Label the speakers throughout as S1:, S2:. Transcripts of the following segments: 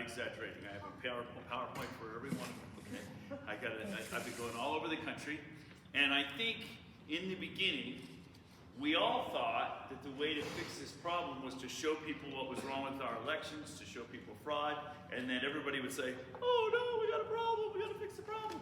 S1: exaggerating. I have a PowerPoint for every one of them, okay? I've been going all over the country, and I think in the beginning, we all thought that the way to fix this problem was to show people what was wrong with our elections, to show people fraud, and then everybody would say, oh no, we got a problem, we got to fix the problem.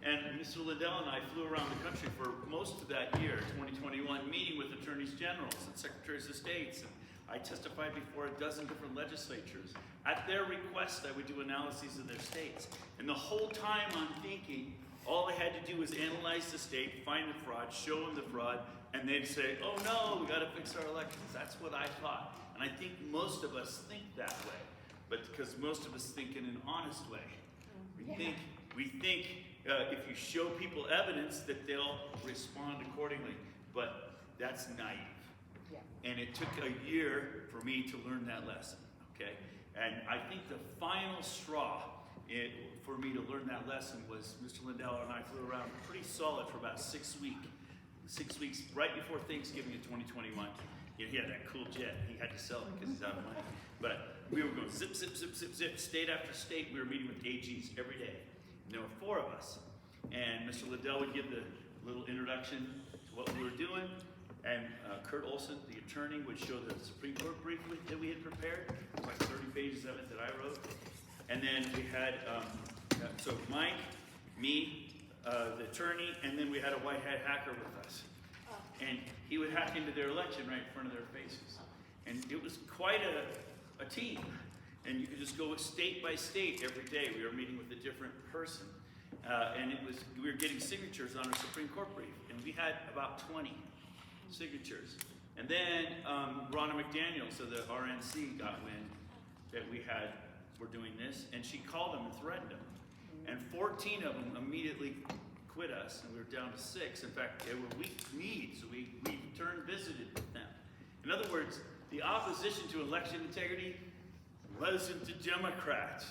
S1: And Mr. Lindell and I flew around the country for most of that year, 2021, meeting with attorneys generals and secretaries of states. And I testified before a dozen different legislatures. At their request, I would do analyses of their states. And the whole time I'm thinking, all I had to do was analyze the state, find the fraud, show them the fraud, and they'd say, oh no, we got to fix our elections. That's what I thought. And I think most of us think that way, but because most of us think in an honest way. We think if you show people evidence that they'll respond accordingly, but that's naive. And it took a year for me to learn that lesson, okay? And I think the final straw for me to learn that lesson was Mr. Lindell and I flew around pretty solid for about 6 weeks. 6 weeks right before Thanksgiving of 2021. You know, he had that cool jet. He had to sell it because he's out of money. But we were going zip, zip, zip, zip, zip, state after state. We were meeting with AGs every day. And there were 4 of us. And Mr. Lindell would give the little introduction to what we were doing. And Kurt Olson, the attorney, would show the Supreme Court brief that we had prepared. It was like 30 pages of it that I wrote. And then we had, so Mike, me, the attorney, and then we had a white hat hacker with us. And he would hack into their election right in front of their faces. And it was quite a team. And you could just go state by state every day. We were meeting with a different person. And we were getting signatures on our Supreme Court brief. And we had about 20 signatures. And then Ronna McDaniel, so the RNC, got wind that we're doing this, and she called them and threatened them. And 14 of them immediately quit us, and we were down to 6. In fact, they were weak-kneed, so we visited with them. In other words, the opposition to election integrity wasn't the Democrats.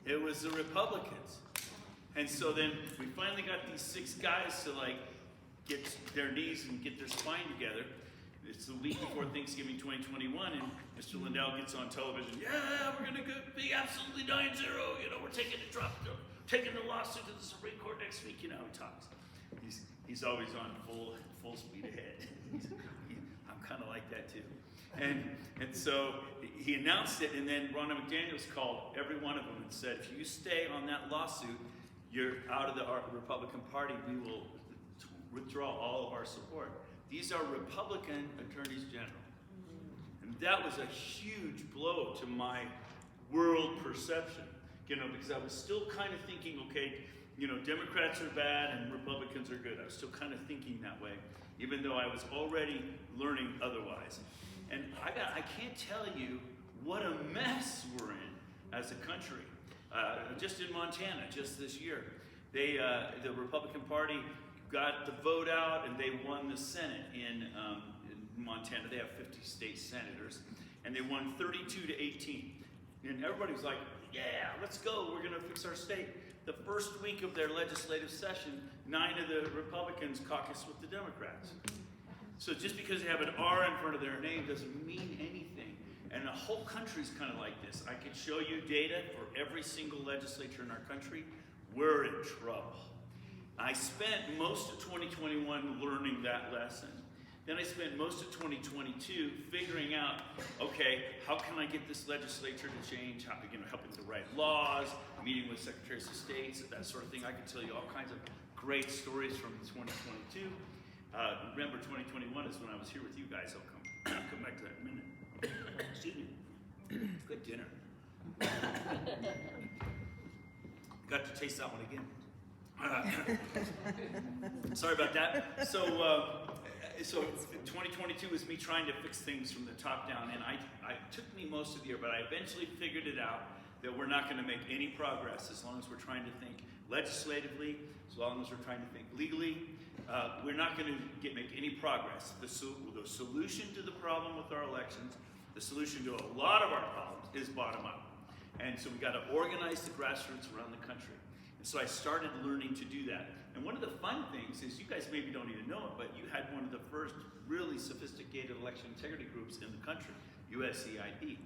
S1: It was the Republicans. And so then we finally got these 6 guys to get their knees and get their spine together. It's the week before Thanksgiving 2021, and Mr. Lindell gets on television. Yeah, we're going to be absolutely 9-0. You know, we're taking the lawsuit to the Supreme Court next week. You know how he talks. He's always on full speed ahead. I'm kind of like that too. And so he announced it, and then Ronna McDaniels called every one of them and said, if you stay on that lawsuit, you're out of the Republican Party. We will withdraw all of our support. These are Republican attorneys general. And that was a huge blow to my world perception, you know, because I was still kind of thinking, okay, you know, Democrats are bad and Republicans are good. I was still kind of thinking that way, even though I was already learning otherwise. And I can't tell you what a mess we're in as a country. Just in Montana, just this year, the Republican Party got the vote out and they won the Senate in Montana. They have 50 state senators, and they won 32-18. And everybody was like, yeah, let's go, we're gonna fix our state. The first week of their legislative session, 9 of the Republicans caucused with the Democrats. So just because they have an R in front of their name doesn't mean anything. And the whole country's kind of like this. I could show you data for every single legislature in our country. We're in trouble. I spent most of 2021 learning that lesson. Then I spent most of 2022 figuring out, okay, how can I get this legislature to change? How, you know, helping to write laws, meeting with secretaries of states, that sort of thing. I could tell you all kinds of great stories from 2022. Remember, 2021 is when I was here with you guys. I'll come back to that in a minute. Excuse me. Good dinner. Got to taste that one again. Sorry about that. So 2022 was me trying to fix things from the top down, and it took me most of the year, but I eventually figured it out that we're not going to make any progress as long as we're trying to think legislatively, as long as we're trying to think legally. We're not going to make any progress. The solution to the problem with our elections, the solution to a lot of our problems is bottom up. And so we got to organize the grassroots around the country. And so I started learning to do that. And one of the fun things is, you guys maybe don't even know it, but you had one of the first really sophisticated election integrity groups in the country, USCIP.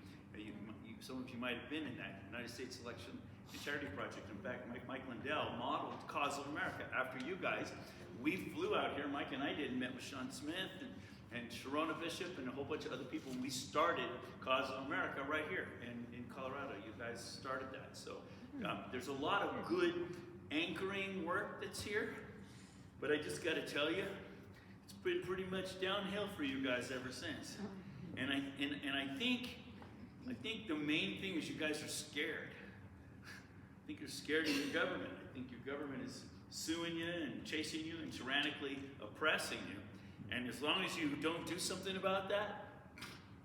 S1: some of you might have been in that United States Election and Charity Project. In fact, Mike Lindell modeled Cause of America after you guys. We flew out here, Mike and I did, and met with Sean Smith and Sharona Bishop and a whole bunch of other people. And we started Cause of America right here in Colorado. You guys started that. So there's a lot of good anchoring work that's here. But I just got to tell you, it's been pretty much downhill for you guys ever since. And I think the main thing is you guys are scared. I think you're scared of your government. I think your government is suing you and chasing you and tyrannically oppressing you. And as long as you don't do something about that,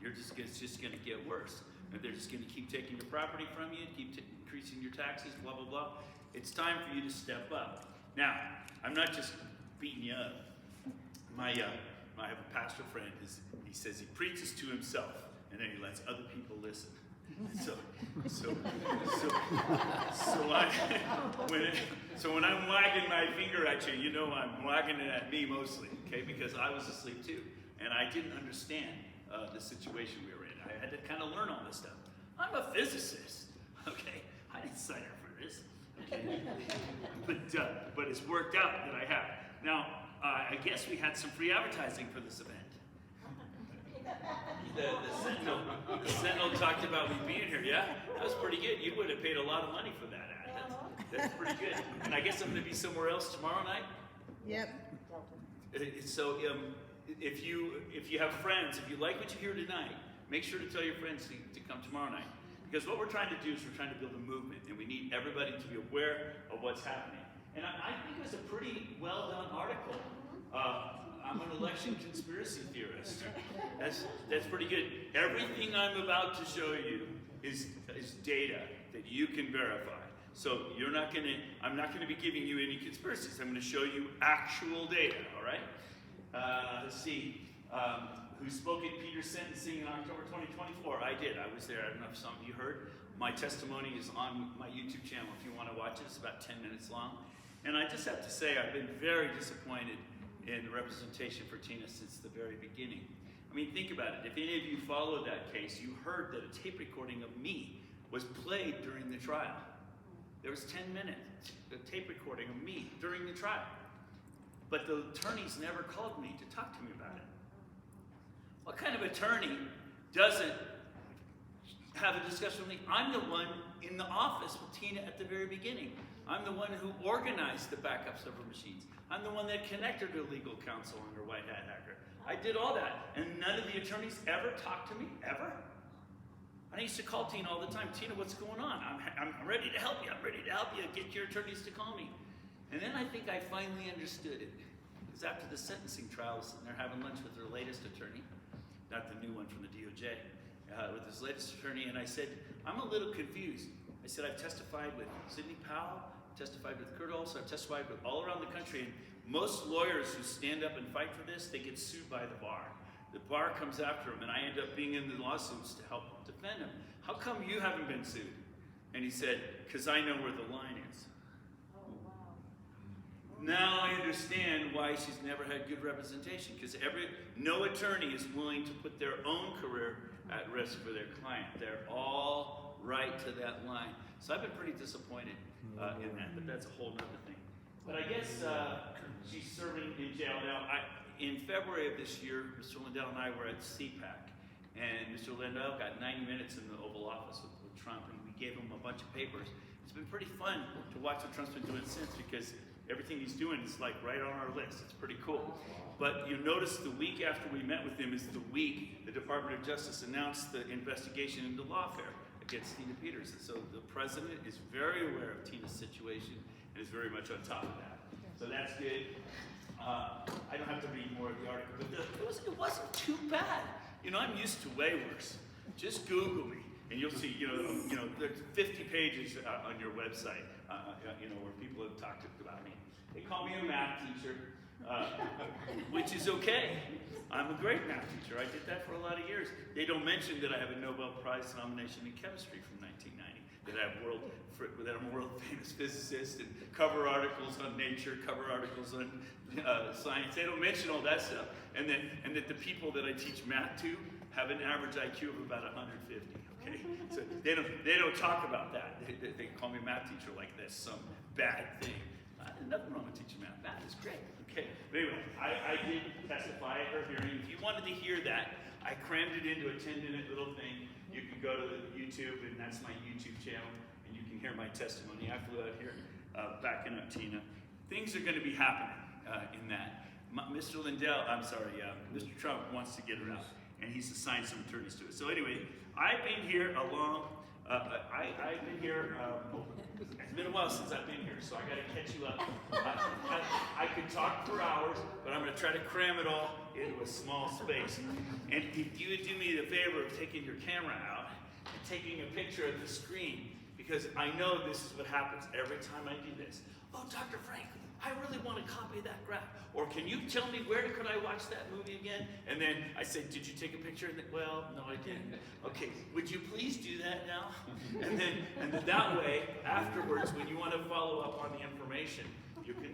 S1: it's just going to get worse. And they're just going to keep taking your property from you, keep increasing your taxes, blah, blah, blah. It's time for you to step up. Now, I'm not just beating you up. I have a pastor friend. He says he preaches to himself, and then he lets other people listen. So when I'm wagging my finger at you, you know I'm wagging it at me mostly, okay? Because I was asleep too, and I didn't understand the situation we were in. I had to kind of learn all this stuff. I'm a physicist, okay? I didn't sign up for this, okay? But it's worked out that I have. Now, I guess we had some free advertising for this event. The Sentinel talked about me being here, yeah? That was pretty good. You would have paid a lot of money for that ad. That's pretty good. And I guess I'm going to be somewhere else tomorrow night?
S2: Yep.
S1: So if you have friends, if you like what you hear tonight, make sure to tell your friends to come tomorrow night. Because what we're trying to do is we're trying to build a movement, and we need everybody to be aware of what's happening. And I think it was a pretty well done article. I'm an election conspiracy theorist. That's pretty good. Everything I'm about to show you is data that you can verify. So I'm not gonna be giving you any conspiracies. I'm gonna show you actual data, all right? Let's see, who spoke at Peter's sentencing in October 2024? I did, I was there. I don't know if some of you heard. My testimony is on my YouTube channel if you wanna watch it. It's about 10 minutes long. And I just have to say, I've been very disappointed in the representation for Tina since the very beginning. I mean, think about it. If any of you followed that case, you heard that a tape recording of me was played during the trial. There was 10 minutes, a tape recording of me during the trial. But the attorneys never called me to talk to me about it. What kind of attorney doesn't have a discussion with me? I'm the one in the office with Tina at the very beginning. I'm the one who organized the backup server machines. I'm the one that connected her legal counsel on her white hat hacker. I did all that, and none of the attorneys ever talked to me, ever. I used to call Tina all the time. Tina, what's going on? I'm ready to help you. I'm ready to help you. Get your attorneys to call me. And then I think I finally understood it. Because after the sentencing trial, I was sitting there having lunch with her latest attorney, not the new one from the DOJ, with his latest attorney, and I said, I'm a little confused. I said, I've testified with Sidney Powell, testified with Kurt Olson, I've testified with all around the country, and most lawyers who stand up and fight for this, they get sued by the bar. The bar comes after them, and I end up being in the lawsuits to help defend them. How come you haven't been sued? And he said, because I know where the line is.
S2: Oh, wow.
S1: Now I understand why she's never had good representation, because no attorney is willing to put their own career at risk for their client. They're all right to that line. So I've been pretty disappointed in that, but that's a whole nother thing. But I guess she's serving in jail now. In February of this year, Mr. Lindell and I were at CPAC, and Mr. Lindell got 90 minutes in the Oval Office with Trump, and we gave him a bunch of papers. It's been pretty fun to watch what Trump's been doing since, because everything he's doing is like right on our list. It's pretty cool. But you notice the week after we met with him is the week the Department of Justice announced the investigation into lawfare against Tina Peters. And so the president is very aware of Tina's situation and is very much on top of that. So that's good. I don't have to read more of the article, but it wasn't too bad. You know, I'm used to way worse. Just Google me, and you'll see. You know, there's 50 pages on your website. Where people have talked about me. They call me a math teacher, which is okay. I'm a great math teacher. I did that for a lot of years. They don't mention that I have a Nobel Prize nomination in chemistry from 1990. That I'm a world famous physicist, and cover articles on Nature, cover articles on science. They don't mention all that stuff, and that the people that I teach math to have an average IQ of about 150. Okay, so They don't talk about that. They call me math teacher like this, some bad thing. Nothing wrong with teaching math. Math is great. Okay. But anyway, I did testify at her hearing. If you wanted to hear that, I crammed it into a 10-minute little thing. You can go to the YouTube, and that's my YouTube channel, and you can hear my testimony. I flew out here backing up Tina. Things are going to be happening in that. Mr. Mr. Trump wants to get her out, and he's assigned some attorneys to it. So anyway, I've been here I've been here, it's been a while since I've been here, so I got to catch you up. I could talk for hours, but I'm going to try to cram it all into a small space. And if you would do me the favor of taking your camera out and taking a picture of the screen, because I know this is what happens every time I do this. Oh, Dr. Frank, I really want to copy that graph. Or can you tell me where could I watch that movie again? And then I said, did you take a picture? And well, no, I didn't. Okay, would you please do that now? And then that way, afterwards, when you want to follow up on the information, you can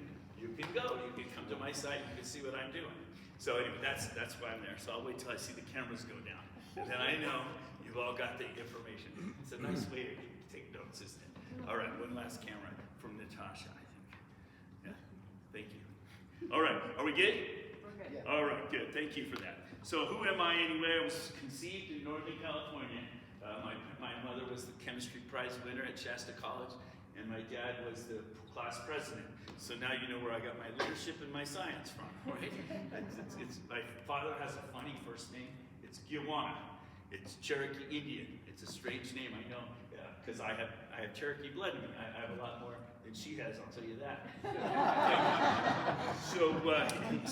S1: go. You can come to my site. You can see what I'm doing. So anyway, that's why I'm there. So I'll wait till I see the cameras go down, and then I know you've all got the information. It's a nice way to take notes, isn't it? All right, one last camera from Natasha, I think. Yeah, thank you. All right, are we good?
S2: We're good.
S1: All right, good. Thank you for that. So who am I anyway? I was conceived in Northern California. My mother was the chemistry prize winner at Shasta College, and my dad was the class president. So now you know where I got my leadership and my science from, right? My father has a funny first name. It's Giwana. It's Cherokee Indian. It's a strange name, I know, because I have Cherokee blood in me. I have a lot more than she has, I'll tell you that.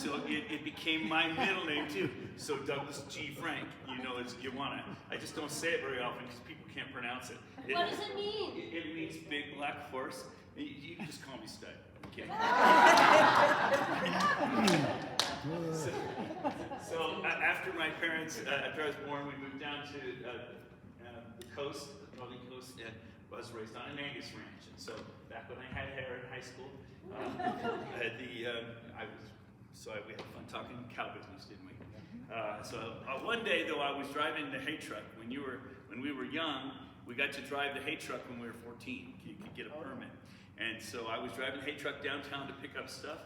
S1: So it became my middle name too. So Douglas G. Frank, you know it's Giwana. I just don't say it very often because people can't pronounce it.
S2: What does it mean?
S1: It means big black horse. You can just call me Stud. Okay. So after my parents, after I was born, we moved down to the coast, the northern coast, and was raised on an Angus ranch. And so back when I had hair in high school, we had fun talking cow business, didn't we? One day though, I was driving the hay truck. When we were young, we got to drive the hay truck when we were 14. You could get a permit. And so I was driving the hay truck downtown to pick up stuff,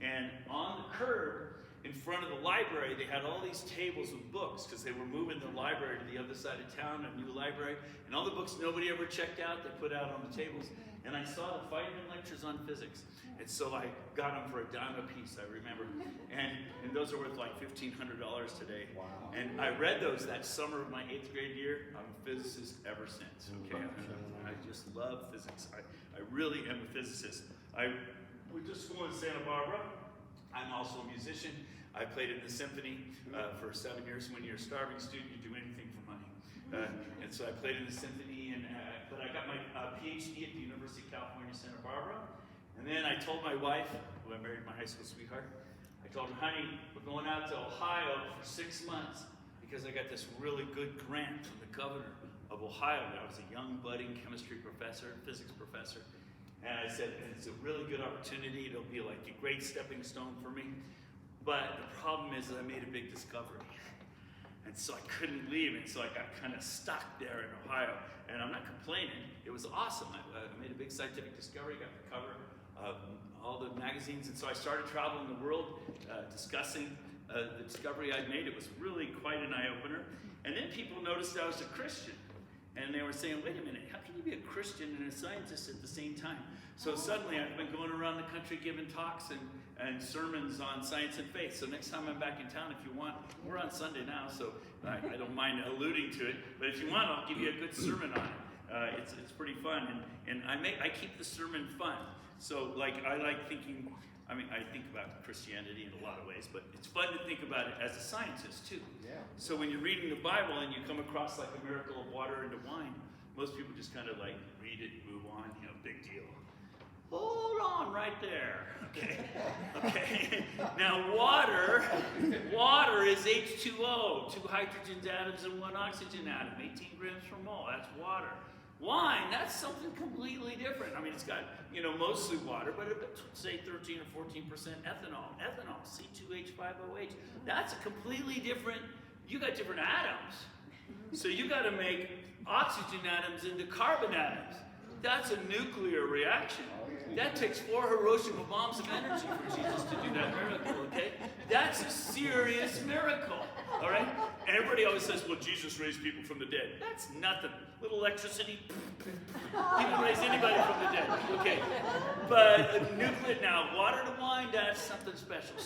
S1: and on the curb in front of the library, they had all these tables with books because they were moving the library to the other side of town, a new library, and all the books nobody ever checked out, they put out on the tables. And I saw the Feynman lectures on physics, and so I got them for $10 a piece, I remember. And those are worth like $1,500 today. Wow. And I read those that summer of my 8th grade year. I'm a physicist ever since, okay? I just love physics. I really am a physicist. I went to school in Santa Barbara. I'm also a musician. I played in the symphony for 7 years. When you're a starving student, you do anything for money. And so I played in the symphony, but I got my PhD at the University of California, Santa Barbara. And then I told my wife, who I married my high school sweetheart, I told her, honey, we're going out to Ohio for 6 months because I got this really good grant from the governor of Ohio. I was a young, budding chemistry professor, physics professor. And I said, it's a really good opportunity. It'll be like a great stepping stone for me. But the problem is that I made a big discovery. And so I couldn't leave, and so I got kind of stuck there in Ohio. And I'm not complaining. It was awesome. I made a big scientific discovery, got the cover of all the magazines, and so I started traveling the world, discussing the discovery I'd made. It was really quite an eye-opener. And then people noticed I was a Christian. And they were saying, wait a minute, how can you be a Christian and a scientist at the same time? So suddenly I've been going around the country giving talks and sermons on science and faith. So next time I'm back in town, if you want, we're on Sunday now, so I don't mind alluding to it. But if you want, I'll give you a good sermon on it. It's pretty fun, and I keep the sermon fun. So I like thinking, I think about Christianity in a lot of ways, but it's fun to think about it as a scientist too. Yeah. So when you're reading the Bible and you come across like a miracle of water into wine, most people just kind of like read it, move on, big deal. Hold on right there, okay? Okay. Now water is H2O, 2 hydrogen atoms and 1 oxygen atom, 18 grams per mole, that's water. Wine, that's something completely different. It's got, mostly water, but say 13 or 14% ethanol. Ethanol, C2H5OH. That's a completely different, you got different atoms, So you got to make oxygen atoms into carbon atoms. That's a nuclear reaction. That takes 4 Hiroshima bombs of energy for Jesus to do that miracle, okay? That's a serious miracle, all right? And everybody always says, well, Jesus raised people from the dead. That's nothing. Little electricity, he can raise anybody from the dead, okay? But nuclear, now, water to wine, that's something special.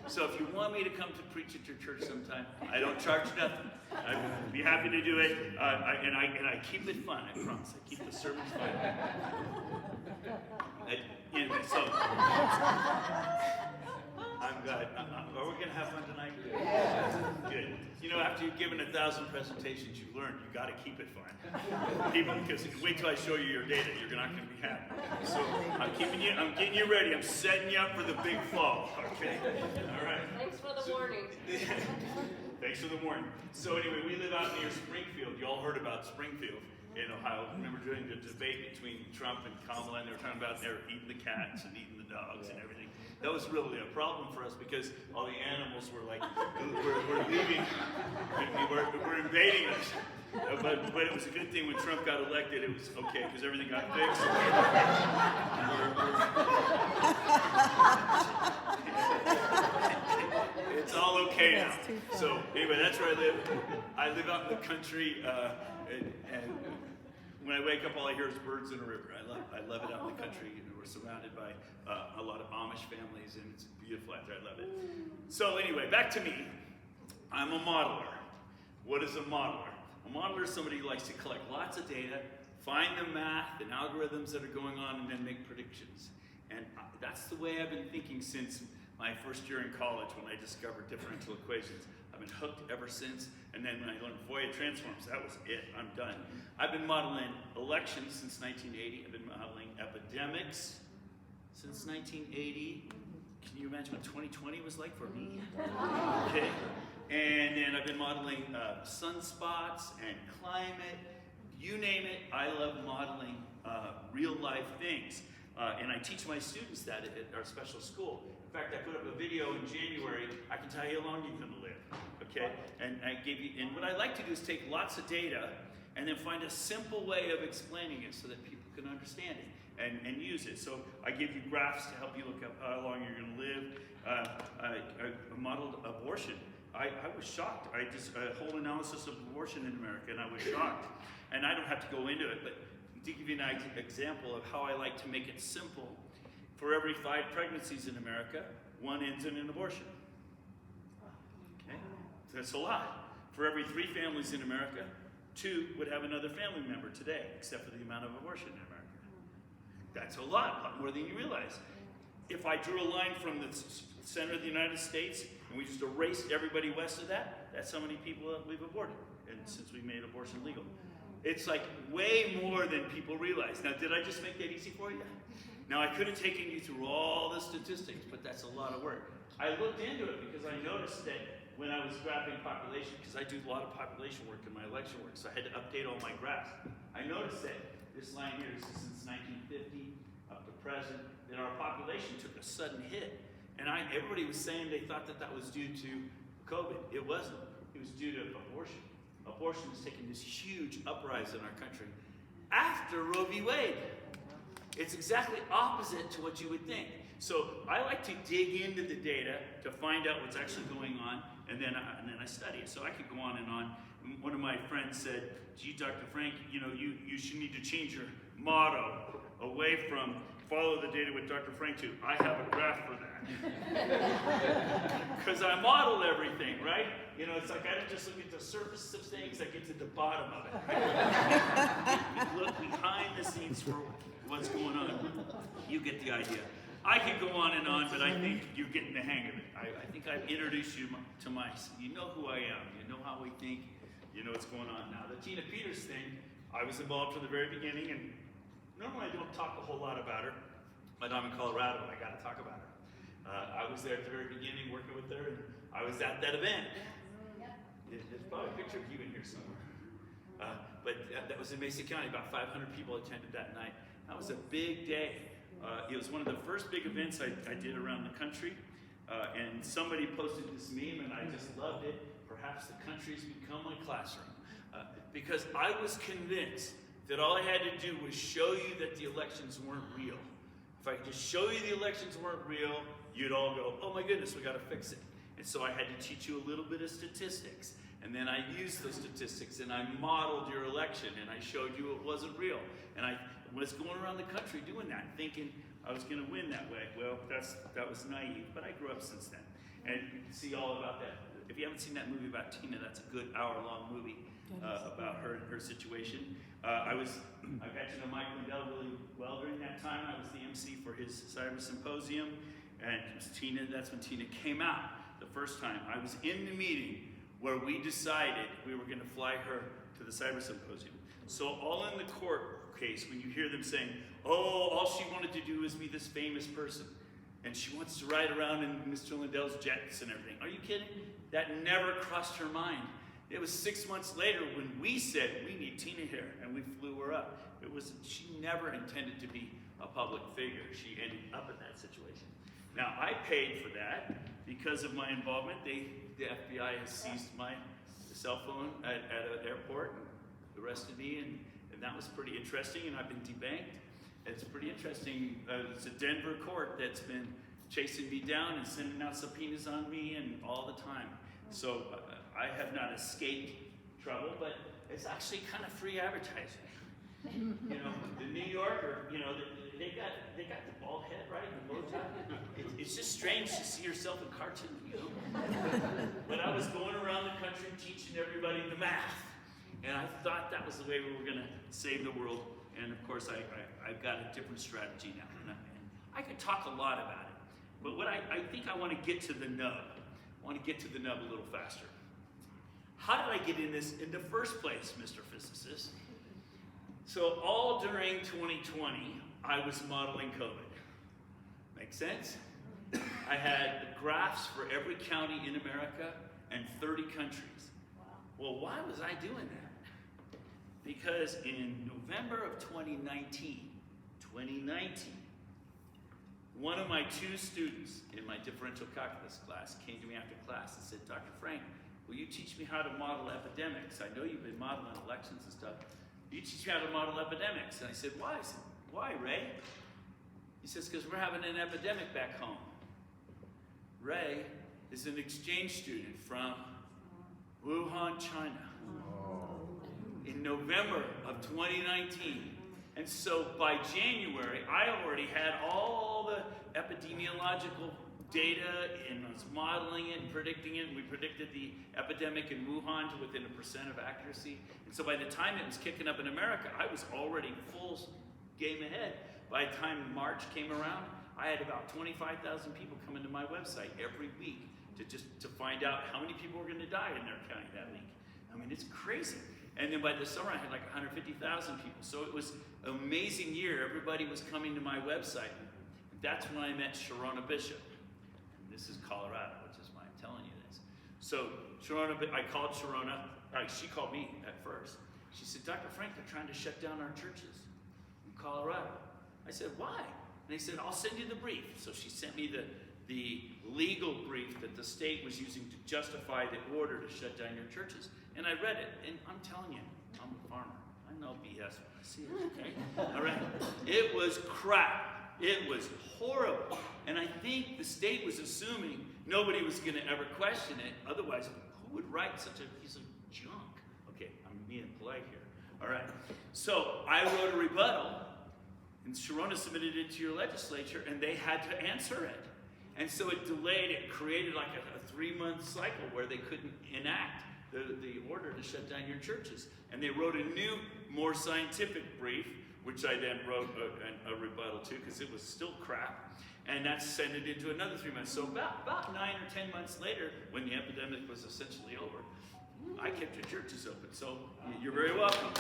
S1: So if you want me to come to preach at your church sometime, I don't charge nothing. I'd be happy to do it, and I keep it fun, I promise. I keep the sermons fun. Anyway, so I'm glad. Are we gonna have fun tonight? Good. You know, after you've given 1,000 presentations, you've learned you got to keep it fun. People, because wait till I show you your data, you're not gonna be happy. So I'm getting you ready. I'm setting you up for the big fall. Okay. All right.
S3: Thanks for the warning.
S1: Thanks for the warning. So anyway, we live out near Springfield. You all heard about Springfield in Ohio. Remember during the debate between Trump and Kamala, and they were talking about they were eating the cats and eating the dogs and everything. That was really a problem for us because all the animals were like, we're leaving, we're invading us. But it was a good thing when Trump got elected, it was okay because everything got fixed. It's all okay now. So anyway, that's where I live. I live out in the country, and when I wake up, all I hear is birds in a river. I love it out in the country. We're surrounded by a lot of Amish families, and it's beautiful out there. I love it. So anyway, back to me. I'm a modeler. What is a modeler? A modeler is somebody who likes to collect lots of data, find the math and algorithms that are going on, and then make predictions. And that's the way I've been thinking since my first year in college when I discovered differential equations. I've been hooked ever since, and then when I learned Fourier transforms, that was it. I'm done. I've been modeling elections since 1980. I've been modeling epidemics since 1980. Can you imagine what 2020 was like for me? Okay. And then I've been modeling sunspots and climate. You name it, I love modeling real life things. And I teach my students that at our special school. In fact, I put up a video in January. I can tell you how long you're going to live, okay? And what I like to do is take lots of data and then find a simple way of explaining it so that people can understand it and use it. So I give you graphs to help you look up how long you're going to live. I modeled abortion. I was shocked. I just a whole analysis of abortion in America, and I was shocked. And I don't have to go into it, but to give you an example of how I like to make it simple, for every 5 pregnancies in America, 1 ends in an abortion. Okay, that's a lot. For every 3 families in America, 2 would have another family member today, except for the amount of abortion in America. That's a lot more than you realize. If I drew a line from the center of the United States and we just erased everybody west of that, that's how many people we've aborted, and since we made abortion legal. It's like way more than people realize. Now, did I just make that easy for you? Now, I could have taken you through all the statistics, but that's a lot of work. I looked into it because I noticed that when I was graphing population, because I do a lot of population work in my election work, so I had to update all my graphs. I noticed that this line here is since 1950 up to present, that our population took a sudden hit. And everybody was saying they thought that was due to COVID. It wasn't. It was due to abortion. Abortion has taken this huge uprise in our country after Roe v. Wade. It's exactly opposite to what you would think. So I like to dig into the data to find out what's actually going on, and then I study it. So I could go on and on. One of my friends said, gee, Dr. Frank, you should need to change your motto away from follow the data with Dr. Frank to I have a graph for that. Because I model everything, right? It's like I don't just look at the surface of things, I get to the bottom of it. Right? Look behind the scenes for what's going on. You get the idea. I could go on and on, but I think you're getting the hang of it. I think I've introduced you to you know who I am. You know how we think. You know what's going on. Now, the Tina Peters thing, I was involved from the very beginning, and normally I don't talk a whole lot about her, but I'm in Colorado and I got to talk about her. I was there at the very beginning working with her, and I was at that event. There's probably a picture of you in here somewhere. But that was in Mesa County. About 500 people attended that night. That was a big day. It was one of the first big events I did around the country. And somebody posted this meme, and I just loved it. Perhaps the country's become my classroom. Because I was convinced that all I had to do was show you that the elections weren't real. If I could just show you the elections weren't real, you'd all go, oh my goodness, we got to fix it. And so I had to teach you a little bit of statistics. And then I used those statistics and I modeled your election and I showed you it wasn't real. And I was going around the country doing that, thinking I was going to win that way. Well, that was naive, but I grew up since then. And you can see all about that. If you haven't seen that movie about Tina, that's a good hour-long movie about her and her situation. I got to know Mike Lindell really well during that time. I was the MC for his cyber symposium, and it was Tina. That's when Tina came out the first time. I was in the meeting where we decided we were going to fly her to the cyber symposium. So all in the court case, when you hear them saying, oh, all she wanted to do is be this famous person, and she wants to ride around in Mr. Lindell's jets and everything. Are you kidding? That never crossed her mind. It was 6 months later when we said, we need Tina here, and we flew her up. She never intended to be a public figure. She ended up in that situation. Now, I paid for that because of my involvement. The FBI has seized my cell phone at an airport and arrested me, and that was pretty interesting, and I've been debanked. It's pretty interesting. It's a Denver court that's been chasing me down and sending out subpoenas on me and all the time. So I have not escaped trouble, but it's actually kind of free advertising. You know, the New Yorker, you know, they got the bald head, right? The bow tie. It's just strange to see yourself in cartoon, you know. But I was going around the country teaching everybody the math, and I thought that was the way we were going to save the world. And of course, I've got a different strategy now, and I could talk a lot about it. But what I think I want to get to the nub. I want to get to the nub a little faster. How did I get in this in the first place, Mr. Physicist? So all during 2020, I was modeling COVID. Make sense? I had graphs for every county in America and 30 countries. Well, why was I doing that? Because in November of 2019, one of my two students in my differential calculus class came to me after class and said, Dr. Frank, will you teach me how to model epidemics? I know you've been modeling elections and stuff. Will you teach me how to model epidemics? And I said, why? I said, why, Ray? He says, because we're having an epidemic back home. Ray is an exchange student from Wuhan, China, in November of 2019. And so by January, I already had all the epidemiological data and was modeling it and predicting it. And we predicted the epidemic in Wuhan to within 1% of accuracy. And so by the time it was kicking up in America, I was already full game ahead. By the time March came around, I had about 25,000 people coming to my website every week to find out how many people were going to die in their county that week. I mean, it's crazy. And then by the summer, I had like 150,000 people. So it was an amazing year. Everybody was coming to my website. That's when I met Sharona Bishop. And this is Colorado, which is why I'm telling you this. So I called Sharona. She called me at first. She said, Dr. Frank, they're trying to shut down our churches in Colorado. I said, why? And they said, I'll send you the brief. So she sent me the legal brief that the state was using to justify the order to shut down your churches. And I read it, and I'm telling you, I'm a farmer. I know BS when I see it, okay? All right? It was crap. It was horrible. And I think the state was assuming nobody was going to ever question it. Otherwise, who would write such a piece of junk? Okay, I'm being polite here. All right? So I wrote a rebuttal, and Sharona submitted it to your legislature, and they had to answer it. And so it delayed, it created like a 3-month cycle where they couldn't enact the order to shut down your churches. And they wrote a new, more scientific brief, which I then wrote a rebuttal to because it was still crap. And that sent it into another 3 months. So about 9 or 10 months later, when the epidemic was essentially over, I kept your churches open. So you're very welcome.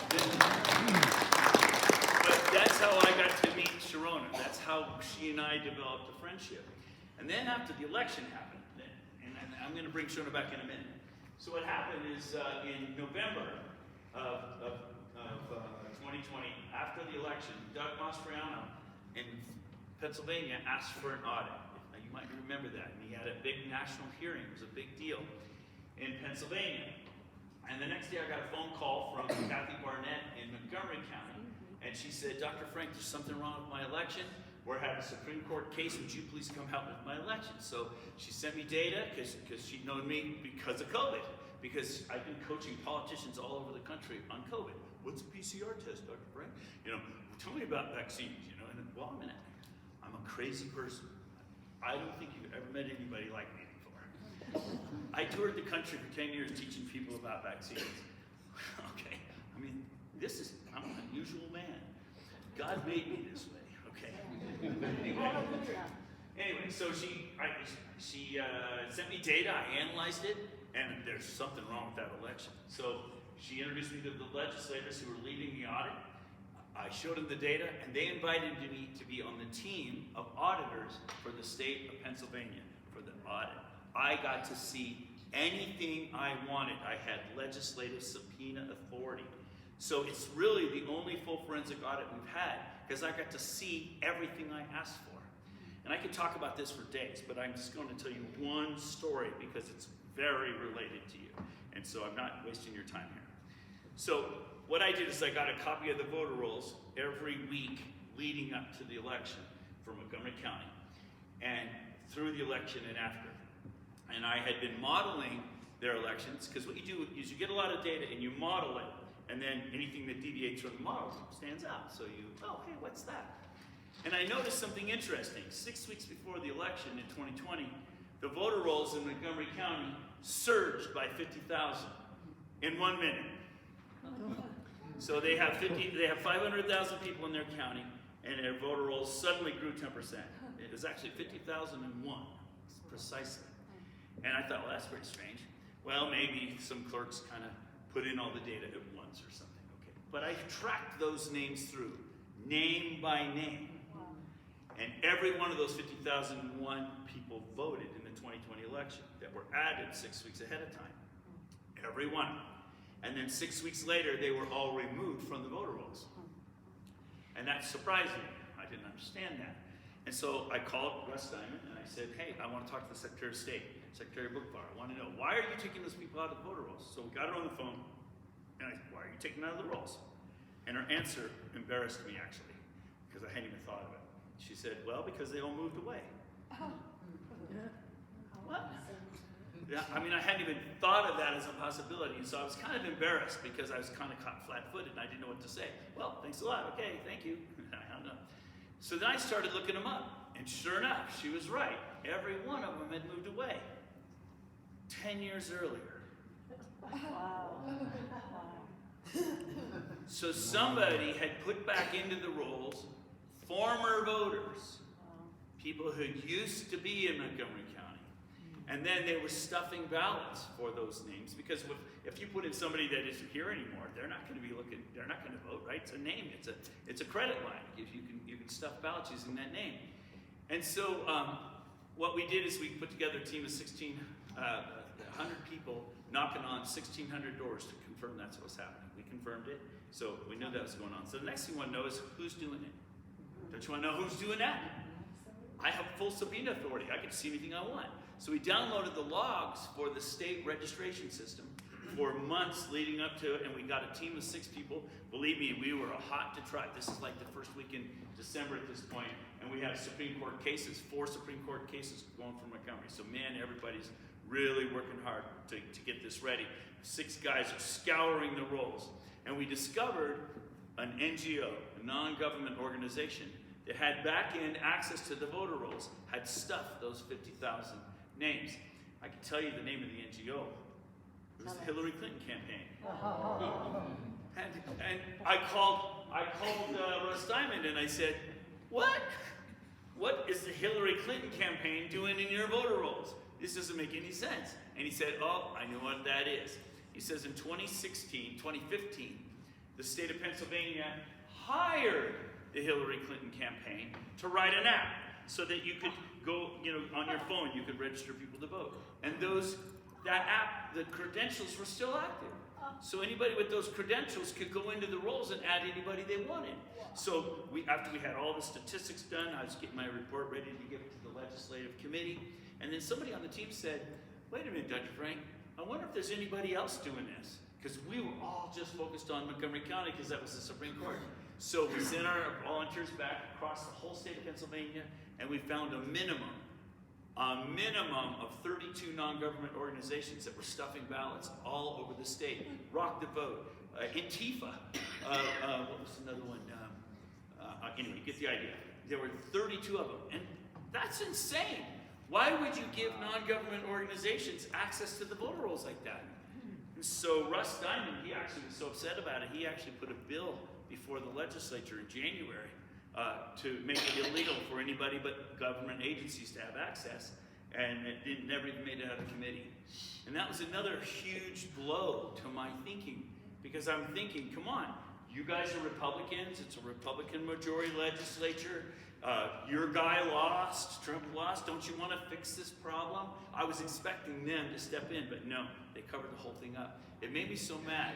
S1: But that's how I got to meet Sharona. That's how she and I developed a friendship. And then after the election happened, and I'm going to bring Sharona back in a minute. So what happened is in November of 2020, after the election, Doug Mastriano in Pennsylvania asked for an audit. You might remember that. And he had a big national hearing. It was a big deal in Pennsylvania. And the next day I got a phone call from Kathy Barnett in Montgomery County. And she said, Dr. Frank, there's something wrong with my election. We're having a Supreme Court case. Would you please come help with my election? So she sent me data because she'd known me because of COVID. Because I've been coaching politicians all over the country on COVID. What's a PCR test, Dr. Frank? You know, tell me about vaccines, you know. And well, I'm a crazy person. I don't think you've ever met anybody like me before. I toured the country for 10 years teaching people about vaccines. Okay, I mean, I'm an unusual man. God made me this way, okay? Anyway, so she sent me data, I analyzed it, and there's something wrong with that election. So she introduced me to the legislators who were leading the audit. I showed them the data, and they invited me to be on the team of auditors for the state of Pennsylvania for the audit. I got to see anything I wanted. I had legislative subpoena authority. So it's really the only full forensic audit we've had, because I got to see everything I asked for. And I could talk about this for days, but I'm just going to tell you one story because it's very related to you. And so I'm not wasting your time here. So what I did is I got a copy of the voter rolls every week leading up to the election for Montgomery County, and through the election and after. And I had been modeling their elections, because what you do is you get a lot of data and you model it, and then anything that deviates from the model stands out. So hey, what's that? And I noticed something interesting. 6 weeks before the election in 2020, the voter rolls in Montgomery County surged by 50,000 in 1 minute. So they have 500,000 people in their county, and their voter rolls suddenly grew 10%. It was actually 50,001, precisely. And I thought, well, that's pretty strange. Well, maybe some clerks kind of put in all the data at once or something. Okay, but I tracked those names through, name by name. And every one of those 50,001 people voted in the 2020 election that were added 6 weeks ahead of time. Every one. And then 6 weeks later, they were all removed from the voter rolls. And that surprised me. I didn't understand that. And so I called Russ Diamond and I said, hey, I want to talk to the Secretary of State, Secretary Bookbar. I want to know, why are you taking those people out of the voter rolls? So we got her on the phone, and I said, why are you taking them out of the rolls? And her answer embarrassed me, actually, because I hadn't even thought of it. She said, well, because they all moved away. What? Yeah, I mean, I hadn't even thought of that as a possibility, and so I was kind of embarrassed because I was kind of caught flat-footed and I didn't know what to say. Well, thanks a lot. Okay, thank you. I don't know. So then I started looking them up, and sure enough, she was right. Every one of them had moved away 10 years earlier.
S2: Wow.
S1: So somebody had put back into the rolls former voters, people who used to be in Montgomery County. And then they were stuffing ballots for those names, because if you put in somebody that isn't here anymore, they're not going to be looking. They're not going to vote, right? It's a name. It's a credit line. If you can stuff ballots using that name. And so what we did is we put together a team of 100 people knocking on 1,600 doors to confirm that's what was happening. We confirmed it, so we knew that was going on. So the next thing you want to know is who's doing it. Don't you want to know who's doing that? I have full subpoena authority. I can see anything I want. So we downloaded the logs for the state registration system for months leading up to it, and we got a team of 6 people. Believe me, we were hot to trot. This is like the first week in December at this point, and we have Supreme Court cases, 4 Supreme Court cases going from Montgomery. So man, everybody's really working hard to get this ready. 6 guys are scouring the rolls, and we discovered an NGO, a non-government organization, that had back-end access to the voter rolls, had stuffed those 50,000 names. I can tell you the name of the NGO. It was the Hillary Clinton campaign. And I called Russ Diamond and I said, what? What is the Hillary Clinton campaign doing in your voter rolls? This doesn't make any sense. And he said, oh, I know what that is. He says in 2015, the state of Pennsylvania hired the Hillary Clinton campaign to write an app so that you could go, on your phone, you could register people to vote. And that app, the credentials were still active. So anybody with those credentials could go into the rolls and add anybody they wanted. So after we had all the statistics done, I was getting my report ready to give it to the legislative committee. And then somebody on the team said, wait a minute, Dr. Frank, I wonder if there's anybody else doing this. because we were all just focused on Montgomery County because that was the Supreme Court. So we sent our volunteers back across the whole state of Pennsylvania, and we found a minimum of 32 non-government organizations that were stuffing ballots all over the state. Rock the Vote, Antifa, what was another one? Anyway, you get the idea. There were 32 of them, and that's insane. Why would you give non-government organizations access to the voter rolls like that? And so Russ Diamond, he actually was so upset about it, he actually put a bill before the legislature in January to make it illegal for anybody but government agencies to have access, and it never even made it out of committee. And that was another huge blow to my thinking, because I'm thinking, come on, you guys are Republicans, it's a Republican majority legislature, your guy lost, Trump lost, don't you want to fix this problem? I was expecting them to step in, but no, they covered the whole thing up. It made me so mad,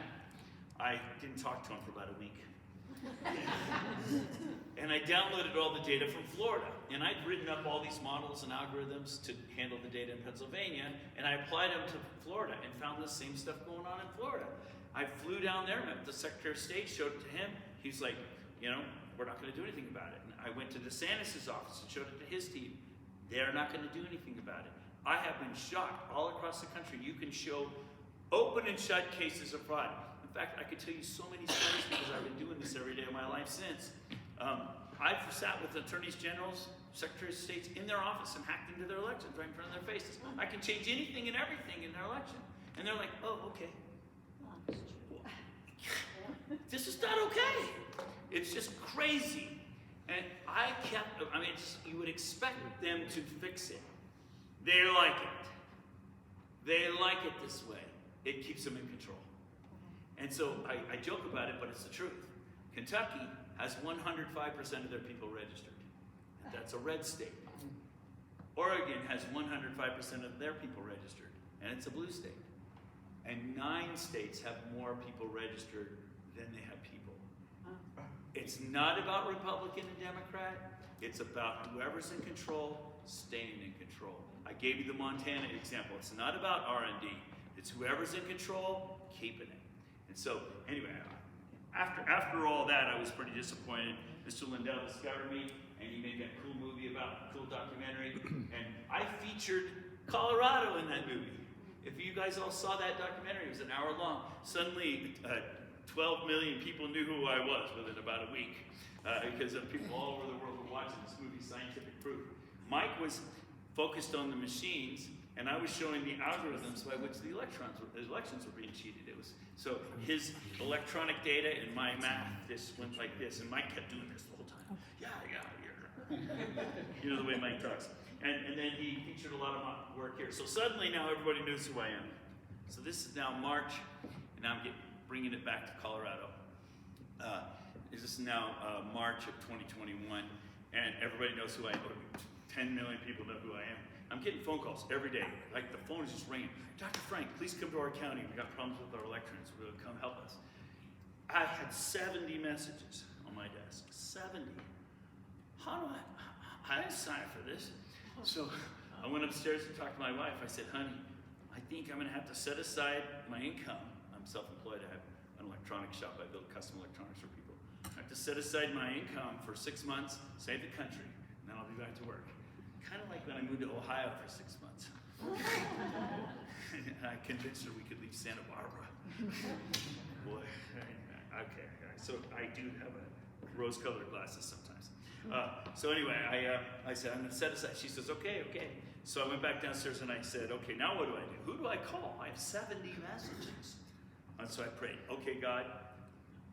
S1: I didn't talk to him for about a week. And I downloaded all the data from Florida, and I'd written up all these models and algorithms to handle the data in Pennsylvania, and I applied them to Florida and found the same stuff going on in Florida. I flew down there, met with the Secretary of State, showed it to him. He's like, we're not going to do anything about it. And I went to DeSantis' office and showed it to his team. They're not going to do anything about it. I have been shocked all across the country. You can show open and shut cases of fraud. In fact, I could tell you so many stories because I've been doing this every day of my life since. I've sat with attorneys generals, secretaries of states in their office and hacked into their elections right in front of their faces. I can change anything and everything in their election. And they're like, oh, okay. This is not okay. It's just crazy. And you would expect them to fix it. They like it. They like it this way. It keeps them in control. And so I joke about it, but it's the truth. Kentucky has 105% of their people registered. And that's a red state. Oregon has 105% of their people registered, and it's a blue state. And 9 states have more people registered than they have people. It's not about Republican and Democrat. It's about whoever's in control, staying in control. I gave you the Montana example. It's not about R&D. It's whoever's in control, keeping it. And so, anyway, after all that, I was pretty disappointed. Mr. Lindell discovered me, and he made that cool movie cool documentary. And I featured Colorado in that movie. If you guys all saw that documentary, it was an hour long. Suddenly, 12 million people knew who I was within about a week because people all over the world were watching this movie, Scientific Proof. Mike was focused on the machines, and I was showing the algorithms by which the elections were being cheated. So his electronic data and my math just went like this, and Mike kept doing this the whole time. Yeah. You know the way Mike talks. And then he featured a lot of my work here. So suddenly now everybody knows who I am. So this is now March, and I'm bringing it back to Colorado. This is now March of 2021, and everybody knows who I am. 10 million people know who I am. I'm getting phone calls every day. Like the phone is just ringing. Dr. Frank, please come to our county. We got problems with our elections. Will you come help us? I had 70 messages on my desk. 70. How do I didn't sign up for this. So I went upstairs and talked to my wife. I said, honey, I think I'm going to have to set aside my income. I'm self-employed. I have an electronic shop. I build custom electronics for people. I have to set aside my income for 6 months, save the country, and then I'll be back to work. Kind of like when I moved to Ohio for 6 months. I convinced her we could leave Santa Barbara. Boy, okay. So I do have rose-colored glasses sometimes. So anyway, I said, I'm going to set aside. She says, okay. So I went back downstairs and I said, okay, now what do I do? Who do I call? I have 70 messages. And so I prayed, okay, God,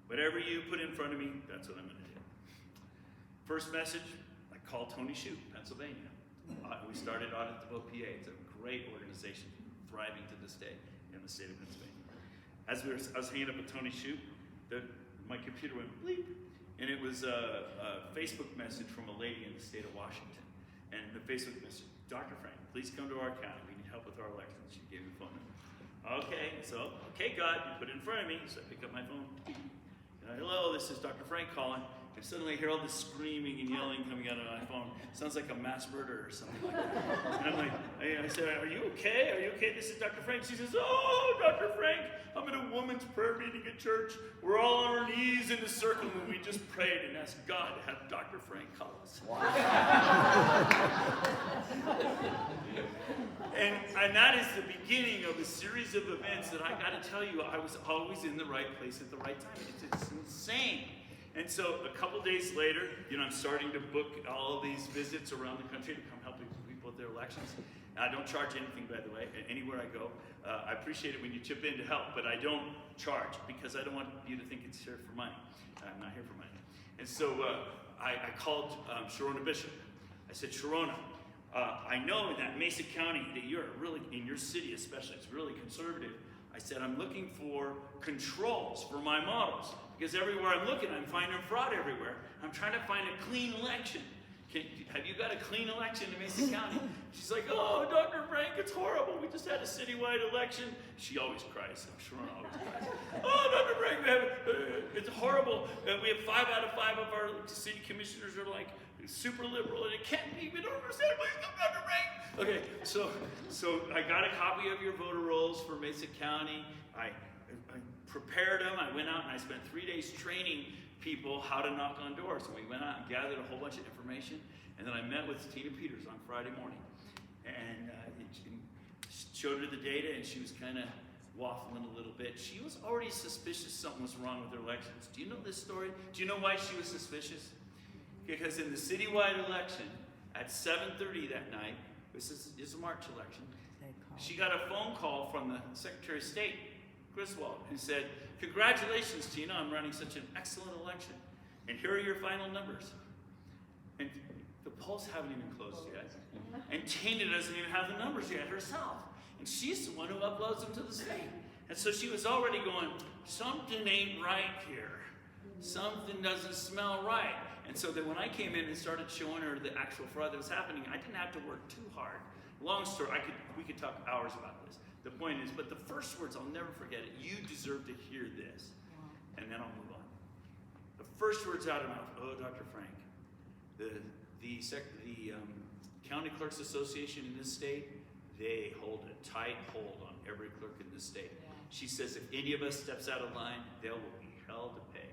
S1: whatever you put in front of me, that's what I'm going to do. First message, I called Tony Shoup, Pennsylvania. We started Audit the Vote PA. It's a great organization, thriving to this day in the state of Pennsylvania. As I was hanging up with Tony Shoup, my computer went bleep, and it was a Facebook message from a lady in the state of Washington. And the Facebook message, Dr. Frank, please come to our county. We need help with our elections. She gave me a phone number. Okay, God, you put it in front of me. So I pick up my phone. Hello, this is Dr. Frank calling. and suddenly I hear all this screaming and yelling coming out of my phone. Sounds like a mass murder or something like that. And I'm like, I said, are you okay? Are you okay? This is Dr. Frank. She says, oh, Dr. Frank, I'm at a woman's prayer meeting at church. We're all on our knees in a circle, and we just prayed and asked God to have Dr. Frank call us. And that is the beginning of a series of events that I got to tell you, I was always in the right place at the right time. It's insane. And so a couple days later, I'm starting to book all of these visits around the country to come help people with their elections. I don't charge anything, by the way, anywhere I go. I appreciate it when you chip in to help, but I don't charge because I don't want you to think it's here for money. I'm not here for money. And so I called Sharona Bishop. I said, Sharona, I know that Mesa County, that you're really, in your city especially, it's really conservative. I said, I'm looking for controls for my models because everywhere I'm looking, I'm finding fraud everywhere. I'm trying to find a clean election. Have you got a clean election in Mesa County? She's like, oh, Dr. Frank, it's horrible. We just had a citywide election. She always cries. I'm sure Sharona always cries. Oh, Dr. Frank, it's horrible. We have 5 out of 5 of our city commissioners are like super liberal, and it can't be. We don't understand. Please come, Dr. Frank. Okay, so I got a copy of your voter rolls for Mesa County. I prepared them. I went out and I spent 3 days training people how to knock on doors. And we went out and gathered a whole bunch of information. And then I met with Tina Peters on Friday morning. And showed her the data, and she was kind of waffling a little bit. She was already suspicious something was wrong with her elections. Do you know this story? Do you know why she was suspicious? Because in the citywide election, at 7:30 that night, this is a March election, she got a phone call from the Secretary of State, Griswold, who said, congratulations, Tina, I'm running such an excellent election. And here are your final numbers. And the polls haven't even closed yet. And Tina doesn't even have the numbers yet herself. And she's the one who uploads them to the state. And so she was already going, something ain't right here. Something doesn't smell right. And so then when I came in and started showing her the actual fraud that was happening, I didn't have to work too hard. Long story, we could talk hours about this. The point is, but the first words, I'll never forget it, you deserve to hear this. And then I'll move on. The first words out of my mouth, oh, Dr. Frank, the County Clerks Association in this state, they hold a tight hold on every clerk in this state. Yeah. She says if any of us steps out of line, they will be held to pay.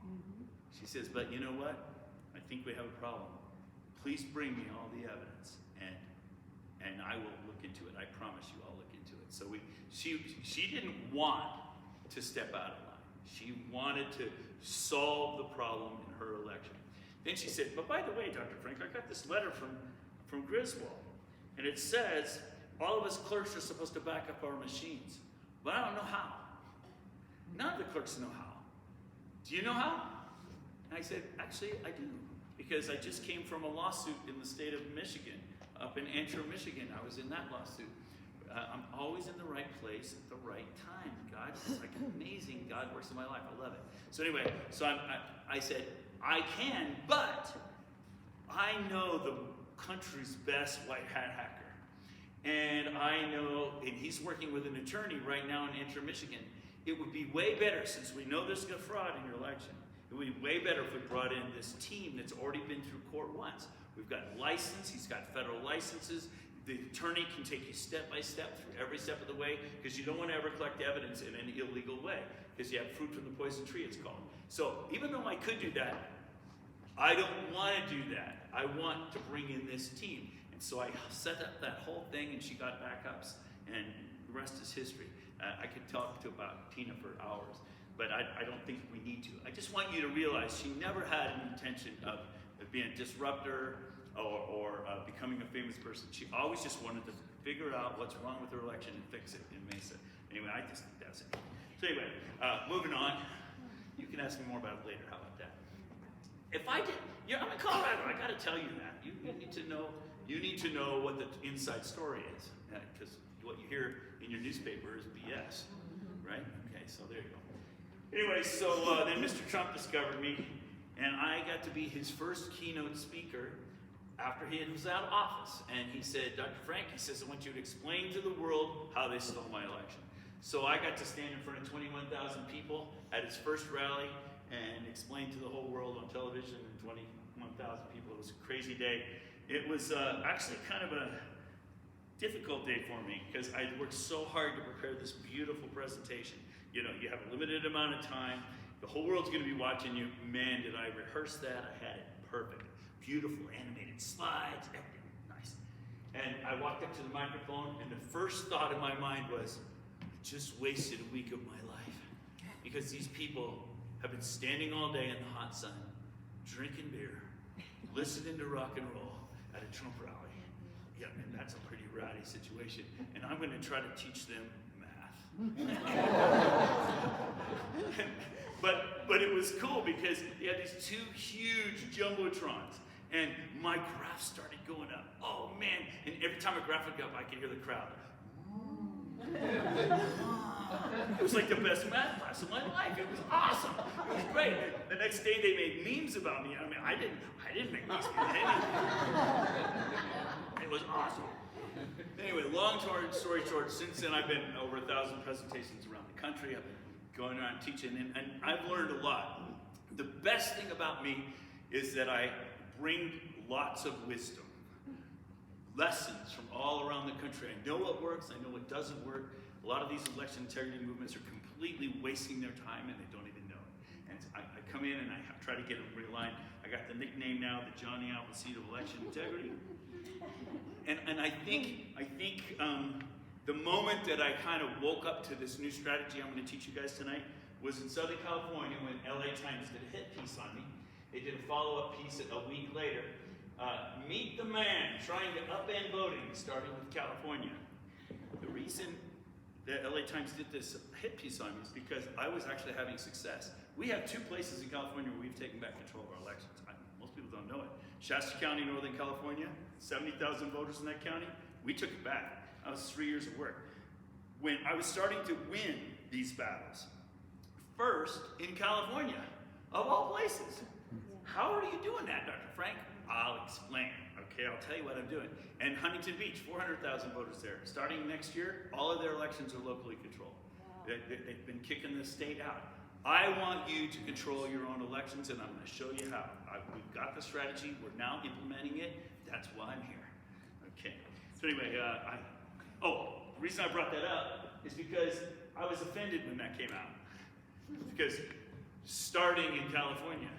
S1: Mm-hmm. She says, but you know what? I think we have a problem. Please bring me all the evidence, and I will look into it. I promise you I'll look into it. So she didn't want to step out of line. She wanted to solve the problem in her election. Then she said, but by the way, Dr. Frank, I got this letter from Griswold, and it says all of us clerks are supposed to back up our machines, but I don't know how. None of the clerks know how. Do you know how? And I said, actually, I do, because I just came from a lawsuit in the state of Michigan, up in Antrim, Michigan. I was in that lawsuit. I'm always in the right place at the right time. God is like amazing. God works in my life. I love it. So anyway, I said, I can, but I know the country's best white hat hacker. And I know, and he's working with an attorney right now in Antrim, Michigan. It would be way better, since we know there's a fraud in your election, it would be way better if we brought in this team that's already been through court once. We've got license, he's got federal licenses. The attorney can take you step by step through every step of the way, because you don't want to ever collect evidence in an illegal way, because you have fruit from the poison tree, it's called. So even though I could do that, I don't want to do that. I want to bring in this team. And so I set up that whole thing, and she got backups, and the rest is history. I could talk about Tina for hours, but I don't think we need to. I just want you to realize she never had an intention of being a disruptor or becoming a famous person. She always just wanted to figure out what's wrong with her election and fix it in Mesa. Anyway, I just think that's it. So anyway, moving on. You can ask me more about it later. How about that? If I did, I'm in Colorado. I got to tell you that. You need to know. You need to know what the inside story is, because what you hear in your newspaper is BS, right? Okay, so there you go. Anyway, so then Mr. Trump discovered me, and I got to be his first keynote speaker after he was out of office. And he said, Dr. Frank, he says, I want you to explain to the world how they stole my election. So I got to stand in front of 21,000 people at his first rally, and explain to the whole world on television and 21,000 people. It was a crazy day. It was actually kind of a difficult day for me because I worked so hard to prepare this beautiful presentation. You know, you have a limited amount of time. The whole world's going to be watching you. Man, did I rehearse that. I had it perfect. Beautiful animated slides, everything nice. And I walked up to the microphone, and the first thought in my mind was, I just wasted a week of my life. Because these people have been standing all day in the hot sun, drinking beer, listening to rock and roll at a Trump rally. Yeah, and that's a pretty ratty situation. And I'm going to try to teach them math. But it was cool because they had these two huge jumbotrons, and my graph started going up. Oh man! And every time a graph would go up, I could hear the crowd. It was like the best math class of my life. It was awesome. It was great. The next day they made memes about me. I mean, I didn't make these memes. It was awesome. Anyway, long story short, since then I've been over 1,000 presentations around the country. I've been going around teaching, and I've learned a lot. The best thing about me is that I bring lots of wisdom. Lessons from all around the country. I know what works, I know what doesn't work. A lot of these election integrity movements are completely wasting their time and they don't even know it. And I come in and I try to get them realigned. I got the nickname now, the Johnny Appleseed of election integrity. And I think the moment that I kind of woke up to this new strategy I'm going to teach you guys tonight was in Southern California when LA Times did a hit piece on me. They did a follow-up piece a week later. Meet the man trying to upend voting, starting with California. The reason the LA Times did this hit piece on me is because I was actually having success. We have two places in California where we've taken back control of our elections. Most people don't know it. Shasta County, Northern California, 70,000 voters in that county. We took it back. That was 3 years of work. When I was starting to win these battles, first in California, of all places. How are you doing that, Dr. Frank? I'll explain. Okay, I'll tell you what I'm doing. And Huntington Beach, 400,000 voters there. Starting next year, all of their elections are locally controlled. Wow. They've been kicking the state out. I want you to control your own elections, and I'm going to show you how. We've got the strategy. We're now implementing it. That's why I'm here. Okay. So anyway, the reason I brought that up is because I was offended when that came out. Because starting in California,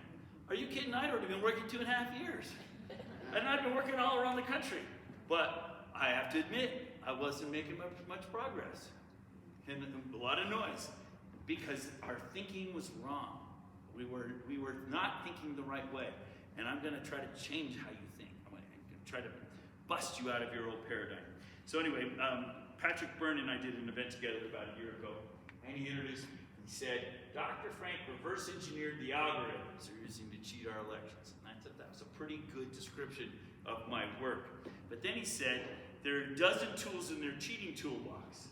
S1: are you kidding? I'd already been working 2.5 years. And I've been working all around the country. But I have to admit, I wasn't making much progress. And a lot of noise. Because our thinking was wrong. We were not thinking the right way. And I'm going to try to change how you think. I'm going to try to bust you out of your old paradigm. So anyway, Patrick Byrne and I did an event together about a year ago. And he introduced me. He said, Dr. Frank reverse engineered the algorithms they're using to cheat our elections. And I thought that was a pretty good description of my work. But then he said, there are a dozen tools in their cheating toolbox.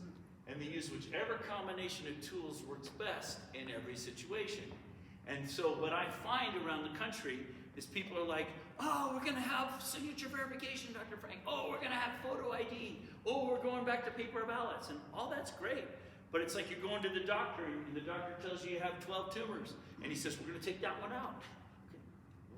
S1: And they use whichever combination of tools works best in every situation. And so what I find around the country is people are like, oh, we're going to have signature verification, Dr. Frank. Oh, we're going to have photo ID. Oh, we're going back to paper ballots. And all that's great. But it's like you're going to the doctor, and the doctor tells you you have 12 tumors. And he says, we're going to take that one out. Okay.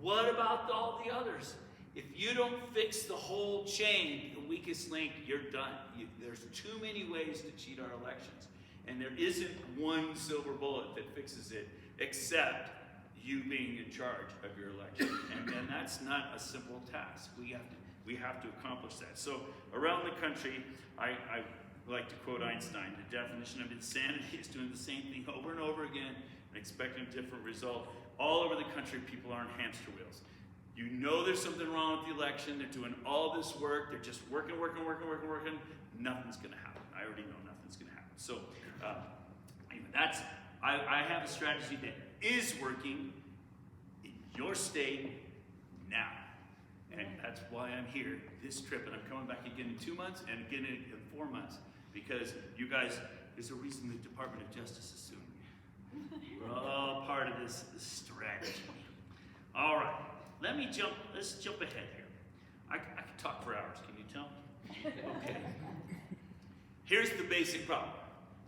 S1: What about all the others? If you don't fix the whole chain, the weakest link, you're done. There's too many ways to cheat our elections. And there isn't one silver bullet that fixes it, except you being in charge of your election. And that's not a simple task. We have to accomplish that. So around the country, I like to quote Einstein, the definition of insanity is doing the same thing over and over again and expecting a different result. All over the country, people are on hamster wheels. You know there's something wrong with the election. They're doing all this work. They're just working. Nothing's going to happen. I already know nothing's going to happen. So anyway, I have a strategy that is working in your state now. And that's why I'm here, this trip. And I'm coming back again in 2 months and again in 4 months. Because you guys, there's a reason the Department of Justice is suing me. We're all part of this strategy. All right, let's jump ahead here. I could talk for hours, can you tell? Okay. Here's the basic problem.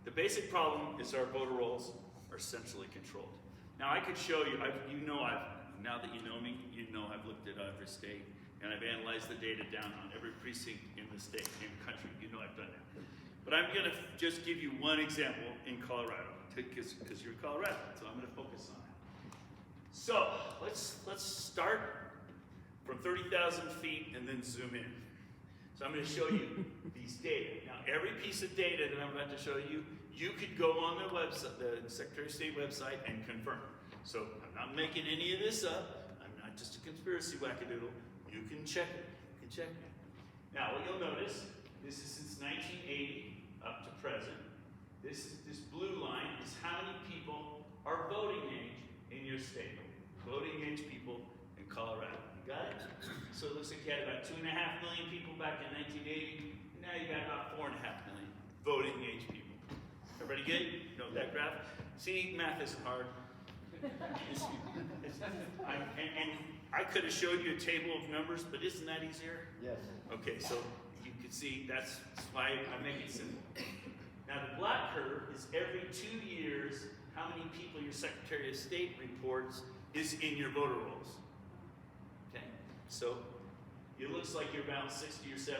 S1: The basic problem is our voter rolls are centrally controlled. Now I could show you, now that you know me, you know I've looked at every state and I've analyzed the data down on every precinct in the state, in the country. You know I've done that. But I'm gonna just give you one example in Colorado, because you're in Colorado, so I'm gonna focus on that. So let's start from 30,000 feet and then zoom in. So I'm gonna show you these data. Now every piece of data that I'm about to show you, you could go on the website, the Secretary of State website, and confirm. So I'm not making any of this up. I'm not just a conspiracy wackadoodle. You can check it. You can check it. Now what you'll notice, this is since 1980 up to present. This blue line is how many people are voting age in your state. Voting age people in Colorado. You got it? So it looks like you had about 2.5 million people back in 1980. Now you got about 4.5 million voting age people. Everybody good? You know that graph? See, math isn't hard. And I could have showed you a table of numbers, but isn't that easier?
S3: Yes.
S1: Okay, so you can see that's why I make it simple. Now the black curve is every 2 years how many people your Secretary of State reports is in your voter rolls. Okay, so it looks like you're about 60 or 70%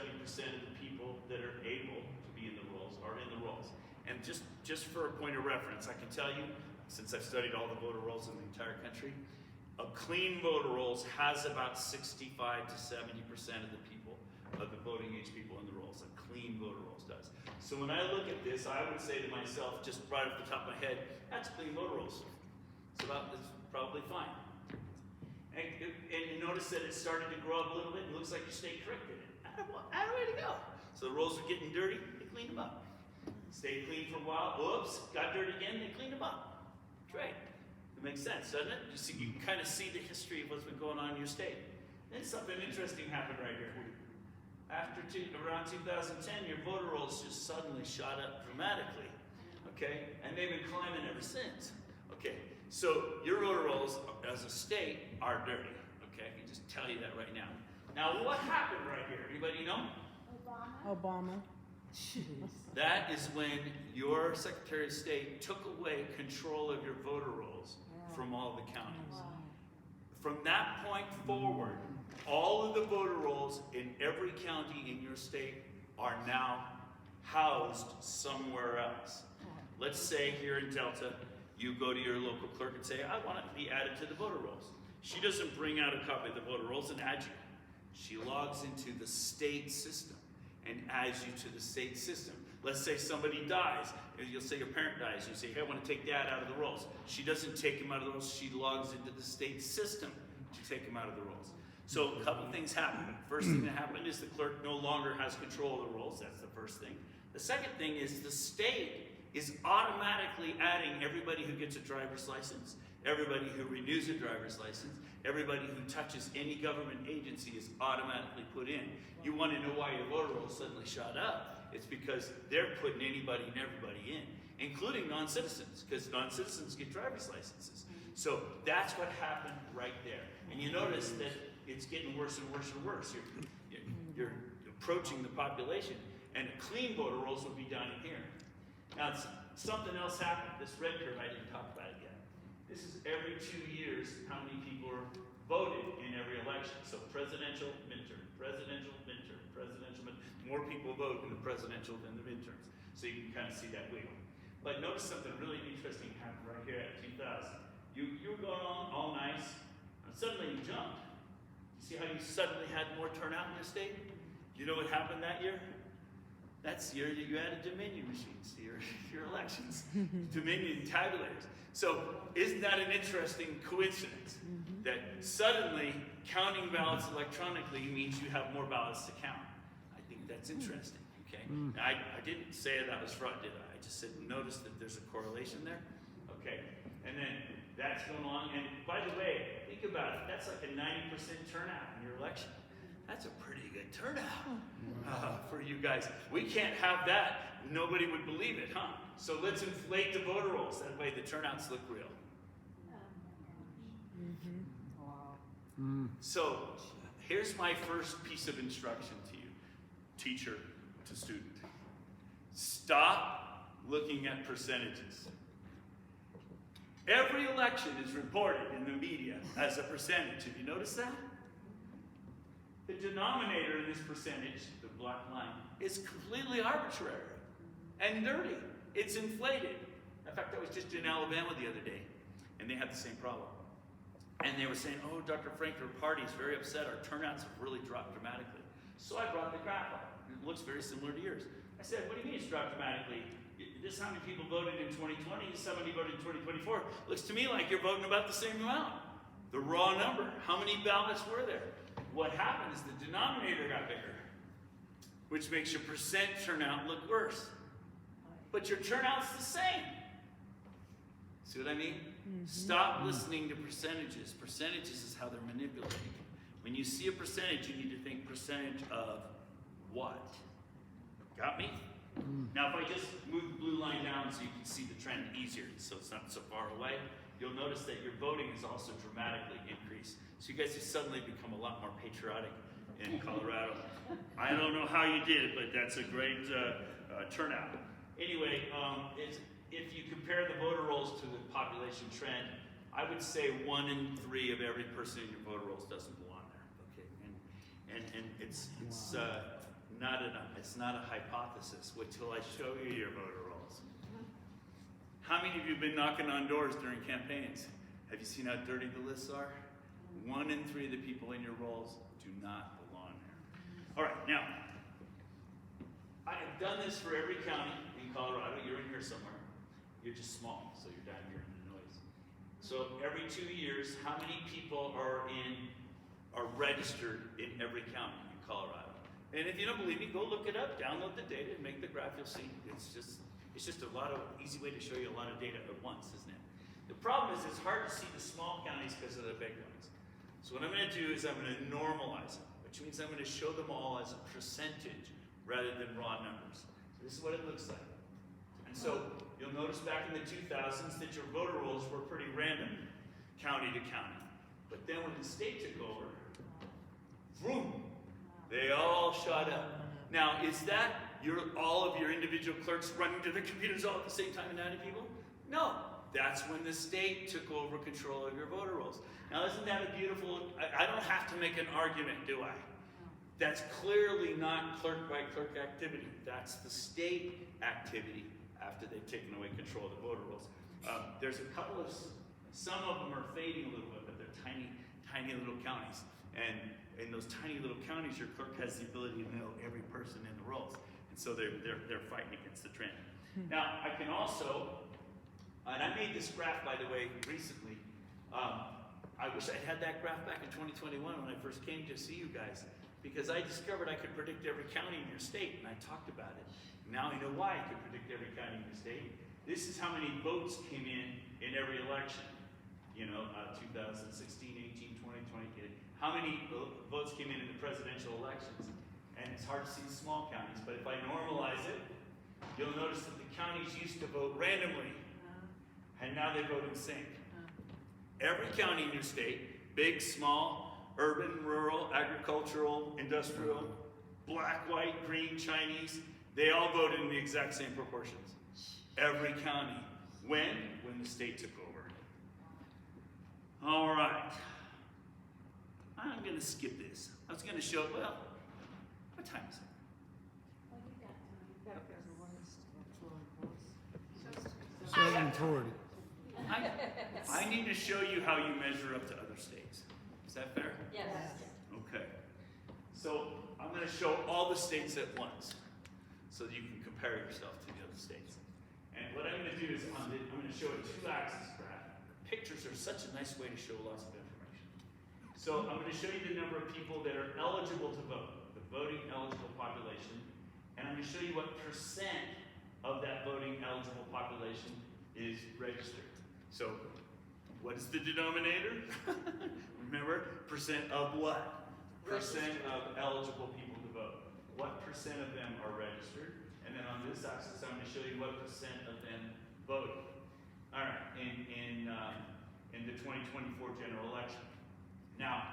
S1: of the people that are able to be in the rolls are in the rolls. And just for a point of reference, I can tell you, since I've studied all the voter rolls in the entire country, a clean voter rolls has about 65 to 70% of the people, of the voting age people in the rolls. A clean voter rolls does. So when I look at this, I would say to myself, just right off the top of my head, that's clean voter rolls. It's probably fine. And you notice that it started to grow up a little bit. It looks like your state corrected it. How way to go. So the rolls are getting dirty, they cleaned them up. Stayed clean for a while, oops, got dirty again, they cleaned them up. Great. It makes sense, doesn't it? You can kind of see the history of what's been going on in your state. Then something interesting happened right here. After around 2010, your voter rolls just suddenly shot up dramatically, okay? And they've been climbing ever since, okay? So your voter rolls as a state are dirty, okay? I can just tell you that right now. Now what happened right here? Anybody know?
S4: Obama.
S1: That is when your Secretary of State took away control of your voter rolls from all the counties. From that point forward, all of the voter rolls in every county in your state are now housed somewhere else. Let's say here in Delta, you go to your local clerk and say, I want it to be added to the voter rolls. She doesn't bring out a copy of the voter rolls and add you. She logs into the state system and adds you to the state system. Let's say somebody dies, you'll say your parent dies, you say, hey, I want to take dad out of the rolls. She doesn't take him out of the rolls, she logs into the state system to take him out of the rolls. So a couple things happen. First thing that happened is the clerk no longer has control of the rolls, that's the first thing. The second thing is the state is automatically adding everybody who gets a driver's license, everybody who renews a driver's license, everybody who touches any government agency is automatically put in. You want to know why your voter roll suddenly shot up? It's because they're putting anybody and everybody in, including non-citizens, because non-citizens get driver's licenses. So that's what happened right there. And you notice that it's getting worse and worse and worse. You're approaching the population, and clean voter rolls will be down in here. Now, something else happened. This red curve, I didn't talk about it yet. This is every 2 years how many people are voted in every election. So presidential, midterm, presidential, midterm, presidential, midterm. More people vote in the presidential than the midterms. So you can kind of see that wheel. But notice something really interesting happened right here at 2000. You were going on all nice, and suddenly you jumped. You see how you suddenly had more turnout in your state? You know what happened that year? That's the year that you added Dominion machines to your elections. Dominion tabulators. So isn't that an interesting coincidence? That suddenly counting ballots electronically means you have more ballots to count. I think that's interesting, okay? Now, I didn't say that was fraud, did I? I just said notice that there's a correlation there. Okay, and then that's going on. And by the way, think about it. That's like a 90% turnout in your election. That's a pretty good turnout for you guys. We can't have that. Nobody would believe it, huh? So let's inflate the voter rolls. That way the turnouts look real. So here's my first piece of instruction to you, teacher to student. Stop looking at percentages. Every election is reported in the media as a percentage. Have you noticed that? The denominator in this percentage, the black line, is completely arbitrary and dirty. It's inflated. In fact, I was just in Alabama the other day, and they had the same problem. And they were saying, oh, Dr. Frank, their party is very upset. Our turnouts have really dropped dramatically. So I brought the graph up. It looks very similar to yours. I said, what do you mean it's dropped dramatically? This is how many people voted in 2020. This is how many voted in 2024. Looks to me like you're voting about the same amount. The raw number. How many ballots were there? What happened is the denominator got bigger, which makes your percent turnout look worse. But your turnout's the same. See what I mean? Stop listening to percentages. Percentages is how they're manipulated. When you see a percentage, you need to think percentage of what? Got me? Now, if I just move the blue line down so you can see the trend easier, so it's not so far away, you'll notice that your voting is also dramatically increased. So you guys have suddenly become a lot more patriotic in Colorado. I don't know how you did it, but that's a great turnout. Anyway, if you compare the voter rolls to the population trend, I would say 1 in 3 of every person in your voter rolls doesn't belong there. Okay, and it's not a hypothesis. Wait till I show you your voter rolls. How many of you have been knocking on doors during campaigns? Have you seen how dirty the lists are? 1 in 3 of the people in your rolls do not belong there. All right, now, I have done this for every county in Colorado. You're in here somewhere. You're just small, so you're down here in the noise. So every 2 years, how many people are registered in every county in Colorado? And if you don't believe me, go look it up, download the data, and make the graph. You'll see it's just a lot of easy way to show you a lot of data at once, isn't it? The problem is it's hard to see the small counties because of the big ones. So what I'm going to do is I'm going to normalize them, which means I'm going to show them all as a percentage rather than raw numbers. So this is what it looks like. And so you'll notice back in the 2000s that your voter rolls were pretty random, county to county. But then when the state took over, vroom, they all shot up. Now, is that all of your individual clerks running to the computers all at the same time and adding people? No. That's when the state took over control of your voter rolls. Now, isn't that a beautiful, I don't have to make an argument, do I? That's clearly not clerk by clerk activity. That's the state activity after they've taken away control of the voter rolls. There's a couple of, some of them are fading a little bit, but they're tiny, tiny little counties. And in those tiny little counties, your clerk has the ability to know every person in the rolls. And so they're fighting against the trend. Now, I can also, and I made this graph, by the way, recently. I wish I'd had that graph back in 2021 when I first came to see you guys, because I discovered I could predict every county in your state, and I talked about it. Now I know why I could predict every county in your state. This is how many votes came in every election. 2016, 18, 20, 20. How many votes came in the presidential elections? And it's hard to see the small counties, but if I normalize it, you'll notice that the counties used to vote randomly, and now they vote in sync. Every county in your state, big, small, urban, rural, agricultural, industrial, black, white, green, Chinese, they all voted in the exact same proportions. Every county. When? When the state took over. All right. I'm going to skip this. I was going to show, well, what time is it?
S3: 7:40.
S1: I need to show you how you measure up to other states. Is that fair?
S2: Yes.
S1: Okay. So I'm going to show all the states at once so that you can compare yourself to the other states. And what I'm going to do is I'm going to show a 2-axis graph. Pictures are such a nice way to show lots of information. So I'm going to show you the number of people that are eligible to vote, the voting eligible population, and I'm going to show you what percent of that voting eligible population is registered. So what is the denominator? Remember, percent of what? Percent of eligible people to vote. What percent of them are registered? And then on this axis, I'm going to show you what percent of them voted. All right, in the 2024 general election. Now,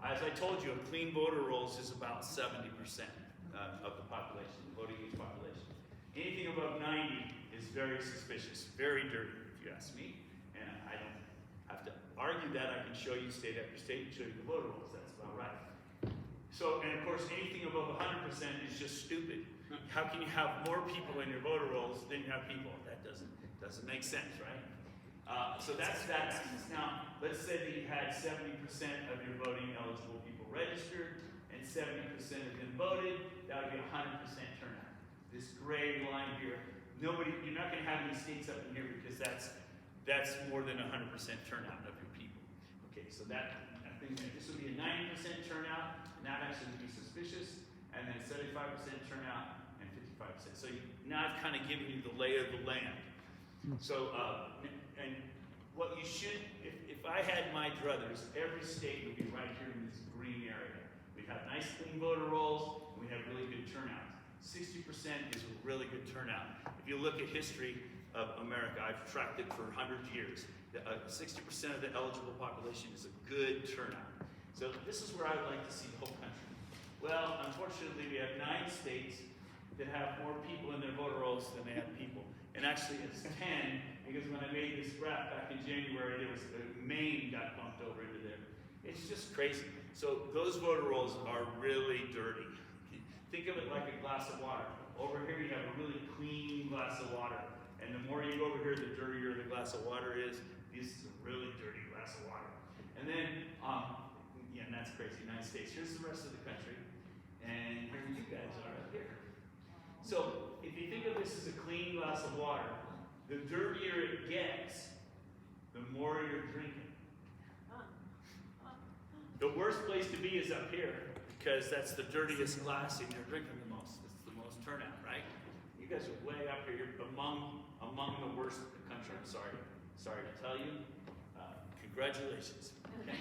S1: as I told you, a clean voter rolls is about 70% of the population, the voting age population. Anything above 90 is very suspicious, very dirty, if you ask me. And I don't have to argue that. I can show you state after state and show you the voter rolls. That's about right. So, and of course, anything above 100% is just stupid. How can you have more people in your voter rolls than you have people? That doesn't make sense, right? So that's that. Now, let's say that you had 70% of your voting eligible people registered and 70% of them voted. That would be 100% turnout. This gray line here, you're not going to have any states up in here because that's more than 100% turnout of your people. Okay, so I think this would be a 90% turnout, and that actually would be suspicious, and then 75% turnout and 55%. So now I've kind of given you the lay of the land. So, and what you should, if I had my druthers, every state would be right here in this green area. We'd have nice clean voter rolls, and we'd have really good turnout. 60% is a really good turnout. If you look at history of America, I've tracked it for 100 years. 60% of the eligible population is a good turnout. So this is where I would like to see the whole country. Well, unfortunately, we have 9 states that have more people in their voter rolls than they have people. And actually, it's 10, because when I made this graph back in January, there was Maine got bumped over into there. It's just crazy. So those voter rolls are really dirty. Think of it like a glass of water. Over here, you have a really clean glass of water. And the more you go over here, the dirtier the glass of water is. This is a really dirty glass of water. And then, yeah, and that's crazy, 9 states. Here's the rest of the country. And here you guys are up here. So, if you think of this as a clean glass of water, the dirtier it gets, the more you're drinking. The worst place to be is up here, because that's the dirtiest glass and you're drinking the most. It's the most turnout, right? You guys are way up here. You're among the worst in the country. I'm sorry to tell you. Congratulations. Okay?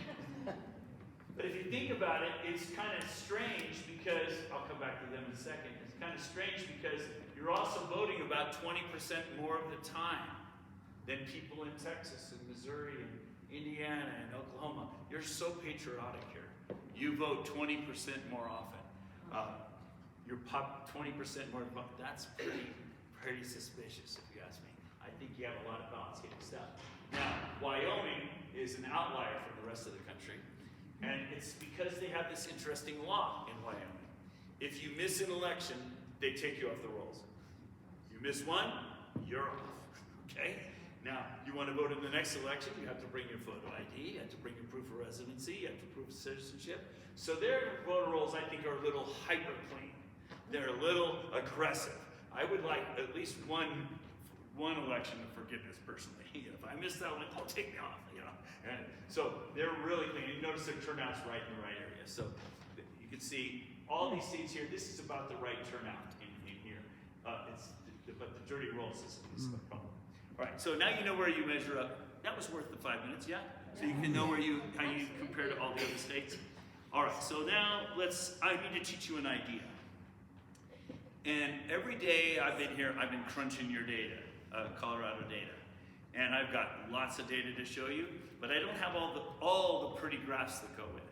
S1: But if you think about it, it's kind of strange because, I'll come back to them in a second, it's kind of strange because you're also voting about 20% more of the time than people in Texas and Missouri and Indiana and Oklahoma. You're so patriotic here. You vote 20% more often. You're 20% more. That's pretty suspicious, if you ask me. I think you have a lot of balance getting stuff. Now, Wyoming is an outlier from the rest of the country, and it's because they have this interesting law in Wyoming. If you miss an election, they take you off the rolls. You miss one, you're off. Okay? Now, you want to vote in the next election, you have to bring your photo ID, you have to bring your proof of residency, you have to prove citizenship. So their voter rolls, I think, are a little hyper clean. They're a little aggressive. I would like at least one election of forgiveness personally. If I miss that one, don't take me off. And so they're really clean. You notice their turnout's right in the right area. So you can see all these states here. This is about the right turnout in here. But the dirty rolls is the problem. All right. So now you know where you measure up. That was worth the 5 minutes, yeah. So you can know how you compare to all the other states. All right. So now I need to teach you an idea. And every day I've been here, I've been crunching your data, Colorado data. And I've got lots of data to show you, but I don't have all the pretty graphs that go with it.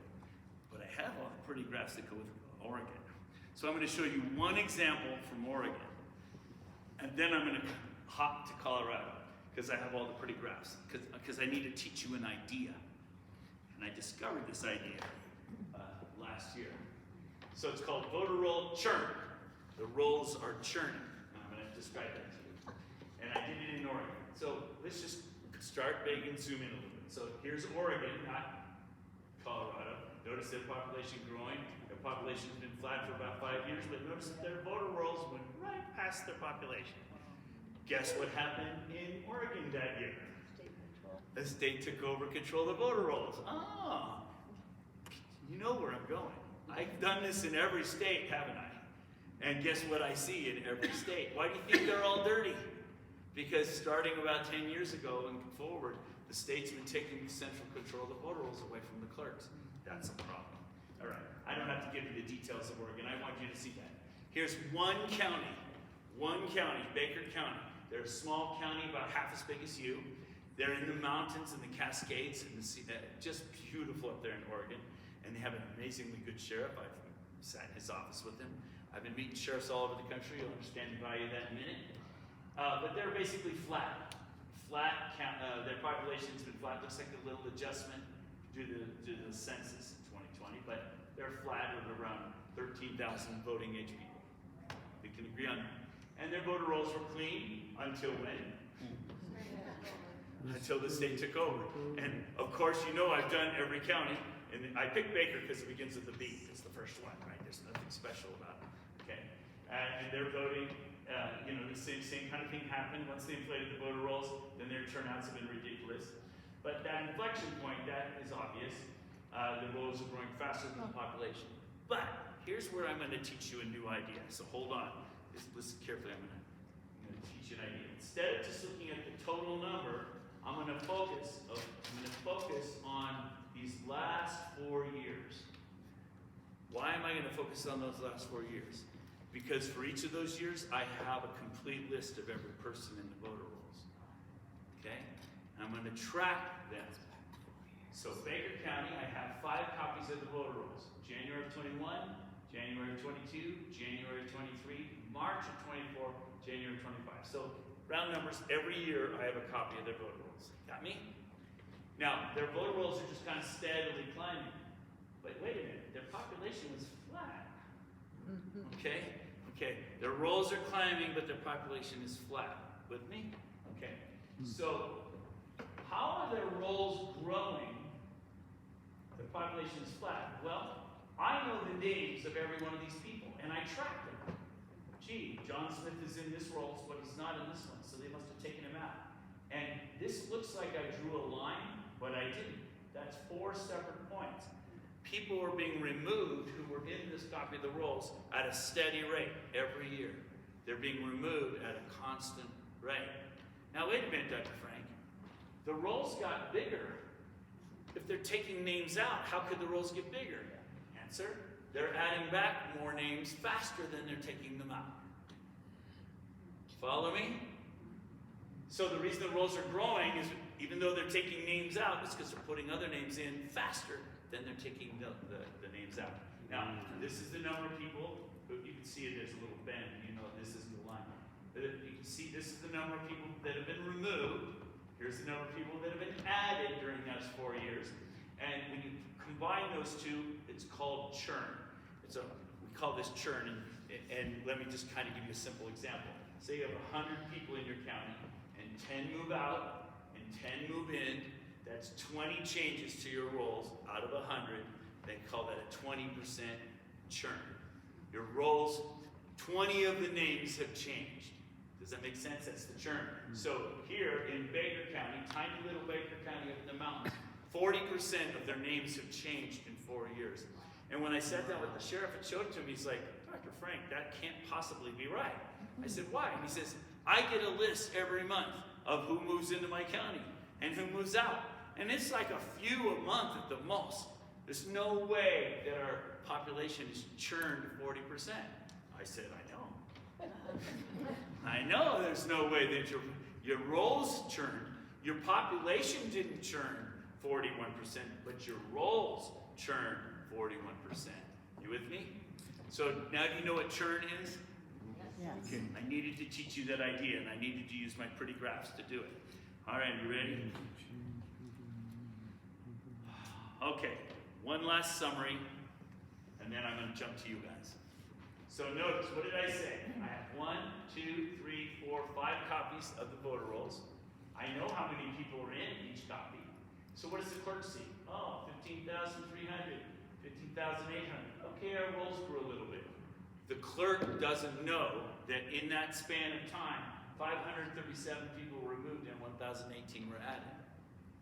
S1: But I have all the pretty graphs that go with Oregon. So I'm going to show you one example from Oregon. And then I'm going to hop to Colorado, because I have all the pretty graphs, because I need to teach you an idea. And I discovered this idea last year. So it's called voter roll churn. The rolls are churning. And I'm going to describe that to you. And I did it in Oregon. So let's just start big and zoom in a little bit. So here's Oregon, not Colorado. Notice their population growing. Their population has been flat for about 5 years, but notice that their voter rolls went right past their population. Guess what happened in Oregon that year?
S2: State control.
S1: The state took over control of the voter rolls. You know where I'm going. I've done this in every state, haven't I? And guess what I see in every state? Why do you think they're all dirty? Because starting about 10 years ago and forward, the state's been taking central control of the voter rolls away from the clerks. That's a problem. All right, I don't have to give you the details of Oregon. I want you to see that. Here's one county, Baker County. They're a small county, about half as big as you. They're in the mountains and the Cascades, and just beautiful up there in Oregon. And they have an amazingly good sheriff. I've sat in his office with him. I've been meeting sheriffs all over the country. You'll understand the value of that in a minute. But they're basically flat flat count, their population's been flat. Looks like a little adjustment due to the census in 2020, but they're flat at around 13,000 voting age people. We can agree on that. And their voter rolls were clean until when? Until the state took over. And of course, you know I've done every county, and I picked Baker because it begins with a B. It's the first one, right? There's nothing special about it. Okay, and they're voting. The same kind of thing happened once they inflated the voter rolls. Then their turnouts have been ridiculous. But that inflection point, that is obvious. The rolls are growing faster than the population. But here's where I'm going to teach you a new idea. So hold on. Just listen carefully. I'm going to teach you an idea. Instead of just looking at the total number, I'm going to focus on these last 4 years. Why am I going to focus on those last 4 years? Because for each of those years, I have a complete list of every person in the voter rolls. Okay? And I'm going to track them. So Baker County, I have 5 copies of the voter rolls. January of 21, January of 22, January of 23, March of 24, January of 25. So round numbers, every year I have a copy of their voter rolls. Got me? Now, their voter rolls are just kind of steadily climbing. But wait a minute, their population was flat. Okay? Okay, their rolls are climbing, but their population is flat. With me? Okay. So, how are their rolls growing? The population is flat. Well, I know the names of every one of these people, and I track them. Gee, John Smith is in this roll, but he's not in this one, so they must have taken him out. And this looks like I drew a line, but I didn't. That's 4 separate points. People were being removed who were in this copy of the rolls at a steady rate every year. They're being removed at a constant rate. Now, wait a minute, Dr. Frank. The rolls got bigger. If they're taking names out, how could the rolls get bigger? Answer, they're adding back more names faster than they're taking them out. Follow me? So the reason the rolls are growing is, even though they're taking names out, it's because they're putting other names in faster than they're taking the names out. Now, this is the number of people, but you can see it, there's a little bend, this is the line. But you can see this is the number of people that have been removed. Here's the number of people that have been added during those 4 years. And when you combine those two, it's called churn. We call this churn, and let me just kind of give you a simple example. Say you have 100 people in your county, and 10 move out, and 10 move in. That's 20 changes to your rolls out of 100. They call that a 20% churn. Your rolls, 20 of the names have changed. Does that make sense? That's the churn. So here in Baker County, tiny little Baker County up in the mountains, 40% of their names have changed in 4 years. And when I sat down with the sheriff and showed it to him, he's like, Dr. Frank, that can't possibly be right. I said, why? And he says, I get a list every month of who moves into my county and who moves out. And it's like a few a month at the most. There's no way that our population is churned 40%. I said, I know. I know there's no way that your rolls churned. Your population didn't churn 41%, but your rolls churned 41%. You with me? So now do you know what churn is?
S4: Yes.
S1: Okay. I needed to teach you that idea, and I needed to use my pretty graphs to do it. All right, you ready? Okay, one last summary, and then I'm going to jump to you guys. So notice, what did I say? I have 1, 2, 3, 4, 5 copies of the voter rolls. I know how many people are in each copy. So what does the clerk see? Oh, 15,300, 15,800. Okay, our rolls grew a little bit. The clerk doesn't know that in that span of time, 537 people were removed and 1,018 were added.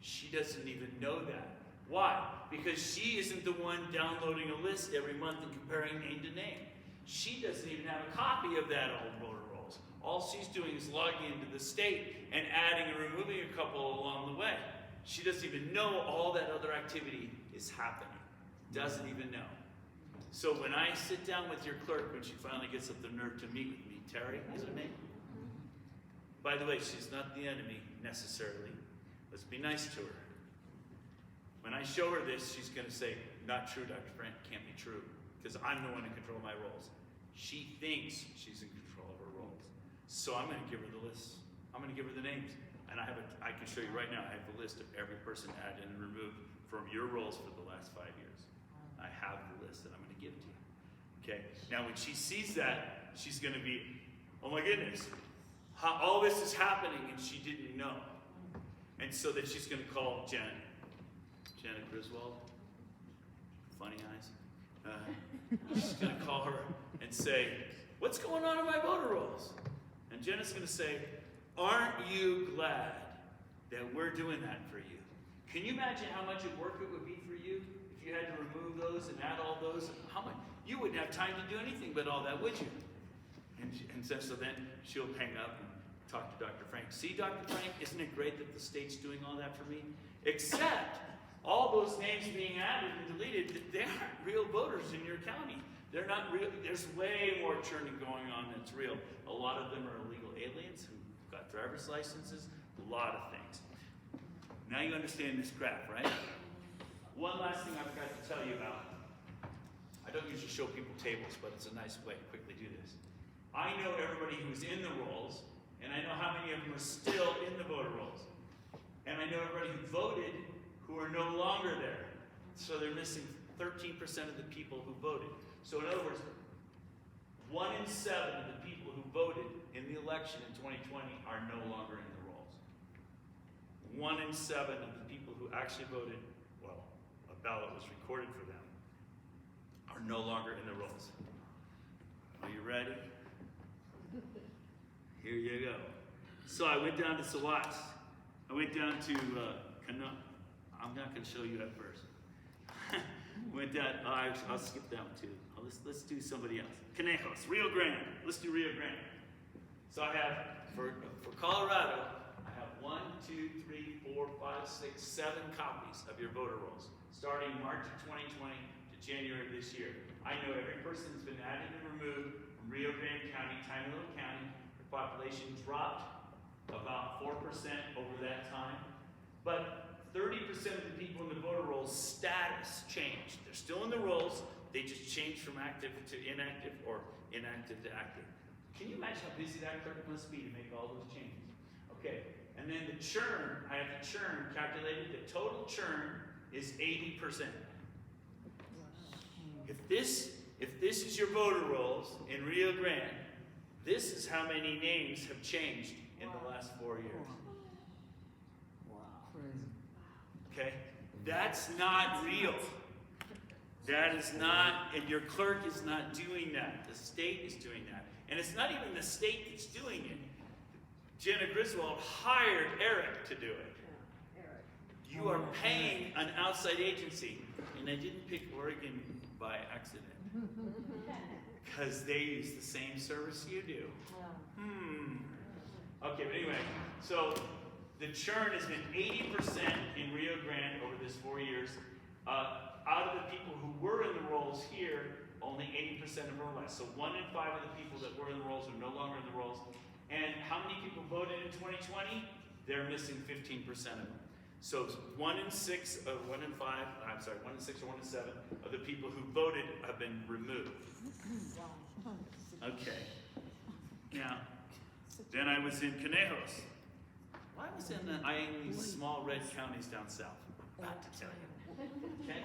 S1: She doesn't even know that. Why? Because she isn't the one downloading a list every month and comparing name to name. She doesn't even have a copy of that old voter rolls. All she's doing is logging into the state and adding and removing a couple along the way. She doesn't even know all that other activity is happening. Doesn't even know. So when I sit down with your clerk, when she finally gets up the nerve to meet with me, Terry, is her name? By the way, she's not the enemy necessarily. Let's be nice to her. When I show her this, she's going to say, not true, Dr. Frank, can't be true, because I'm the one in control of my roles. She thinks she's in control of her roles. So I'm going to give her the list. I'm going to give her the names. And I can show you right now, I have the list of every person added and removed from your rolls for the last 5 years. I have the list that I'm going to give to you. Okay? Now, when she sees that, she's going to be, oh my goodness, all this is happening and she didn't know. And so then she's going to call Janet Griswold, funny eyes. She's going to call her and say, what's going on in my voter rolls? And Janet's going to say, aren't you glad that we're doing that for you? Can you imagine how much work it would be for you if you had to remove those and add all those? How much? You wouldn't have time to do anything but all that, would you? And so then she'll hang up and talk to Dr. Frank. See, Dr. Frank, isn't it great that the state's doing all that for me? Except all those names being added and deleted, they aren't real voters in your county. They're not real. There's way more churning going on that's real. A lot of them are illegal aliens who got driver's licenses, a lot of things. Now you understand this graph, right? One last thing I forgot to tell you about. I don't usually show people tables, but it's a nice way to quickly do this. I know everybody who's in the rolls, and I know how many of them are still in the voter rolls. And I know everybody who voted who are no longer there. So they're missing 13% of the people who voted. So in other words, 1 in 7 of the people who voted in the election in 2020 are no longer in the rolls. 1 in 7 of the people who actually voted, well, a ballot was recorded for them, are no longer in the rolls. Are you ready? Here you go. So I went down to Sawash. I went down to I'm not going to show you at first. Went down. I'll skip that one too. Let's do somebody else. Conejos, Rio Grande. Let's do Rio Grande. So I have for Colorado, I have 1, 2, 3, 4, 5, 6, 7 copies of your voter rolls, starting March of 2020 to January of this year. I know every person that's been added and removed from Rio Grande County, Tiny Little County. The population dropped about 4% over that time, but 30% of the people in the voter rolls status changed. They're still in the rolls, they just changed from active to inactive or inactive to active. Can you imagine how busy that clerk must be to make all those changes? Okay, and then the churn, I have the churn calculated, the total churn is 80%. If this is your voter rolls in Rio Grande, this is how many names have changed in the last 4 years. Okay? That's not real. That is not, and your clerk is not doing that. The state is doing that. And it's not even the state that's doing it. Jenna Griswold hired Eric to do it. You are paying an outside agency. And I didn't pick Oregon by accident. Because they use the same service you do. Okay, but anyway, so the churn has been 80% in Rio Grande over this 4 years. Out of the people who were in the rolls here, only 80% of them are less. So 1 in 5 of the people that were in the rolls are no longer in the rolls. And how many people voted in 2020? They're missing 15% of them. So 1 in 6, 1 in 5, I'm sorry, 1 in 6 or 1 in 7 of the people who voted have been removed. Okay. Now, then I was in Conejos. Why was in these small red counties down south? About to tell you. Okay?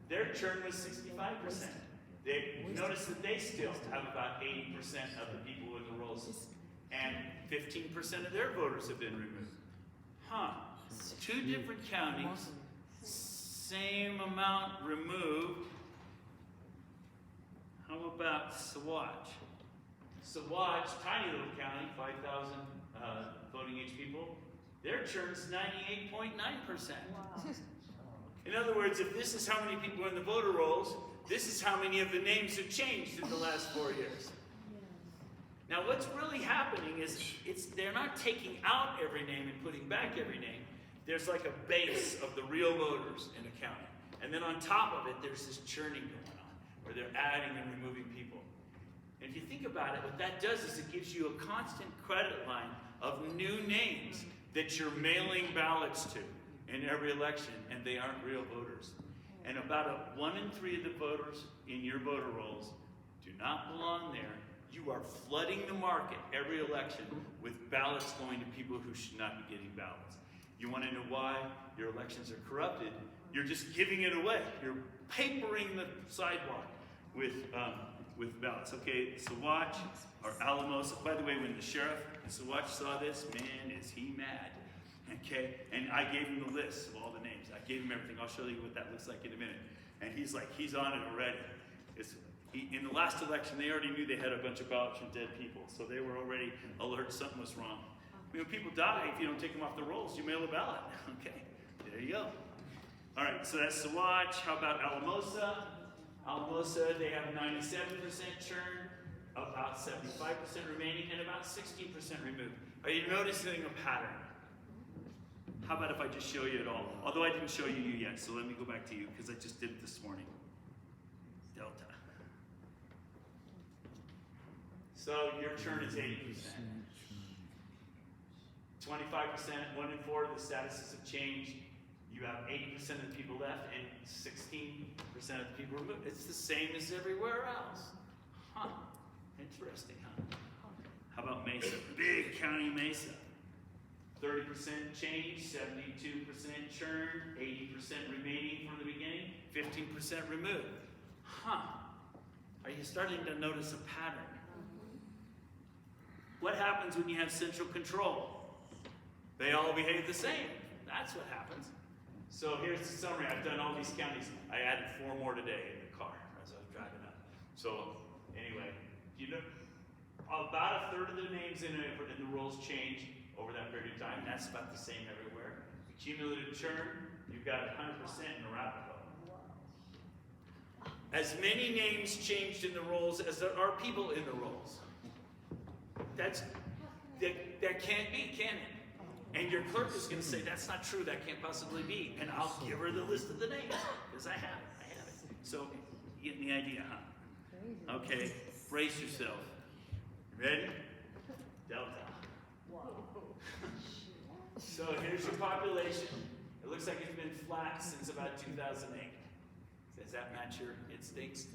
S1: Their churn was 65%. Notice that they still have about 80% of the people in the rolls, and 15% of their voters have been removed. Huh. 2 different counties, same amount removed. How about Sawash? Sawash, tiny little county, 5,000 voting age people. Their churn's 98.9%. Wow. In other words, if this is how many people are in the voter rolls, this is how many of the names have changed in the last 4 years. Now, what's really happening is they're not taking out every name and putting back every name. There's like a base of the real voters in a county. And then on top of it, there's this churning going on, where they're adding and removing people. And if you think about it, what that does is it gives you a constant credit line of new names that you're mailing ballots to in every election, and they aren't real voters. And about 1 in 3 of the voters in your voter rolls do not belong there, You are flooding the market every election with ballots going to people who should not be getting ballots. You want to know why your elections are corrupted? You're just giving it away. You're papering the sidewalk with ballots. Okay, Saguache or Alamosa. By the way, when the sheriff in Saguache saw this, man, is he mad. Okay, and I gave him the list of all the names. I gave him everything. I'll show you what that looks like in a minute. And he's like, he's on it already. In the last election, they already knew they had a bunch of ballots from dead people, so they were already alert something was wrong. When people die, if you don't take them off the rolls, you mail a ballot. Okay, there you go. All right, so that's Saguache. How about Alamosa? Alamosa, they have 97% churn, about 75% remaining, and about 16% removed. Are you noticing a pattern? How about if I just show you it all? Although I didn't show you yet, so let me go back to you, because I just did it this morning. Delta. So your churn is 80%. 25%, 1 in 4 of the statuses have changed. You have 80% of the people left and 16% of the people removed. It's the same as everywhere else. Huh. Interesting, huh? How about Mesa? Big county Mesa. 30% change, 72% churn, 80% remaining from the beginning, 15% removed. Huh. Are you starting to notice a pattern? What happens when you have central control? They all behave the same. That's what happens. So here's the summary. I've done all these counties. I added 4 more today in the car as I was driving up. So anyway, you know, about 1/3 of the names in the rolls change over that period of time. That's about the same everywhere. Cumulative churn, you've got 100% in Arapahoe. As many names changed in the rolls as there are people in the rolls. That can't be, can it? And your clerk is going to say, that's not true, that can't possibly be. And I'll give her the list of the names, because I have it. So, you get the idea, huh? Okay, brace yourself. Ready? Delta. So here's your population. It looks like it's been flat since about 2008. Does that match your instincts?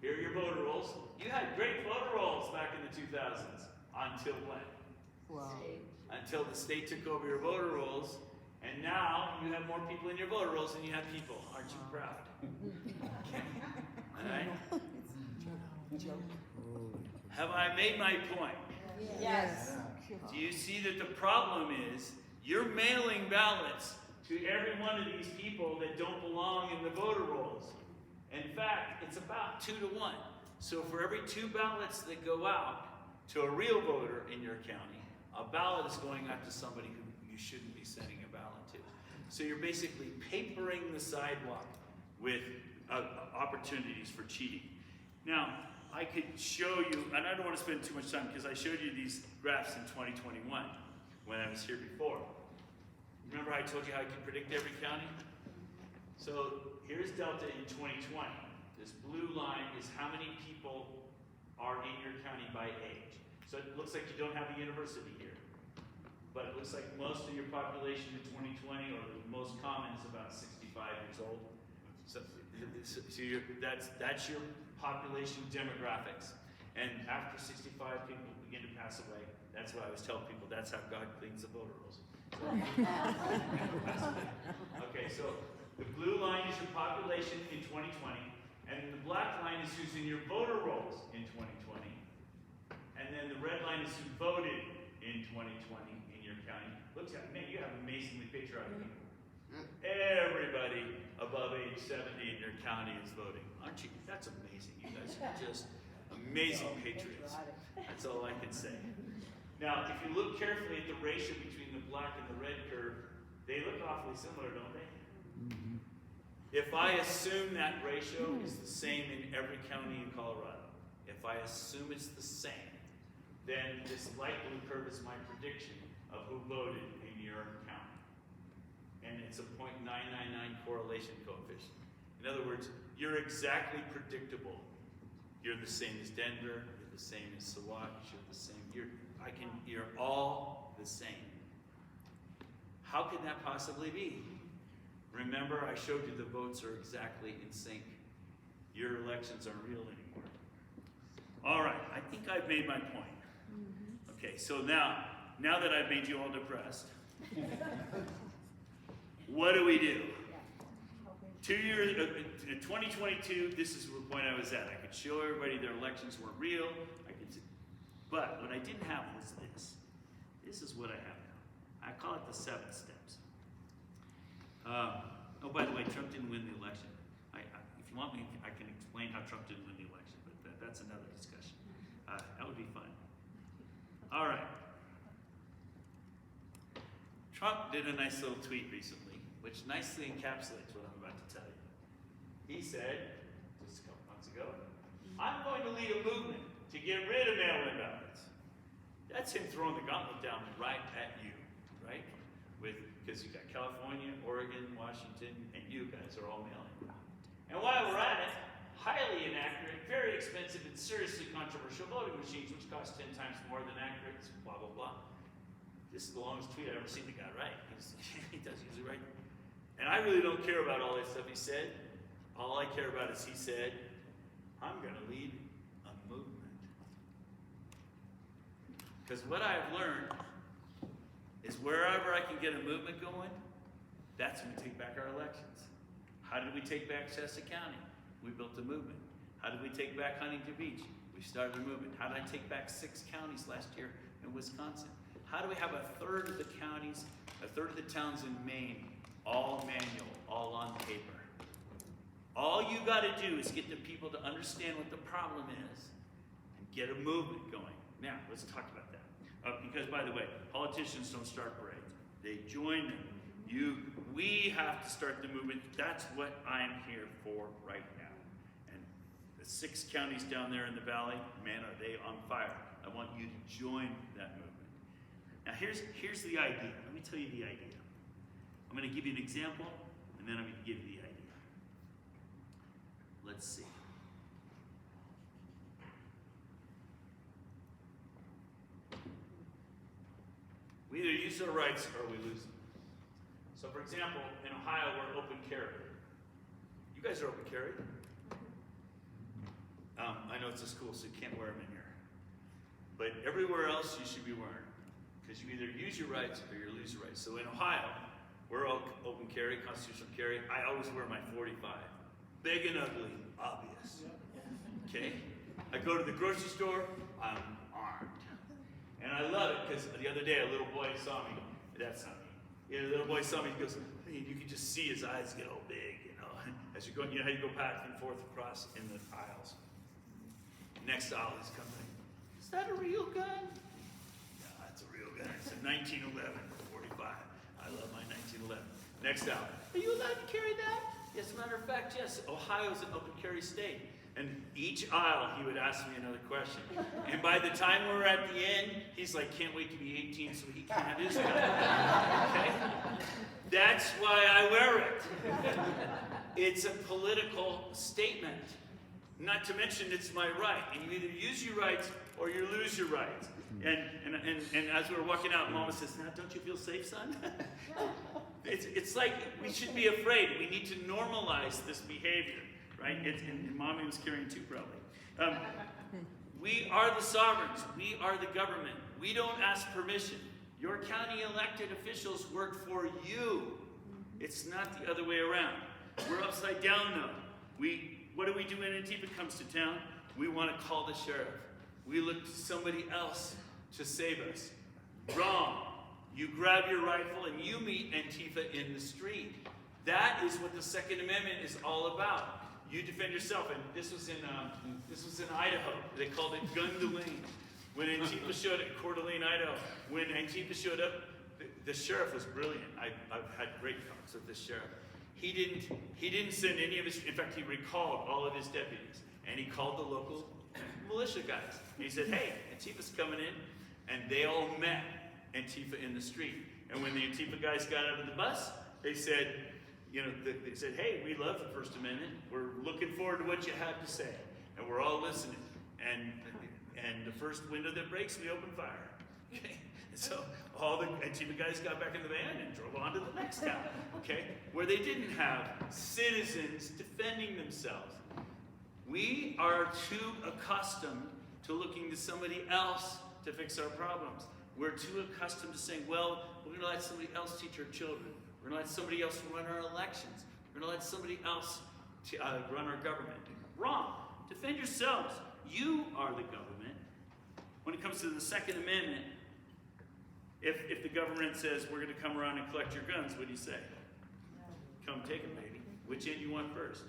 S1: Here are your voter rolls. You had great voter rolls back in the 2000s. Until when?
S4: Wow.
S1: Until the state took over your voter rolls, and now you have more people in your voter rolls than you have people. Aren't you proud? Okay. All right? Have I made my point?
S2: Yes.
S1: Do you see that the problem is you're mailing ballots to every one of these people that don't belong in the voter rolls? In fact, it's about 2 to 1. So for every 2 ballots that go out to a real voter in your county, a ballot is going out to somebody who you shouldn't be sending a ballot to. So you're basically papering the sidewalk with opportunities for cheating. Now, I could show you, and I don't want to spend too much time because I showed you these graphs in 2021 when I was here before. Remember I told you how I could predict every county? So here's Delta in 2020. This blue line is how many people are in your county by age. So it looks like you don't have a university here. But it looks like most of your population in 2020, or the most common, is about 65 years old. So that's your population demographics. And after 65, people begin to pass away. That's what I always tell people. That's how God cleans the voter rolls. So, okay, so the blue line is your population in 2020, and the black line is who's in your voter rolls in 2020, and then the red line is who voted in 2020 in your county. Look at man, you have amazingly patriotic people. Everybody above age 70 in your county is voting, aren't you? That's amazing. You guys are just amazing patriots. That's all I can say. Now, if you look carefully at the ratio between the black and the red curve, they look awfully similar, don't they? Mm-hmm. If I assume that ratio is the same in every county in Colorado, if I assume it's the same, then this light blue curve is my prediction of who voted in your county. And it's a 0.999 correlation coefficient. In other words, you're exactly predictable. You're the same as Denver, you're the same as Saguache, you're the same, you're all the same. How can that possibly be? Remember, I showed you the votes are exactly in sync. Your elections aren't real anymore. All right, I think I've made my point. Okay, so now that I've made you all depressed, what do we do? 2 years, in 2022, this is the point I was at. I could show everybody their elections weren't real. But what I didn't have was this. This is what I have now. I call it the 7 steps. Oh, by the way, Trump didn't win the election. If you want me, I can explain how Trump didn't win the election, but that's another discussion. That would be fun. All right. Trump did a nice little tweet recently, which nicely encapsulates what I'm about to tell you. He said, just a couple months ago, I'm going to lead a movement to get rid of mail-in ballots. That's him throwing the gauntlet down right at you, right? Because you got California, Oregon, Washington, and you guys are all mail-in. And while we're at it, highly inaccurate, very expensive, and seriously controversial voting machines, which cost 10 times more than accurate, blah, blah, blah. This is the longest tweet I've ever seen the guy write. He does usually write. And I really don't care about all that stuff he said. All I care about is he said, I'm going to lead a movement. Because what I've learned is wherever I can get a movement going, that's when we take back our elections. How did we take back Shasta County? We built a movement. How did we take back Huntington Beach? We started a movement. How did I take back 6 counties last year in Wisconsin? How do we have a third of the counties, a third of the towns in Maine, all manual, all on paper? All you got to do is get the people to understand what the problem is and get a movement going. Now, let's talk about that. Because, by the way, politicians don't start parades. They join them. We have to start the movement. That's what I'm here for right now. And the 6 counties down there in the valley, man, are they on fire. I want you to join that movement. Now, here's the idea. Let me tell you the idea. I'm going to give you an example, and then I'm going to give you the idea. Let's see. We either use our rights or we lose them. So, for example, in Ohio, we're open carry. You guys are open carry? I know it's a school, so you can't wear them in here. But everywhere else, you should be wearing them. Because you either use your rights or you lose your rights. So in Ohio, we're all open carry, constitutional carry. I always wear my 45. Big and ugly, obvious. Okay? I go to the grocery store, I'm armed. And I love it because the other day a little boy saw me. That's not me. Yeah, the little boy saw me, he goes, hey, you can just see his eyes get all big, as you're going, you know how you go back and forth across in the aisles. Next aisle is coming. Is that a real gun? It's a real gun. It's a 1911 45. I love my 1911. Next out. Are you allowed to carry that? As a matter of fact, yes. Ohio's an open carry state. And each aisle, he would ask me another question. And by the time we're at the end, he's like, can't wait to be 18 so he can have his gun. Okay? That's why I wear it. It's a political statement. Not to mention it's my right. And you either use your rights or you lose your rights. And as we were walking out, Mama says, now don't you feel safe, son? It's like we should be afraid. We need to normalize this behavior, right? And Mommy was carrying 2 probably. We are the sovereigns. We are the government. We don't ask permission. Your county elected officials work for you. It's not the other way around. We're upside down though. What do we do when Antifa comes to town? We want to call the sheriff. We look to somebody else to save us. Wrong. You grab your rifle and you meet Antifa in the street. That is what the Second Amendment is all about. You defend yourself. And this was in Idaho. They called it gun to lane. When Antifa showed up, Coeur d'Alene, Idaho. When Antifa showed up, the sheriff was brilliant. I've had great talks with this sheriff. He didn't send any of his. In fact, he recalled all of his deputies, and he called the local militia guys. And he said, "Hey, Antifa's coming in," and they all met Antifa in the street. And when the Antifa guys got out of the bus, they said, they said, "Hey, we love the First Amendment. We're looking forward to what you have to say, and we're all listening." And the first window that breaks, we open fire. Okay. So all the Antifa guys got back in the van and drove on to the next town, okay, where they didn't have citizens defending themselves. We are too accustomed to looking to somebody else to fix our problems. We're too accustomed to saying, well, we're going to let somebody else teach our children. We're going to let somebody else run our elections. We're going to let somebody else run our government. Wrong. Defend yourselves. You are the government. When it comes to the Second Amendment, if the government says we're going to come around and collect your guns, what do you say? Come take them, baby. Which end you want first?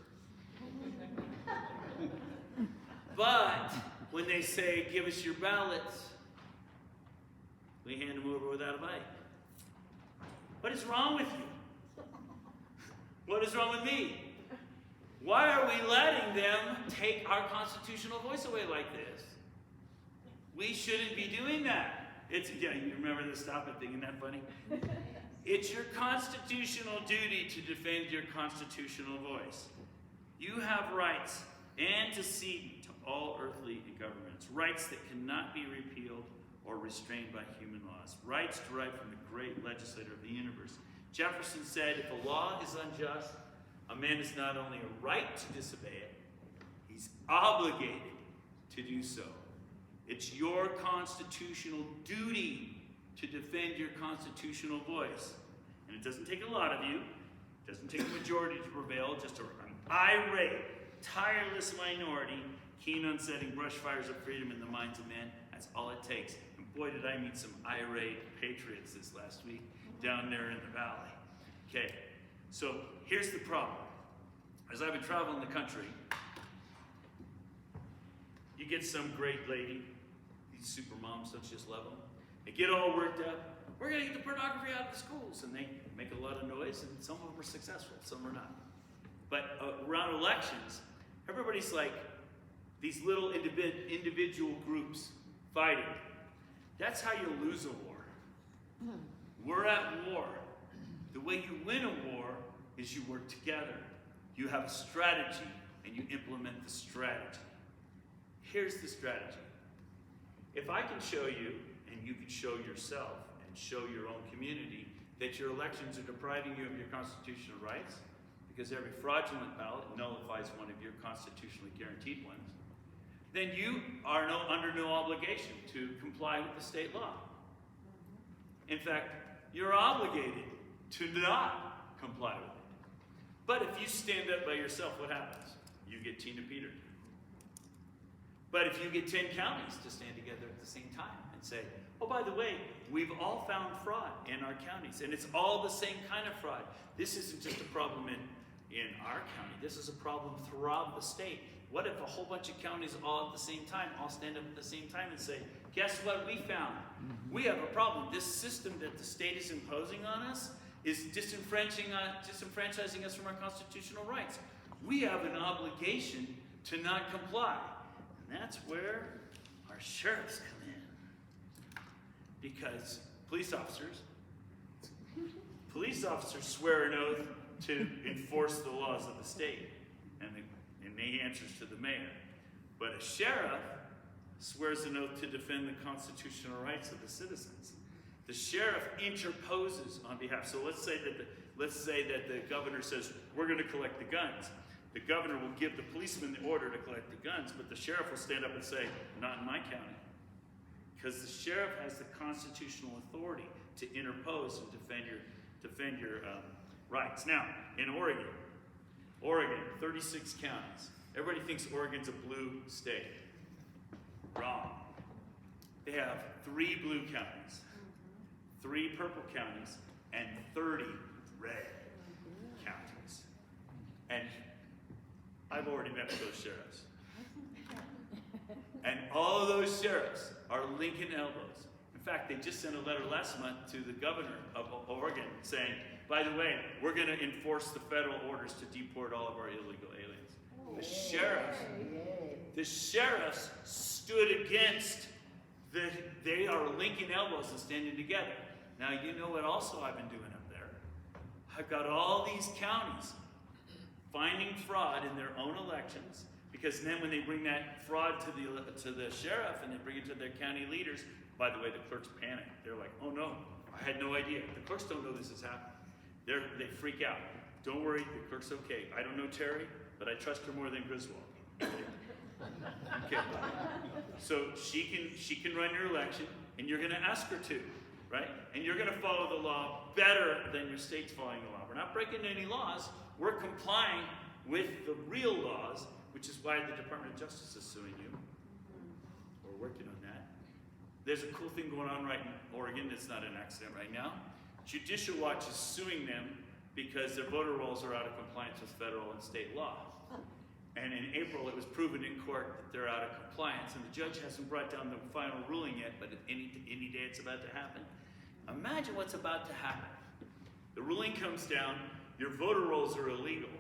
S1: But when they say, give us your ballots, we hand them over without a bite. What is wrong with you? What is wrong with me? Why are we letting them take our constitutional voice away like this? We shouldn't be doing that. You remember the stop it thing, isn't that funny? It's your constitutional duty to defend your constitutional voice. You have rights and to cede to all earthly governments, rights that cannot be repealed or restrained by human laws, rights derived from the great legislator of the universe. Jefferson said, if a law is unjust, a man has not only a right to disobey it, he's obligated to do so. It's your constitutional duty to defend your constitutional voice. And it doesn't take a lot of you. It doesn't take a majority to prevail, just an irate, tireless minority keen on setting brush fires of freedom in the minds of men. That's all it takes. And boy, did I meet some irate patriots this last week down there in the valley. Okay, so here's the problem. As I've been traveling the country, you get some great lady, these super moms, don't you just love them? They get all worked up. We're going to get the pornography out of the schools. And they make a lot of noise, and some of them are successful, some are not. But around elections, everybody's like these little individual groups fighting. That's how you lose a war. We're at war. The way you win a war is you work together. You have a strategy, and you implement the strategy. Here's the strategy. If I can show you, and you can show yourself, and show your own community, that your elections are depriving you of your constitutional rights, because every fraudulent ballot nullifies one of your constitutionally guaranteed ones, then you are under no obligation to comply with the state law. In fact, you're obligated to not comply with it. But if you stand up by yourself, what happens? You get Tina Peter. But if you get 10 counties to stand together at the same time and say, oh, by the way, we've all found fraud in our counties, and it's all the same kind of fraud. This isn't just a problem in our county. This is a problem throughout the state. What if a whole bunch of counties all at the same time, all stand up at the same time and say, guess what we found? We have a problem. This system that the state is imposing on us is disenfranchising us from our constitutional rights. We have an obligation to not comply. And that's where our sheriffs come in. Because police officers swear an oath to enforce the laws of the state, and he answers to the mayor. But a sheriff swears an oath to defend the constitutional rights of the citizens. The sheriff interposes on behalf. So let's say that the governor says, we're going to collect the guns. The governor will give the policeman the order to collect the guns, but the sheriff will stand up and say, not in my county. Because the sheriff has the constitutional authority to interpose and defend your rights. Now, in Oregon, 36 counties. Everybody thinks Oregon's a blue state. Wrong. They have 3 blue counties, 3 purple counties, and 30 red counties. And I've already met with those sheriffs. And all of those sheriffs are Lincoln elbows. In fact, they just sent a letter last month to the governor of Oregon saying, by the way, we're going to enforce the federal orders to deport all of our illegal aliens. The sheriffs stood against they are Lincoln elbows and standing together. Now, you know what also I've been doing up there? I've got all these counties finding fraud in their own elections, because then when they bring that fraud to the sheriff and they bring it to their county leaders, by the way, the clerks panic. They're like, oh no, I had no idea. The clerks don't know this is happening. They freak out. Don't worry, the clerk's okay. I don't know Terry, but I trust her more than Griswold. Okay. So she can run your election, and you're going to ask her to, right? And you're going to follow the law better than your state's following the law. We're not breaking any laws. We're complying with the real laws, which is why the Department of Justice is suing you. We're working on that. There's a cool thing going on right in Oregon. It's not an accident right now. Judicial Watch is suing them because their voter rolls are out of compliance with federal and state law. And in April, it was proven in court that they're out of compliance, and the judge hasn't brought down the final ruling yet, but any day it's about to happen. Imagine what's about to happen. The ruling comes down, your voter rolls are illegal,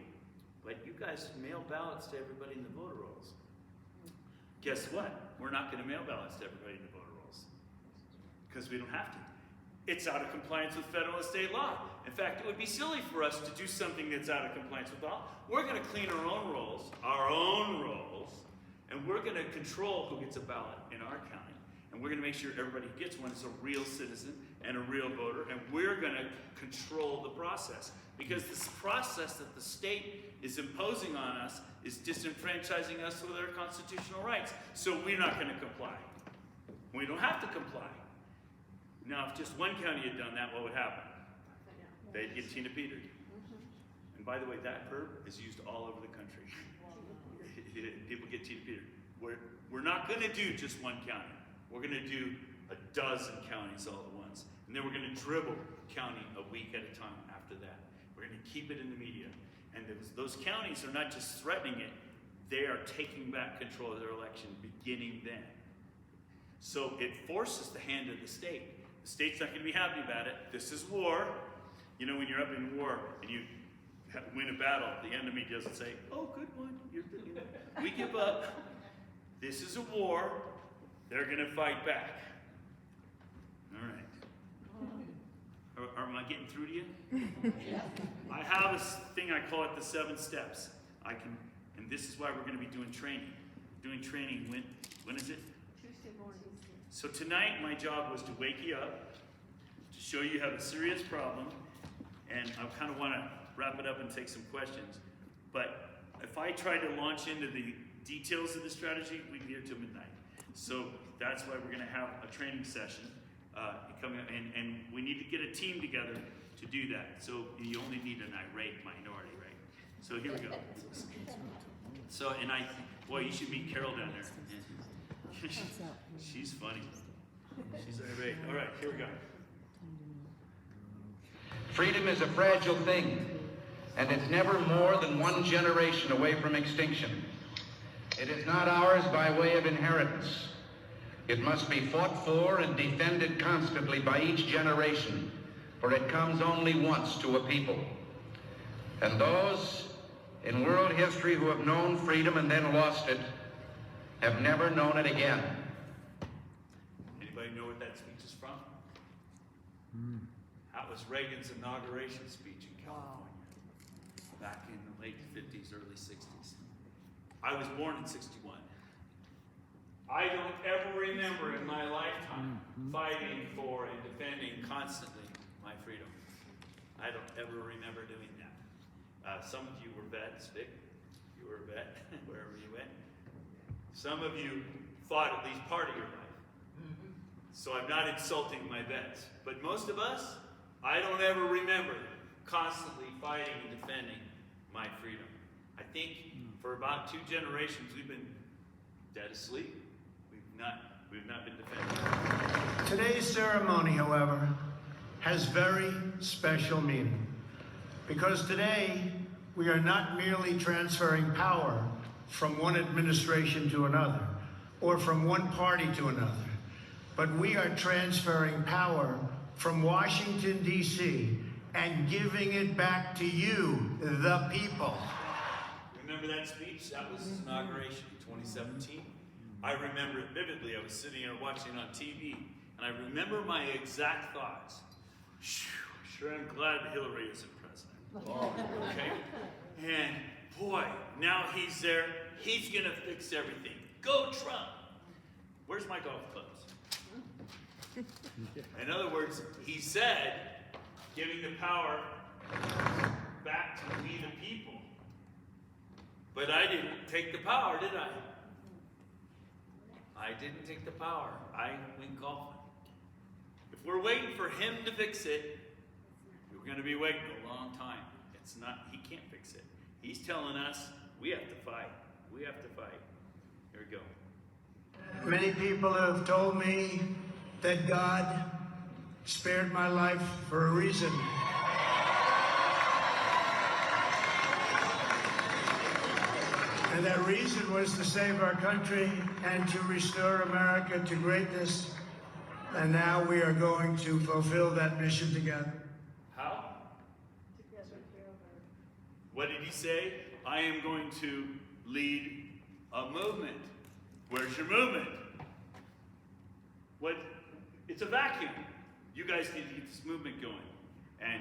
S1: but you guys mail ballots to everybody in the voter rolls. Guess what? We're not going to mail ballots to everybody in the voter rolls because we don't have to. It's out of compliance with federal and state law. In fact, it would be silly for us to do something that's out of compliance with law. We're going to clean our own rolls, and we're going to control who gets a ballot in our county. And we're going to make sure everybody who gets one is a real citizen and a real voter, and we're going to control the process. Because this process that the state is imposing on us is disenfranchising us with our constitutional rights. So we're not going to comply. We don't have to comply. Now, if just one county had done that, what would happen? They'd get Tina Petered. And by the way, that verb is used all over the country. People get Tina Petered. We're not going to do just one county. We're going to do a dozen counties all at once. And then we're going to dribble county a week at a time after that. We're going to keep it in the media. And those counties are not just threatening it, they are taking back control of their election beginning then. So it forces the hand of the state. The state's not going to be happy about it. This is war. You know, when you're up in war and you win a battle, the enemy doesn't say, oh, good one. We give up. This is a war. They're going to fight back. All right. Am I getting through to you? I have this thing, I call it the 7 steps. And this is why we're going to be doing training. Doing training, when is it?
S2: Tuesday morning.
S1: So tonight, my job was to wake you up, to show you have a serious problem, and I kind of want to wrap it up and take some questions. But if I try to launch into the details of the strategy, we'd be here till midnight. So that's why we're going to have a training session coming up, and we need to get a team together to do that. So you only need an irate minority, right? So here we go. So, boy, you should meet Carol down there. She's funny. She's irate. All right, here we go.
S3: Freedom is a fragile thing, and it's never more than one generation away from extinction. It is not ours by way of inheritance. It must be fought for and defended constantly by each generation, for it comes only once to a people. And those in world history who have known freedom and then lost it have never known it again.
S1: Anybody know what that speech is from? That was Reagan's inauguration speech in California, back in the late 50s, early 60s. I was born in 61. I don't ever remember in my lifetime fighting for and defending constantly my freedom. I don't ever remember doing that. Some of you were vets, Vic. You were a vet, wherever you went. Some of you fought at least part of your life. So I'm not insulting my vets. But most of us, I don't ever remember constantly fighting and defending my freedom. I think for about 2 generations, we've been dead asleep. We've not been defending.
S5: Today's ceremony, however, has very special meaning. Because today, we are not merely transferring power from one administration to another, or from one party to another, but we are transferring power from Washington, D.C., and giving it back to you, the people.
S1: Remember that speech? That was his inauguration in 2017. I remember it vividly. I was sitting here watching it on TV, and I remember my exact thoughts. Sure, I'm glad Hillary isn't president. Okay? And boy, now he's there. He's going to fix everything. Go Trump! Where's my golf clubs? In other words, he said, giving the power back to we the people. But I didn't take the power, did I? I didn't take the power. I went golfing. If we're waiting for him to fix it, we're going to be waiting a long time. It's not, he can't fix it. He's telling us we have to fight. We have to fight. Here we go.
S5: Many people have told me that God spared my life for a reason. And that reason was to save our country and to restore America to greatness. And now we are going to fulfill that mission together.
S1: How? What did he say? I am going to lead a movement. Where's your movement? What? It's a vacuum. You guys need to get this movement going. And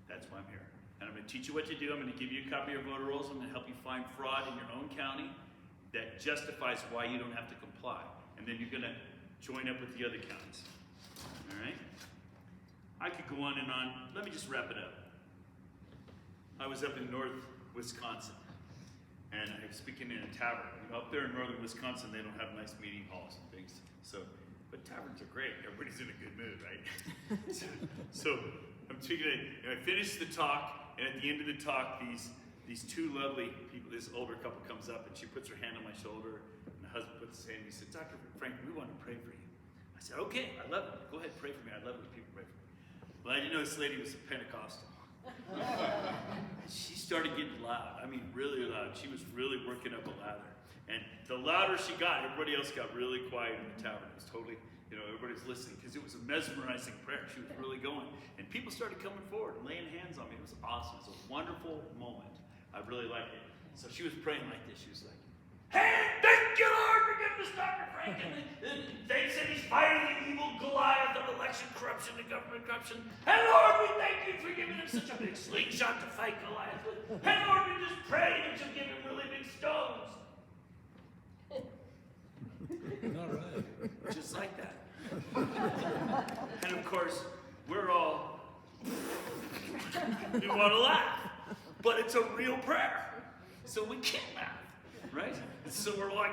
S1: that's why I'm here. And I'm going to teach you what to do. I'm going to give you a copy of voter rolls. I'm going to help you find fraud in your own county that justifies why you don't have to comply. And then you're going to join up with the other counties. All right? I could go on and on. Let me just wrap it up. I was up in north Wisconsin, and I was speaking in a tavern. You know, up there in northern Wisconsin, they don't have nice meeting halls and things. But taverns are great. Everybody's in a good mood, right? so I'm speaking, and I finished the talk, and at the end of the talk, these two lovely people, this older couple comes up, and she puts her hand on my shoulder, and the husband puts his hand, and he said, Dr. Frank, we want to pray for you. I said, okay, I love it. Go ahead, pray for me. I love it when people pray for me. Well, I didn't know this lady was a Pentecostal. She started getting loud. I mean, really loud. She was really working up a lather. And the louder she got, everybody else got really quiet in the tavern. It was totally, everybody's listening because it was a mesmerizing prayer. She was really going. And people started coming forward and laying hands on me. It was awesome. It was a wonderful moment. I really liked it. So she was praying like this. She was like, hey, thank you, Lord, for giving us Dr. Frank. And they said he's fighting the evil Goliath of election corruption and government corruption. And Lord, we thank you for giving him such a big slingshot to fight Goliath with. And Lord, we just pray that you'll give him really big stones.
S6: All right.
S1: Just like that. And of course, we're all, we want to laugh. But it's a real prayer. So we can't laugh. Right? And so we're like,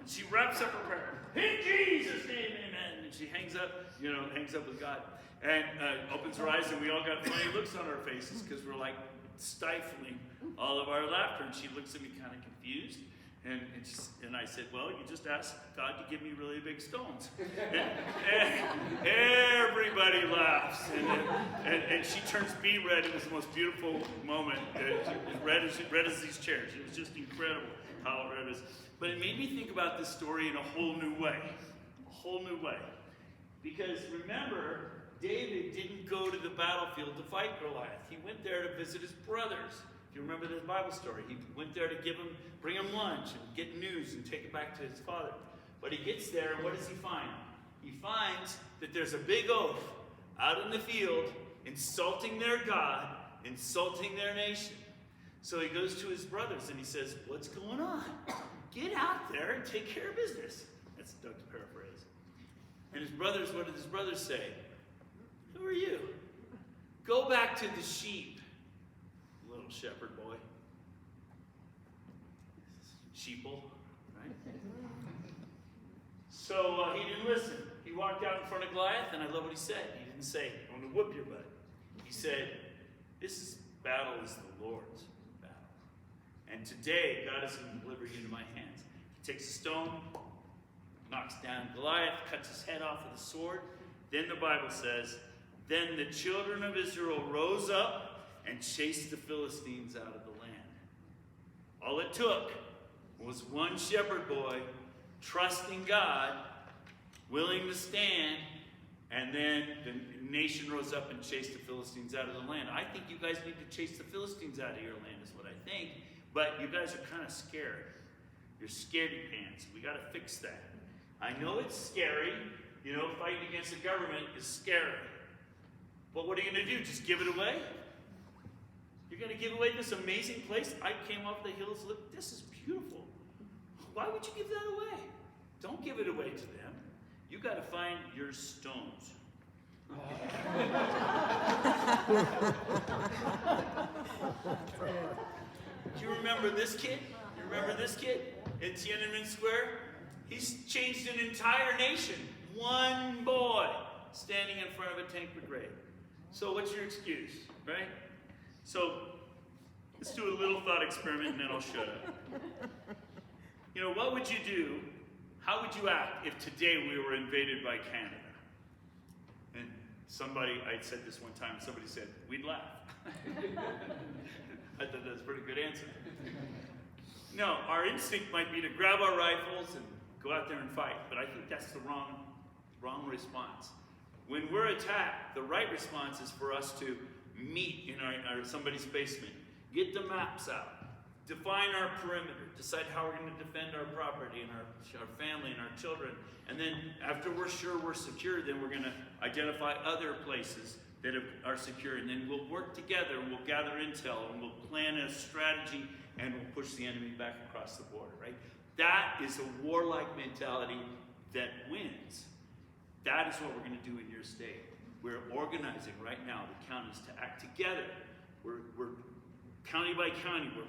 S1: she wraps up her prayer. In Jesus' name, amen. And she hangs up with God. And opens her eyes, and we all got funny looks on our faces because we're like stifling all of our laughter. And she looks at me kind of confused. And I said, well, you just asked God to give me really big stones. And everybody laughs. And she turns bee red. It was the most beautiful moment. Red as these chairs. It was just incredible how red it is. But it made me think about this story in a whole new way. A whole new way. Because remember, David didn't go to the battlefield to fight Goliath. He went there to visit his brothers. You remember this Bible story? He went there to bring him lunch and get news and take it back to his father. But he gets there, and what does he find? He finds that there's a big oaf out in the field insulting their God, insulting their nation. So he goes to his brothers and he says, what's going on? Get out there and take care of business. That's Doug's paraphrase. And his brothers, what did his brothers say? Who are you? Go back to the sheep. Little shepherd boy. Sheeple, right? So he didn't listen. He walked out in front of Goliath, and I love what he said. He didn't say, I'm going to whoop your butt. He said, battle is the Lord's battle. And today, God is going to deliver you into my hands. He takes a stone, knocks down Goliath, cuts his head off with a sword. Then the Bible says, then the children of Israel rose up and chased the Philistines out of the land. All it took was one shepherd boy trusting God, willing to stand, and then the nation rose up and chased the Philistines out of the land. I think you guys need to chase the Philistines out of your land is what I think, but you guys are kind of scared. You're scaredy pants. We got to fix that. I know it's scary. Fighting against the government is scary. But what are you going to do? Just give it away? You're going to give away this amazing place? I came off the hills. Look, this is beautiful. Why would you give that away? Don't give it away to them. You got to find your stones. Do you remember this kid? You remember this kid in Tiananmen Square? He's changed an entire nation. One boy standing in front of a tank brigade. So what's your excuse, right? So let's do a little thought experiment and then I'll shut up. You know, what would you do? How would you act if today we were invaded by Canada? And somebody, I said this one time, somebody said, we'd laugh. I thought that was a pretty good answer. No, our instinct might be to grab our rifles and go out there and fight, but I think that's the wrong response. When we're attacked, the right response is for us to meet in our somebody's basement, get the maps out, define our perimeter, decide how we're going to defend our property and our family and our children, and then after we're sure we're secure, then we're going to identify other places that are secure, and then we'll work together and we'll gather intel and we'll plan a strategy and we'll push the enemy back across the border, right? That is a warlike mentality that wins. That is what we're going to do in your state. We're organizing right now the counties to act together. We're county by county, we're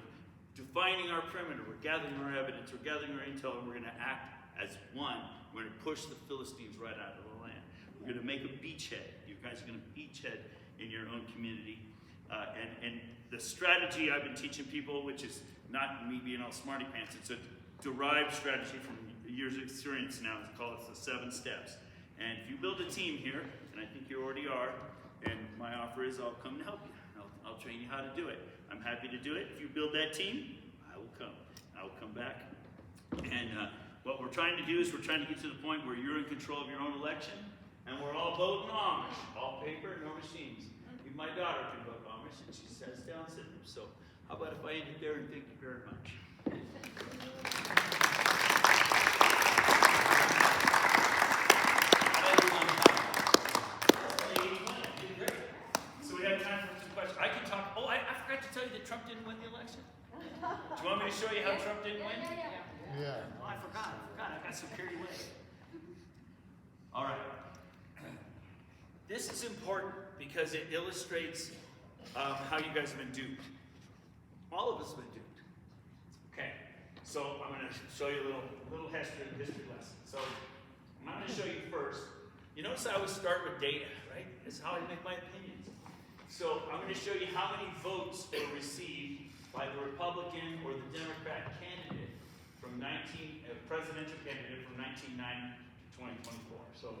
S1: defining our perimeter, we're gathering our evidence, we're gathering our intel, and we're going to act as one. We're going to push the Philistines right out of the land. We're going to make a beachhead. You guys are going to beachhead in your own community. And the strategy I've been teaching people, which is not me being all smarty pants, it's a derived strategy from years of experience now. It's called the 7 steps. And if you build a team here, and I think you already are, and my offer is I'll come and help you. I'll train you how to do it. I'm happy to do it. If you build that team, I will come. I will come back. And what we're trying to do is we're trying to get to the point where you're in control of your own election, and we're all voting Amish, all paper, no machines. Even my daughter can vote Amish, and she has Down syndrome. So how about if I end it there, and thank you very much. I can talk. Oh, I forgot to tell you that Trump didn't win the election. Do you want me to show you how Trump didn't win?
S5: Yeah.
S1: Oh, I forgot. I got security away. All right. This is important because it illustrates how you guys have been duped. All of us have been duped. Okay. So I'm going to show you a little history lesson. So I'm going to show you first. You notice I always start with data, right? That's how I make my opinions. So I'm going to show you how many votes were received by the Republican or the Democrat candidate from presidential candidate from 1990 to 2024. So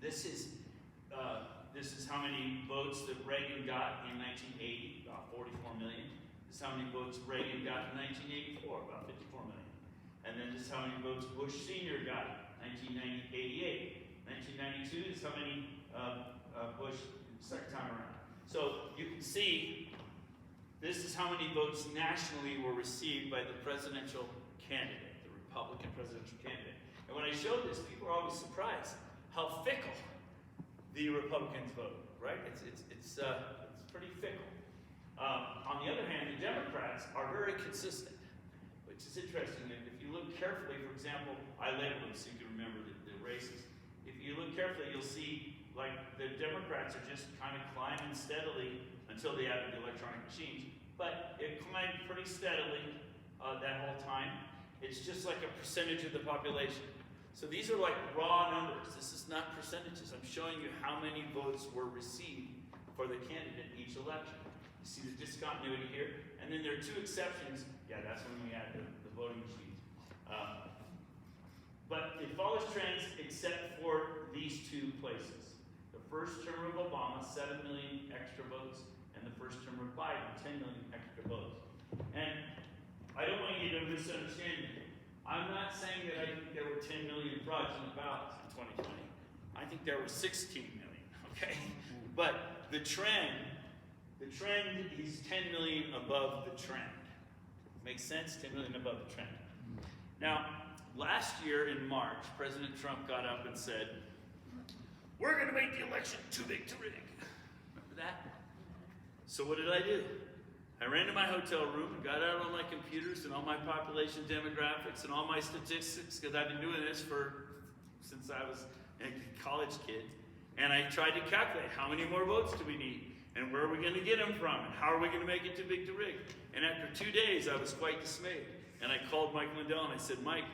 S1: this is how many votes that Reagan got in 1980, about 44 million. This is how many votes Reagan got in 1984, about 54 million. And then this is how many votes Bush Sr. got in 1988. 1992 is how many Bush second time around. So you can see this is how many votes nationally were received by the presidential candidate, the Republican presidential candidate. And when I showed this, people are always surprised how fickle the Republicans vote, right? It's pretty fickle. On the other hand, the Democrats are very consistent, which is interesting. If you look carefully, for example, I labeled them so you can remember the races. If you look carefully, you'll see like the Democrats are just kind of climbing steadily until they added the electronic machines. But it climbed pretty steadily that whole time. It's just like a percentage of the population. So these are like raw numbers. This is not percentages. I'm showing you how many votes were received for the candidate in each election. You see the discontinuity here. And then there are 2 exceptions. Yeah, that's when we had the voting machines. But it follows trends except for these 2 places. The first term of Obama, 7 million extra votes, and the first term of Biden, 10 million extra votes. And I don't want you to misunderstand me. I'm not saying that I think there were 10 million fraudulent ballots in 2020. I think there were 16 million, okay? But the trend is 10 million above the trend. Makes sense? 10 million above the trend. Now, last year in March, President Trump got up and said, we're going to make the election too big to rig. Remember that? So what did I do? I ran to my hotel room and got out all my computers and all my population demographics and all my statistics, because I've been doing this since I was a college kid. And I tried to calculate how many more votes do we need, and where are we going to get them from, and how are we going to make it too big to rig. And after 2 days, I was quite dismayed. And I called Mike Lindell and I said, Mike,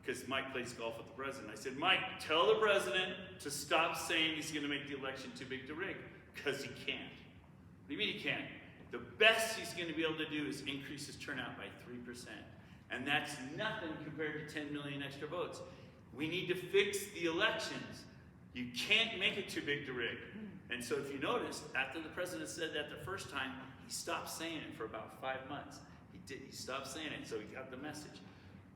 S1: because Mike plays golf with the president. I said, Mike, tell the president to stop saying he's going to make the election too big to rig, because he can't. What do you mean he can't? The best he's going to be able to do is increase his turnout by 3%. And that's nothing compared to 10 million extra votes. We need to fix the elections. You can't make it too big to rig. And so if you notice, after the president said that the first time, he stopped saying it for about 5 months. He stopped saying it, so he got the message.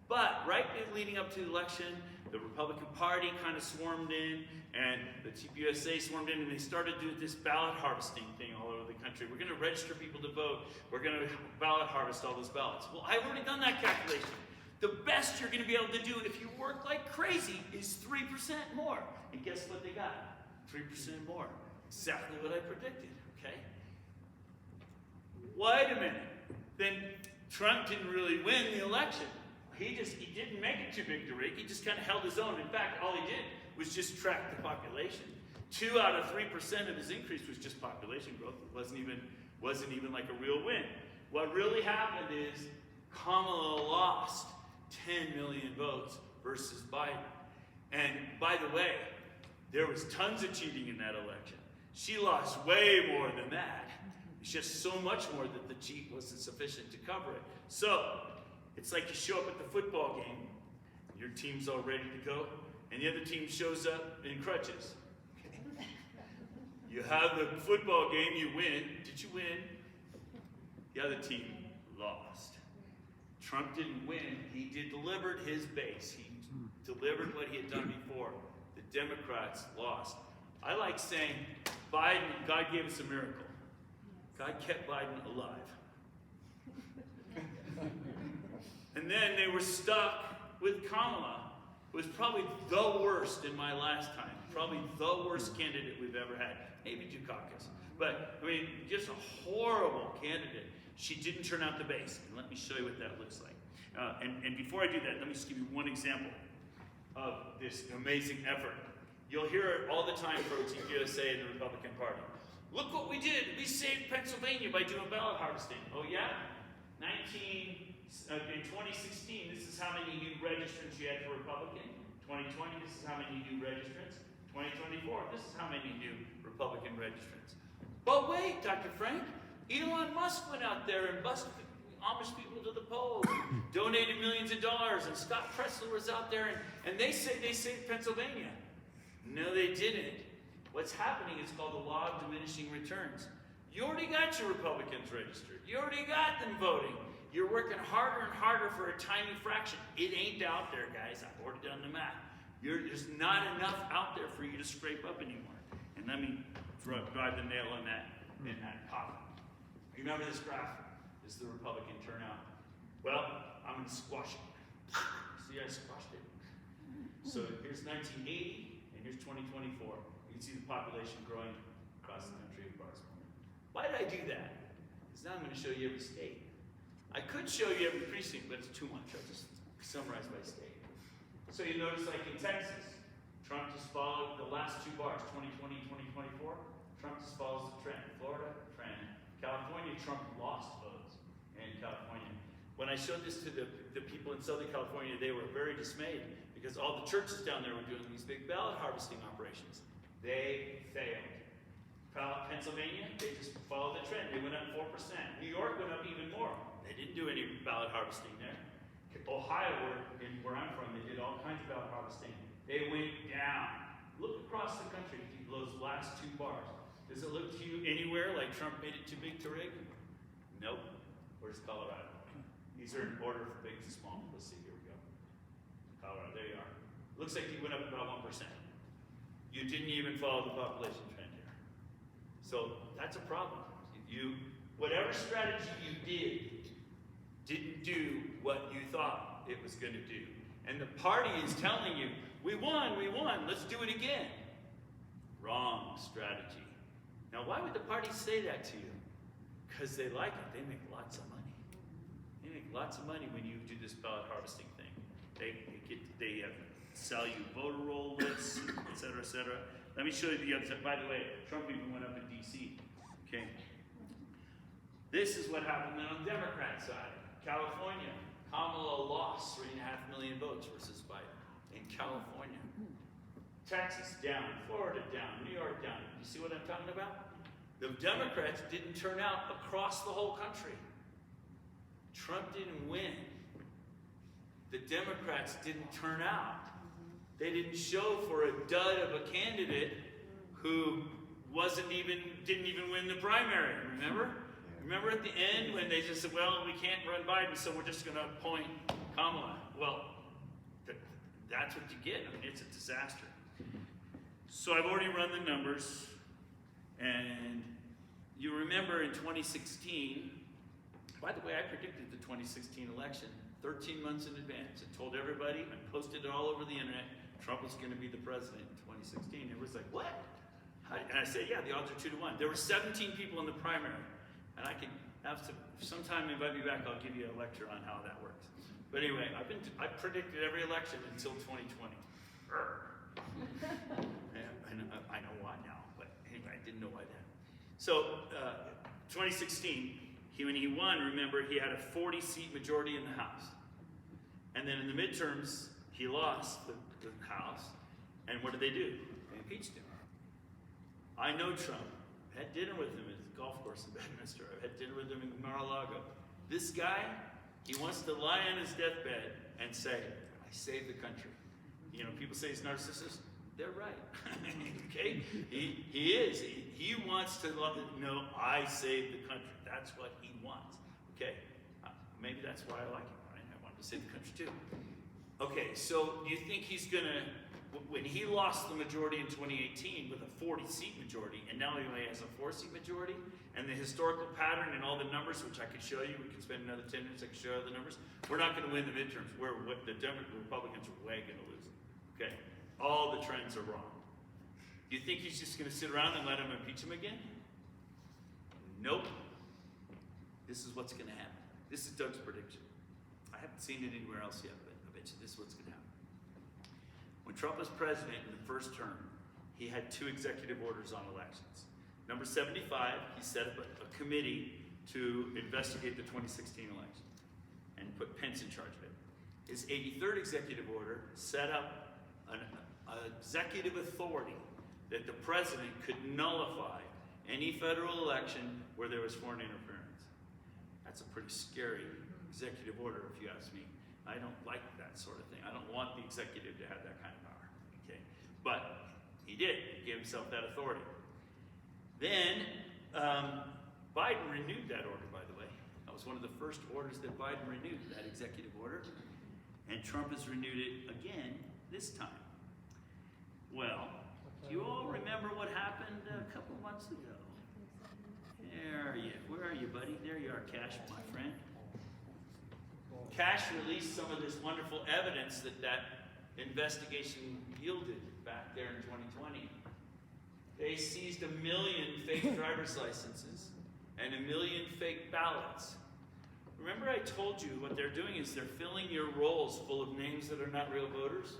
S1: But right leading up to the election, the Republican Party kind of swarmed in, and the TPUSA swarmed in, and they started doing this ballot harvesting thing all over the country. We're going to register people to vote. We're going to ballot harvest all those ballots. Well, I've already done that calculation. The best you're going to be able to do if you work like crazy is 3% more. And guess what they got? 3% more. Exactly what I predicted, okay? Wait a minute. Then Trump didn't really win the election. He didn't make it too big to rig. He just kind of held his own. In fact, all he did was just track the population. 2 out of 3% of his increase was just population growth. It wasn't even like a real win. What really happened is Kamala lost 10 million votes versus Biden. And by the way, there was tons of cheating in that election. She lost way more than that. It's just so much more that the cheat wasn't sufficient to cover it. So, it's like you show up at the football game, your team's all ready to go, and the other team shows up in crutches. You have the football game, you win. Did you win? The other team lost. Trump didn't win. He delivered his base. He delivered what he had done before. The Democrats lost. I like saying, Biden, God gave us a miracle. God kept Biden alive. And then they were stuck with Kamala, who was probably the worst in my last time. Probably the worst candidate we've ever had. Maybe Dukakis. But, I mean, just a horrible candidate. She didn't turn out the base. And let me show you what that looks like. And before I do that, let me just give you one example of this amazing effort. You'll hear it all the time from TPUSA and the Republican Party. Look what we did. We saved Pennsylvania by doing ballot harvesting. Oh yeah? In 2016, this is how many new registrants you had for Republican. 2020, this is how many new registrants. 2024, this is how many new Republican registrants. But wait, Dr. Frank, Elon Musk went out there and busted Amish people to the polls, donated millions of dollars, and Scott Presler was out there, and they say they saved Pennsylvania. No, they didn't. What's happening is called the law of diminishing returns. You already got your Republicans registered. You already got them voting. You're working harder and harder for a tiny fraction. It ain't out there, guys. I've already done the math. There's not enough out there for you to scrape up anymore. And let me drive the nail in that coffin. Remember this graph? This is the Republican turnout. Well, I'm going to squash it. See, I squashed it. So here's 1980, and here's 2024. You can see the population growing across the country of Barcelona. Why did I do that? Because now I'm going to show you every state. I could show you every precinct, but it's too much. I'll just summarize by state. So you notice, like in Texas, Trump just followed the last two bars, 2020, 2024. Trump just follows the trend. Florida, trend. California, Trump lost votes in California. When I showed this to the people in Southern California, they were very dismayed because all the churches down there were doing these big ballot harvesting operations. They failed. Pennsylvania, they just followed the trend. They went up 4%. New York went up even more. They didn't do any ballot harvesting there. Ohio, where I'm from, they did all kinds of ballot harvesting. They went down. Look across the country, those last two bars. Does it look to you anywhere like Trump made it too big to rig? Nope. Where's Colorado? These are in order from big to small. Let's see, here we go. Colorado, there you are. Looks like you went up about 1%. You didn't even follow the population trend here. So that's a problem. Whatever strategy you didn't do what you thought it was going to do. And the party is telling you, we won, let's do it again. Wrong strategy. Now, why would the party say that to you? Because they like it. They make lots of money. They make lots of money when you do this ballot harvesting thing. They sell you voter roll lists, et cetera, et cetera. Let me show you the other side. By the way, Trump even went up in D.C. Okay. This is what happened on the Democrat side. California, Kamala lost 3.5 million votes versus Biden. In California. Texas down, Florida down, New York down. You see what I'm talking about? The Democrats didn't turn out across the whole country. Trump didn't win. The Democrats didn't turn out. They didn't show for a dud of a candidate who didn't even win the primary, remember? Remember at the end when they just said, well, we can't run Biden, so we're just gonna appoint Kamala. Well, that's what you get. I mean, it's a disaster. So I've already run the numbers, and you remember in 2016, by the way, I predicted the 2016 election 13 months in advance. I told everybody, I posted it all over the internet, Trump was going to be the president in 2016. Everyone's like, what? And I said, yeah, the odds are 2-1. There were 17 people in the primary, and I can have to, sometime invite me back, I'll give you a lecture on how that works. But anyway, I predicted every election until 2020. I know why now, but anyway, I didn't know why then. So, 2016, when he won, remember, he had a 40-seat majority in the House. And then in the midterms, he lost the House. And what did they do? They impeached him. I know Trump. I had dinner with him at the golf course in Bedminster. I had dinner with him in Mar-a-Lago. This guy, he wants to lie on his deathbed and say, I saved the country. You know, people say he's narcissist. They're right. Okay? He is. He wants to know, I saved the country. That's what he wants. Okay? Maybe that's why I like him, right? I want to save the country too. Okay, so do you think he's gonna, when he lost the majority in 2018 with a 40-seat majority, and now he only has a 4-seat majority, and the historical pattern and all the numbers, which I could show you, we could spend another 10 minutes, I could show you the numbers, we're not gonna win the midterms. The Republicans are way gonna lose. Okay? All the trends are wrong. Do you think he's just gonna sit around and let him impeach him again? Nope. This is what's gonna happen. This is Doug's prediction. I haven't seen it anywhere else yet, but I bet you this is what's gonna happen. When Trump was president in the first term, he had 2 executive orders on elections. Number 75, he set up a committee to investigate the 2016 election and put Pence in charge of it. His 83rd executive order set up an executive authority that the president could nullify any federal election where there was foreign interference. That's a pretty scary executive order, if you ask me. I don't like that sort of thing. I don't want the executive to have that kind of power, okay? But he did. He gave himself that authority. Then, Biden renewed that order, by the way. That was one of the first orders that Biden renewed, that executive order. And Trump has renewed it again this time. Well, do you all remember what happened a couple months ago? There you, where are you, buddy? There you are, Cash, my friend. Cash released some of this wonderful evidence that investigation yielded back there in 2020. They seized 1 million fake driver's licenses and 1 million fake ballots. Remember I told you what they're doing is they're filling your rolls full of names that are not real voters?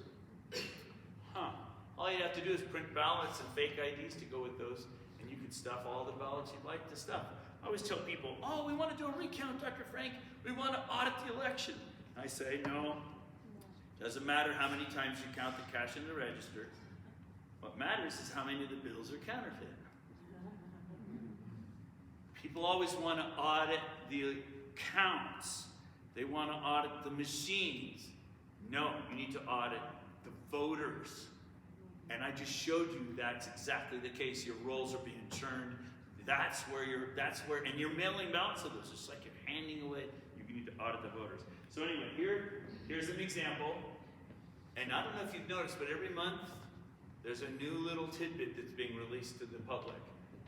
S1: Huh. All you have to do is print ballots and fake IDs to go with those, and you can stuff all the ballots you'd like to stuff. I always tell people, oh, we want to do a recount, Dr. Frank. We want to audit the election. I say, no. Doesn't matter how many times you count the cash in the register. What matters is how many of the bills are counterfeit. People always want to audit the counts. They want to audit the machines. No, you need to audit the voters. And I just showed you that's exactly the case. Your rolls are being churned. That's where, and you're mailing ballots of those, just like you're handing away. You need to audit the voters. So anyway, here's an example. And I don't know if you've noticed, but every month, there's a new little tidbit that's being released to the public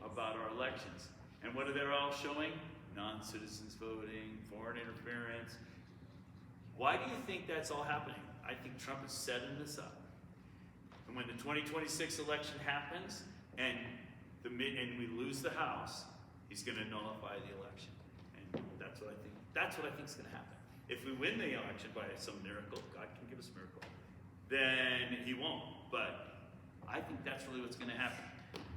S1: about our elections. And what are they all showing? Non-citizens voting, foreign interference. Why do you think that's all happening? I think Trump is setting this up. And when the 2026 election happens, and we lose the House, he's going to nullify the election. And that's what I think. That's what I think is going to happen. If we win the election by some miracle, God can give us a miracle, then he won't. But I think that's really what's going to happen.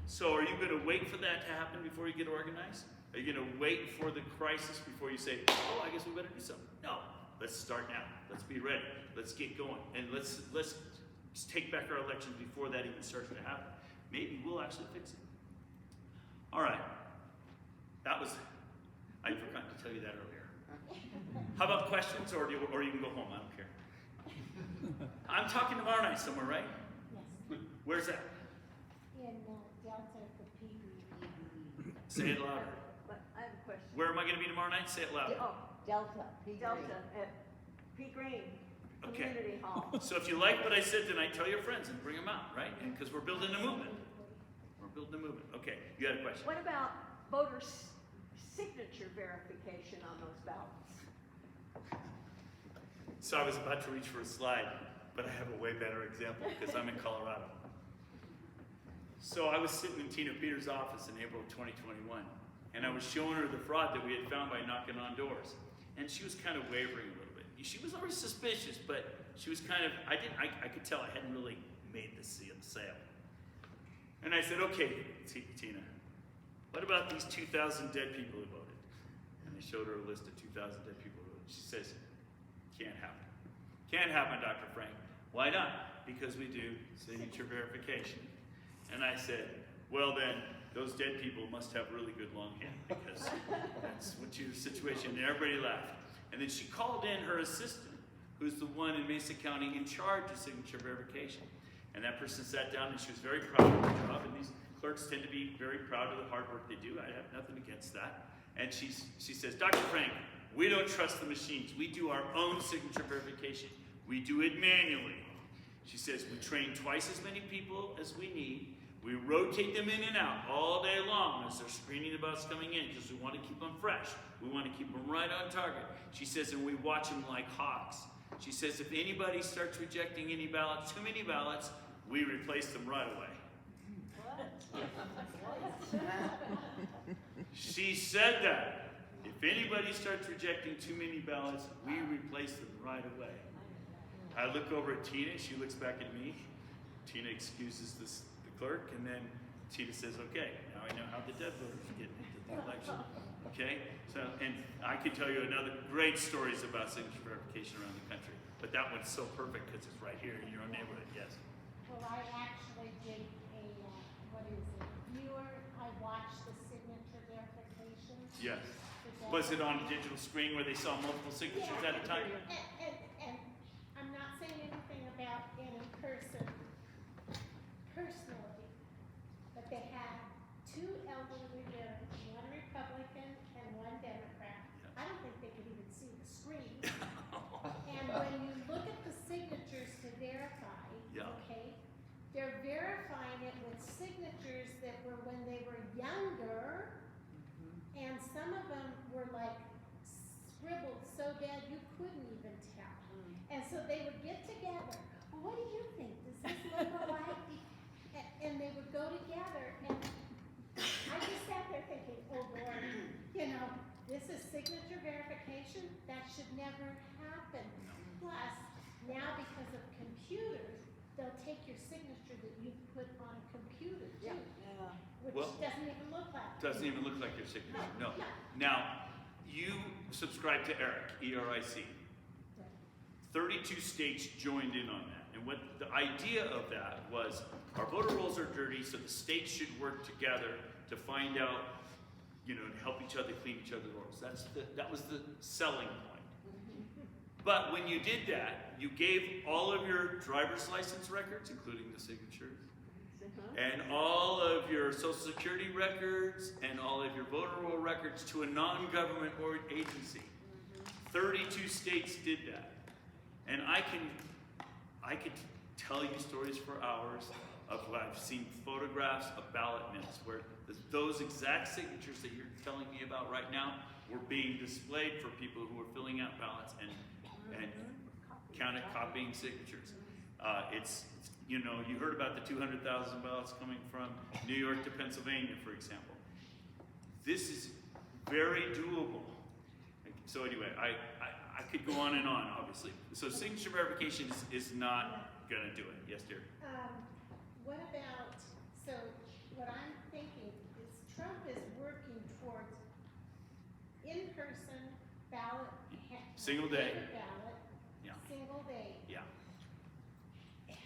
S1: So are you going to wait for that to happen before you get organized? Are you going to wait for the crisis before you say, oh, I guess we better do something? No. let's start now. Let's be ready. Let's get going. And let's take back our elections before that even starts to happen. Maybe we'll actually fix it. All right. I forgot to tell you that earlier. How about questions, or you can go home? I don't care. I'm talking tomorrow night somewhere, right?
S7: Yes,
S1: Where's that?
S7: in Delta for PB.
S1: Say it louder.
S2: But I have a question.
S1: Where am I going to be tomorrow night? Say it louder.
S2: Oh,
S7: Delta, P.
S2: Delta at P. Green
S1: Okay.
S2: Community Hall.
S1: So if you like what I said tonight, tell your friends and bring them out, right? Because we're building a movement. We're building a movement. Okay, you had a question.
S2: What about voters' signature verification on those ballots?
S1: So I was about to reach for a slide, but I have a way better example because I'm in Colorado. So I was sitting in Tina Peters' office in April of 2021, and I was showing her the fraud that we had found by knocking on doors. And she was kind of wavering a little bit. She was always suspicious, but she was kind of, I could tell I hadn't really made the sale. And I said, okay, Tina, what about these 2,000 dead people who voted? And I showed her a list of 2,000 dead people who voted. She says, can't happen. Can't happen, Dr. Frank. Why not? Because we do signature verification. And I said, well then, those dead people must have really good long hair because that's what your situation. And everybody laughed. And then she called in her assistant, who's the one in Mesa County in charge of signature verification. And that person sat down and she was very proud of her job. And these clerks tend to be very proud of the hard work they do. I have nothing against that. And she says, Dr. Frank, we don't trust the machines. We do our own signature verification. We do it manually. She says, we train twice as many people as we need. We rotate them in and out all day long as they're screening the ballots coming in because we want to keep them fresh. We want to keep them right on target. She says, and we watch them like hawks. She says, if anybody starts rejecting any ballots, too many ballots, we replace them right away. She said that. If anybody starts rejecting too many ballots, we replace them right away. I look over at Tina, she looks back at me. Tina excuses the clerk, and then Tina says, okay, now I know how the dead voters get into the election. Okay? So, and I could tell you another great stories about signature verification around the country, but that one's so perfect because it's right here in your own neighborhood, yes.
S7: Well, I actually did viewer. I watched the signature verification.
S1: Yes. Was it on a digital screen where they saw multiple signatures at a time?
S7: And I'm not saying anything about any person personally, but they had two elderly voters, one Republican and one Democrat. I don't think they could even see the screen. And when you look at the signatures to verify, okay, they're verifying it with signatures that were when they were younger, and some of them were like scribbled so bad you couldn't even tell. And so they would get together. Well, what do you think? Does this look alike? And they would go together, and I just sat there thinking, oh Lord, this is signature verification. That should never happen. Plus, now because of computers, they'll take your signature that you put on a computer too, which doesn't even look like it.
S1: Doesn't even look like your signature, no. Now, you subscribe to ERIC, E-R-I-C. 32 states joined in on that. And what the idea of that was, our voter rolls are dirty, so the states should work together to find out, to help each other clean each other's rolls. That was the selling point. But when you did that, you gave all of your driver's license records, including the signatures, and all of your social security records, and all of your voter roll records to a non-government agency. 32 states did that. And I could tell you stories for hours of what I've seen photographs of ballot mints where those exact signatures that you're telling me about right now were being displayed for people who were filling out ballots and copying signatures. You heard about the 200,000 ballots coming from New York to Pennsylvania, for example. This is very doable. So anyway, I could go on and on, obviously. So signature verification is not going to do it. Yes, dear?
S7: What I'm thinking is Trump is working towards in-person ballot
S1: Single day.
S7: paper ballot,
S1: Yeah.
S7: single day.
S1: Yeah.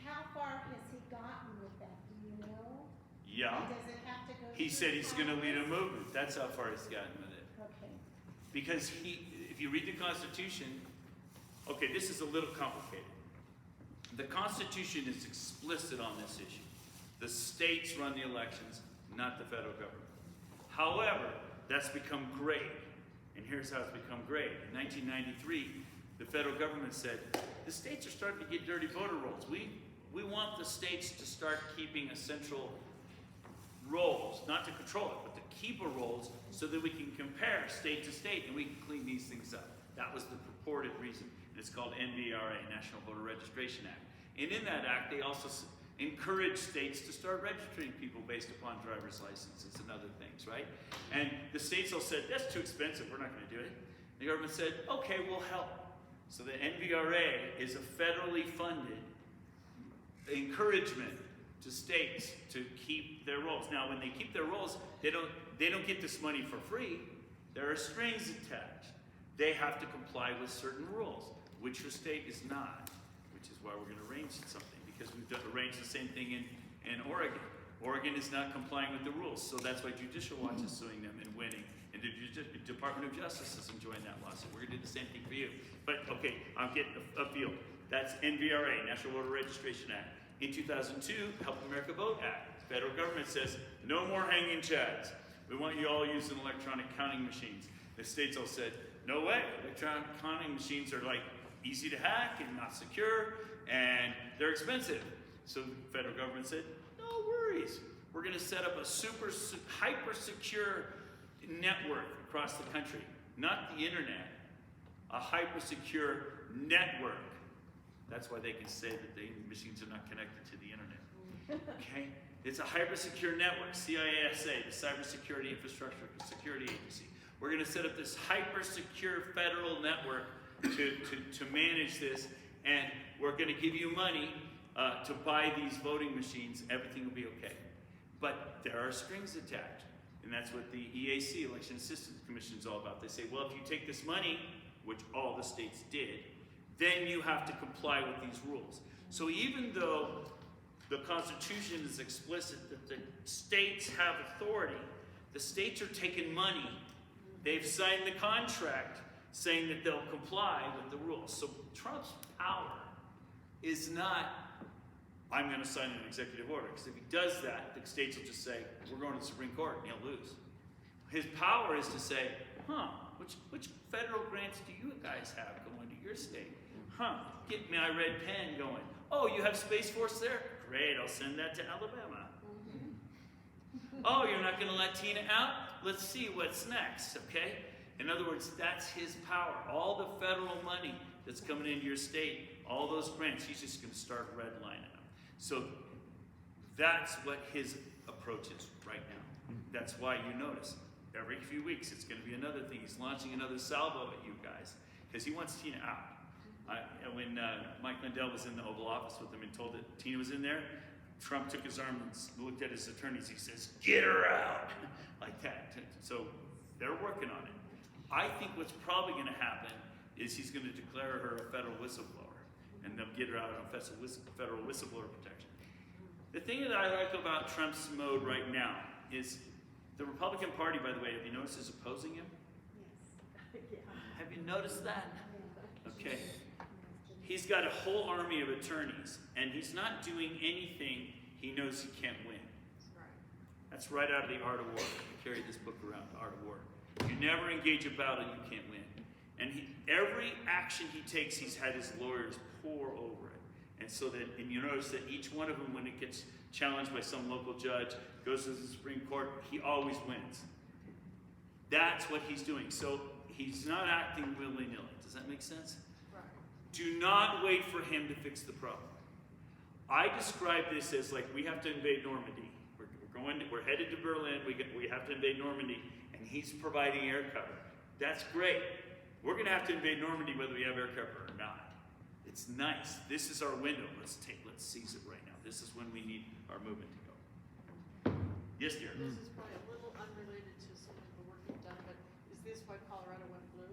S7: How far has he gotten with that, do you know?
S1: Yeah.
S7: And does it have to go?
S1: He
S7: through
S1: said he's going to lead a
S7: Congress?
S1: movement. That's how far he's gotten with it.
S7: Okay.
S1: Because if you read the Constitution, okay, this is a little complicated. The Constitution is explicit on this issue. The states run the elections, not the federal government. However, that's become gray. And here's how it's become gray. In 1993, the federal government said, the states are starting to get dirty voter rolls. We want the states to start keeping essential rolls, not to control it, but to keep a rolls so that we can compare state to state and we can clean these things up. That was the purported reason. And it's called NVRA, National Voter Registration Act. And in that act, they also encourage states to start registering people based upon driver's licenses and other things, right? And the states all said, that's too expensive, we're not going to do it. The government said, okay, we'll help. So the NVRA is a federally funded encouragement to states to keep their rolls. Now, when they keep their rolls, they don't get this money for free. There are strings attached. They have to comply with certain rules, which your state is not, which is why we're going to arrange something, because we've arranged the same thing in Oregon. Oregon is not complying with the rules, so that's why Judicial Watch is suing them and winning. And the Department of Justice is enjoying that lawsuit. We're going to do the same thing for you. But, okay, I'm getting afield. That's NVRA, National Voter Registration Act. In 2002, Help America Vote Act. The federal government says, no more hanging chads. We want you all using electronic counting machines. The states all said, no way. Electronic counting machines are like easy to hack and not secure, and they're expensive. So the federal government said, no worries. We're going to set up a hyper secure network across the country. Not the internet, a hyper secure network. That's why they can say that the machines are not connected to the internet. Okay? It's a hyper secure network, CISA, the Cybersecurity Infrastructure Security Agency. We're going to set up this hyper secure federal network to manage this, and we're going to give you money to buy these voting machines. Everything will be okay. But there are strings attached. And that's what the EAC, Election Assistance Commission, is all about. They say, well, if you take this money, which all the states did, then you have to comply with these rules. So even though the Constitution is explicit that the states have authority, the states are taking money. They've signed the contract saying that they'll comply with the rules. So Trump's power is not, I'm going to sign an executive order, because if he does that, the states will just say, we're going to the Supreme Court, and he'll lose. His power is to say, which federal grants do you guys have going to your state? Get my red pen going. Oh, you have Space Force there? Great, I'll send that to Alabama. Oh, you're not going to let Tina out? Let's see what's next, okay? In other words, that's his power. All the federal money that's coming into your state, all those grants, he's just going to start redlining them. So that's what his approach is right now. That's why you notice every few weeks it's going to be another thing. He's launching another salvo at you guys because he wants Tina out. When Mike Lindell was in the Oval Office with him and told that Tina was in there, Trump took his arm and looked at his attorneys. He says, get her out, like that. So they're working on it. I think what's probably going to happen is he's going to declare her a federal whistleblower, and they'll get her out on federal whistleblower protection. The thing that I like about Trump's mode right now is the Republican Party, by the way, have you noticed, is opposing him?
S2: Yeah.
S1: Have you noticed that? Okay. He's got a whole army of attorneys, and he's not doing anything he knows he can't win. That's right out of The Art of War. I carry this book around, The Art of War. You never engage a battle you can't win. And every action he takes, he's had his lawyers pour over it. And you notice that each one of them, when it gets challenged by some local judge, goes to the Supreme Court, he always wins. That's what he's doing. So he's not acting willy-nilly. Does that make sense? Do not wait for him to fix the problem. I describe this as like we have to invade Normandy. We're headed to Berlin. We have to invade Normandy, and he's providing air cover. That's great. We're going to have to invade Normandy whether we have air cover or not. It's nice. This is our window. Let's seize it right now. This is when we need our movement to go. Yes, dear.
S8: This is probably a little unrelated to some of the work you've done, but is this why Colorado went blue?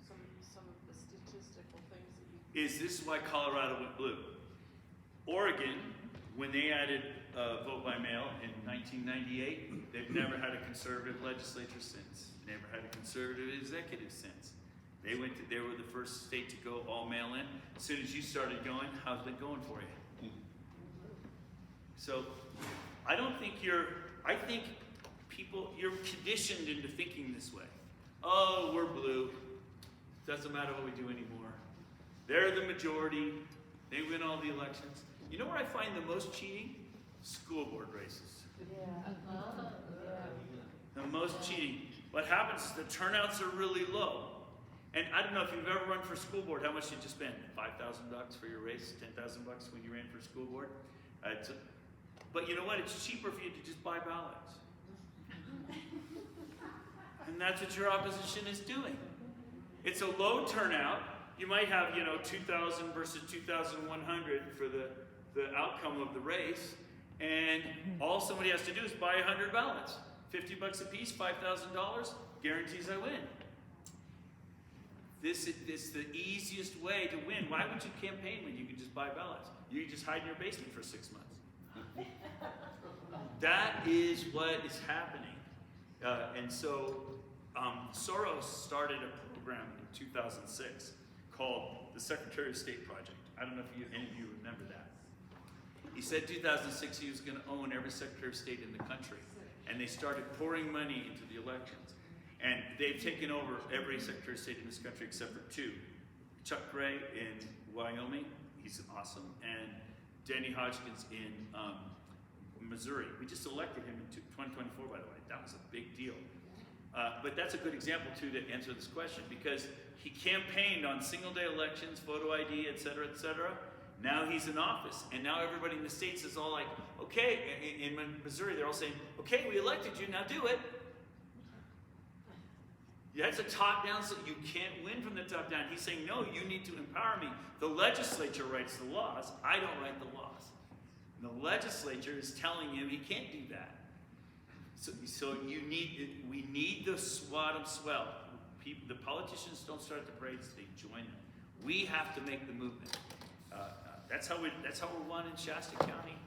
S8: Some of the
S4: statistical things that you.
S1: is this is why Colorado went blue. Oregon, when they added vote by mail in 1998, they've never had a conservative legislature since. Never had a conservative executive since. They were the first state to go all mail in. As soon as you started going, how's it going for you? So, I don't think I think you're conditioned into thinking this way. Oh, we're blue. Doesn't matter what we do anymore. They're the majority. They win all the elections. You know where I find the most cheating? School board races. The most cheating. What happens is the turnouts are really low. And I don't know if you've ever run for school board, how much did you spend? $5,000 for your race? $10,000 when you ran for school board? But you know what? It's cheaper for you to just buy ballots. And that's what your opposition is doing. It's a low turnout. You might have, 2,000 versus 2,100 for the outcome of the race. And all somebody has to do is buy 100 ballots. $50 a piece, $5,000, guarantees I win. This is the easiest way to win. Why would you campaign when you can just buy ballots? You can just hide in your basement for 6 months. That is what is happening. And so Soros started a program in 2006 called the Secretary of State Project. I don't know if any of you remember that. He said 2006 he was going to own every Secretary of State in the country. And they started pouring money into the elections. And they've taken over every Secretary of State in this country except for 2. Chuck Gray in Wyoming, he's awesome, and Danny Hodgkins in Missouri. We just elected him in 2024, by the way. That was a big deal. But that's a good example, too, to answer this question, because he campaigned on single-day elections, photo ID, et cetera, et cetera. Now he's in office, and now everybody in the States is all like, okay, in Missouri, they're all saying, okay, we elected you, now do it. That's a top-down, so you can't win from the top down. He's saying, no, you need to empower me. The legislature writes the laws. I don't write the laws. And the legislature is telling him he can't do that. So we need the SWAT swell. The politicians don't start the parades, they join them. We have to make the movement. That's how we're won in Shasta County.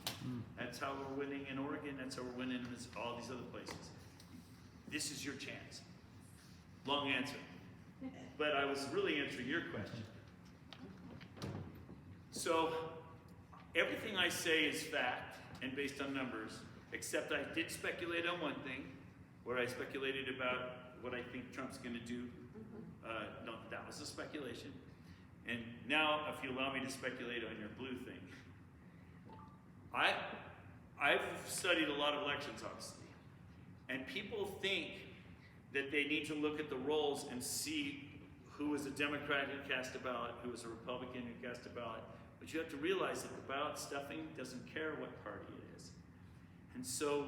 S1: That's how we're winning in Oregon. That's how we're winning in all these other places. This is your chance. Long answer. But I was really answering your question. So, everything I say is fact and based on numbers, except I did speculate on one thing, where I speculated about what I think Trump's going to do. No, that was a speculation. And now, if you allow me to speculate on your blue thing, I've studied a lot of elections, obviously, and people think that they need to look at the rolls and see who was a Democrat who cast a ballot, who was a Republican who cast a ballot. But you have to realize that the ballot stuffing doesn't care what party it is. And so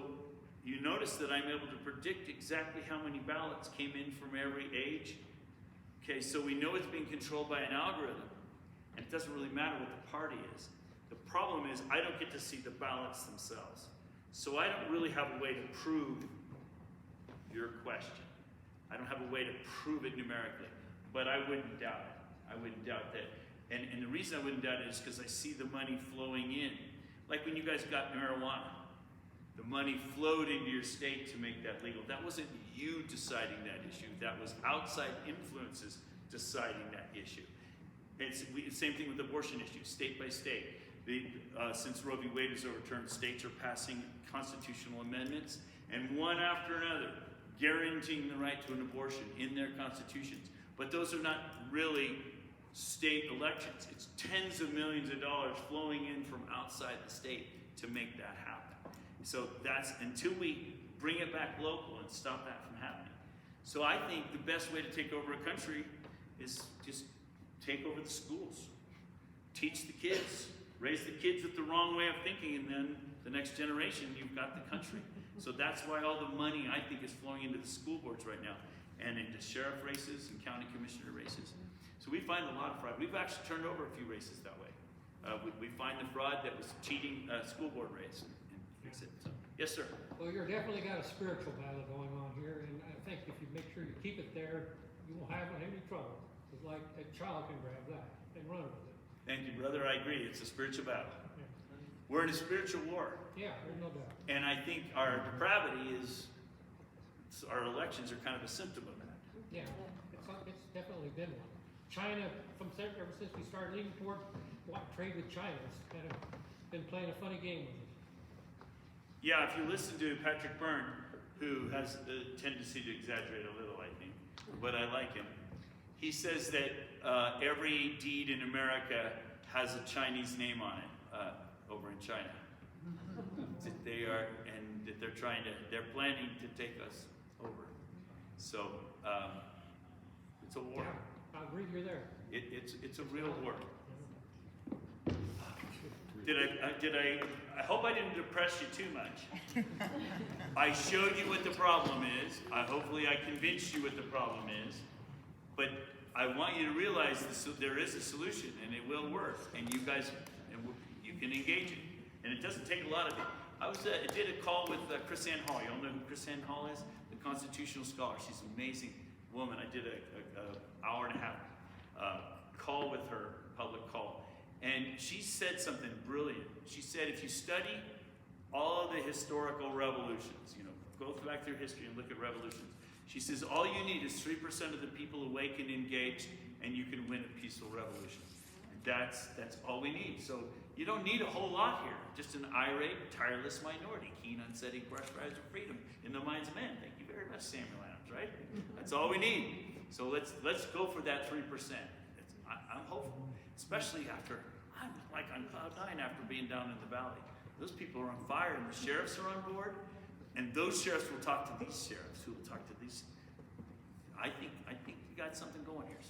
S1: you notice that I'm able to predict exactly how many ballots came in from every age. Okay, so we know it's being controlled by an algorithm, and it doesn't really matter what the party is. The problem is I don't get to see the ballots themselves. So I don't really have a way to prove your question. I don't have a way to prove it numerically, but I wouldn't doubt it. I wouldn't doubt that. And the reason I wouldn't doubt it is because I see the money flowing in. Like when you guys got marijuana, the money flowed into your state to make that legal. That wasn't you deciding that issue. That was outside influences deciding that issue. It's the same thing with the abortion issue, state by state. Since Roe v. Wade was overturned, states are passing constitutional amendments, and one after another, guaranteeing the right to an abortion in their constitutions. But those are not really state elections. It's tens of millions of dollars flowing in from outside the state to make that happen. So that's until we bring it back local and stop that from happening. So I think the best way to take over a country is just take over the schools. Teach the kids. Raise the kids with the wrong way of thinking, and then the next generation, you've got the country. So that's why all the money, I think, is flowing into the school boards right now, and into sheriff races and county commissioner races. So we find a lot of fraud. We've actually turned over a few races that way. We find the fraud that was cheating school board race and fix it. So, yes, sir.
S8: Well, you're definitely got a spiritual battle going on here, and I think if you make sure you keep it there, you won't have any trouble. It's like a child can grab that and run with it.
S1: Thank you, brother. I agree. It's a spiritual battle.
S8: Yeah,
S1: We're in a spiritual war.
S8: yeah, there's no doubt.
S1: And I think our depravity is, our elections are kind of a symptom of that.
S8: Yeah, it's definitely been one. China, ever since we started leaning toward trade with China, it's kind of been playing a funny game with us.
S1: Yeah, if you listen to Patrick Byrne, who has the tendency to exaggerate a little, I think, but I like him. He says that every deed in America has a Chinese name on it over in China. That they are, and that they're planning to take us over. So it's a war.
S8: Yeah, I agree you're there.
S1: It's a real war. I hope I didn't depress you too much. I showed you what the problem is. Hopefully I convinced you what the problem is. But I want you to realize there is a solution, and it will work. And you guys, you can engage it. And it doesn't take a lot of it. I did a call with Chrisanne Hall. You all know who Chrisanne Hall is? The constitutional scholar. She's an amazing woman. I did an hour and a half call with her, public call. And she said something brilliant. She said, if you study all of the historical revolutions, go back through history and look at revolutions. She says, all you need is 3% of the people awake and engaged, and you can win a peaceful revolution. And that's all we need. So you don't need a whole lot here. Just an irate, tireless minority, keen on setting fresh fires of freedom in the minds of men. Thank you very much, Samuel Adams, right? That's all we need. So let's go for that 3%. I'm hopeful, especially after, I'm like on cloud 9 after being down in the valley. Those people are on fire, and the sheriffs are on board, and those sheriffs will talk to these sheriffs, who will talk to these. I think you got something going here.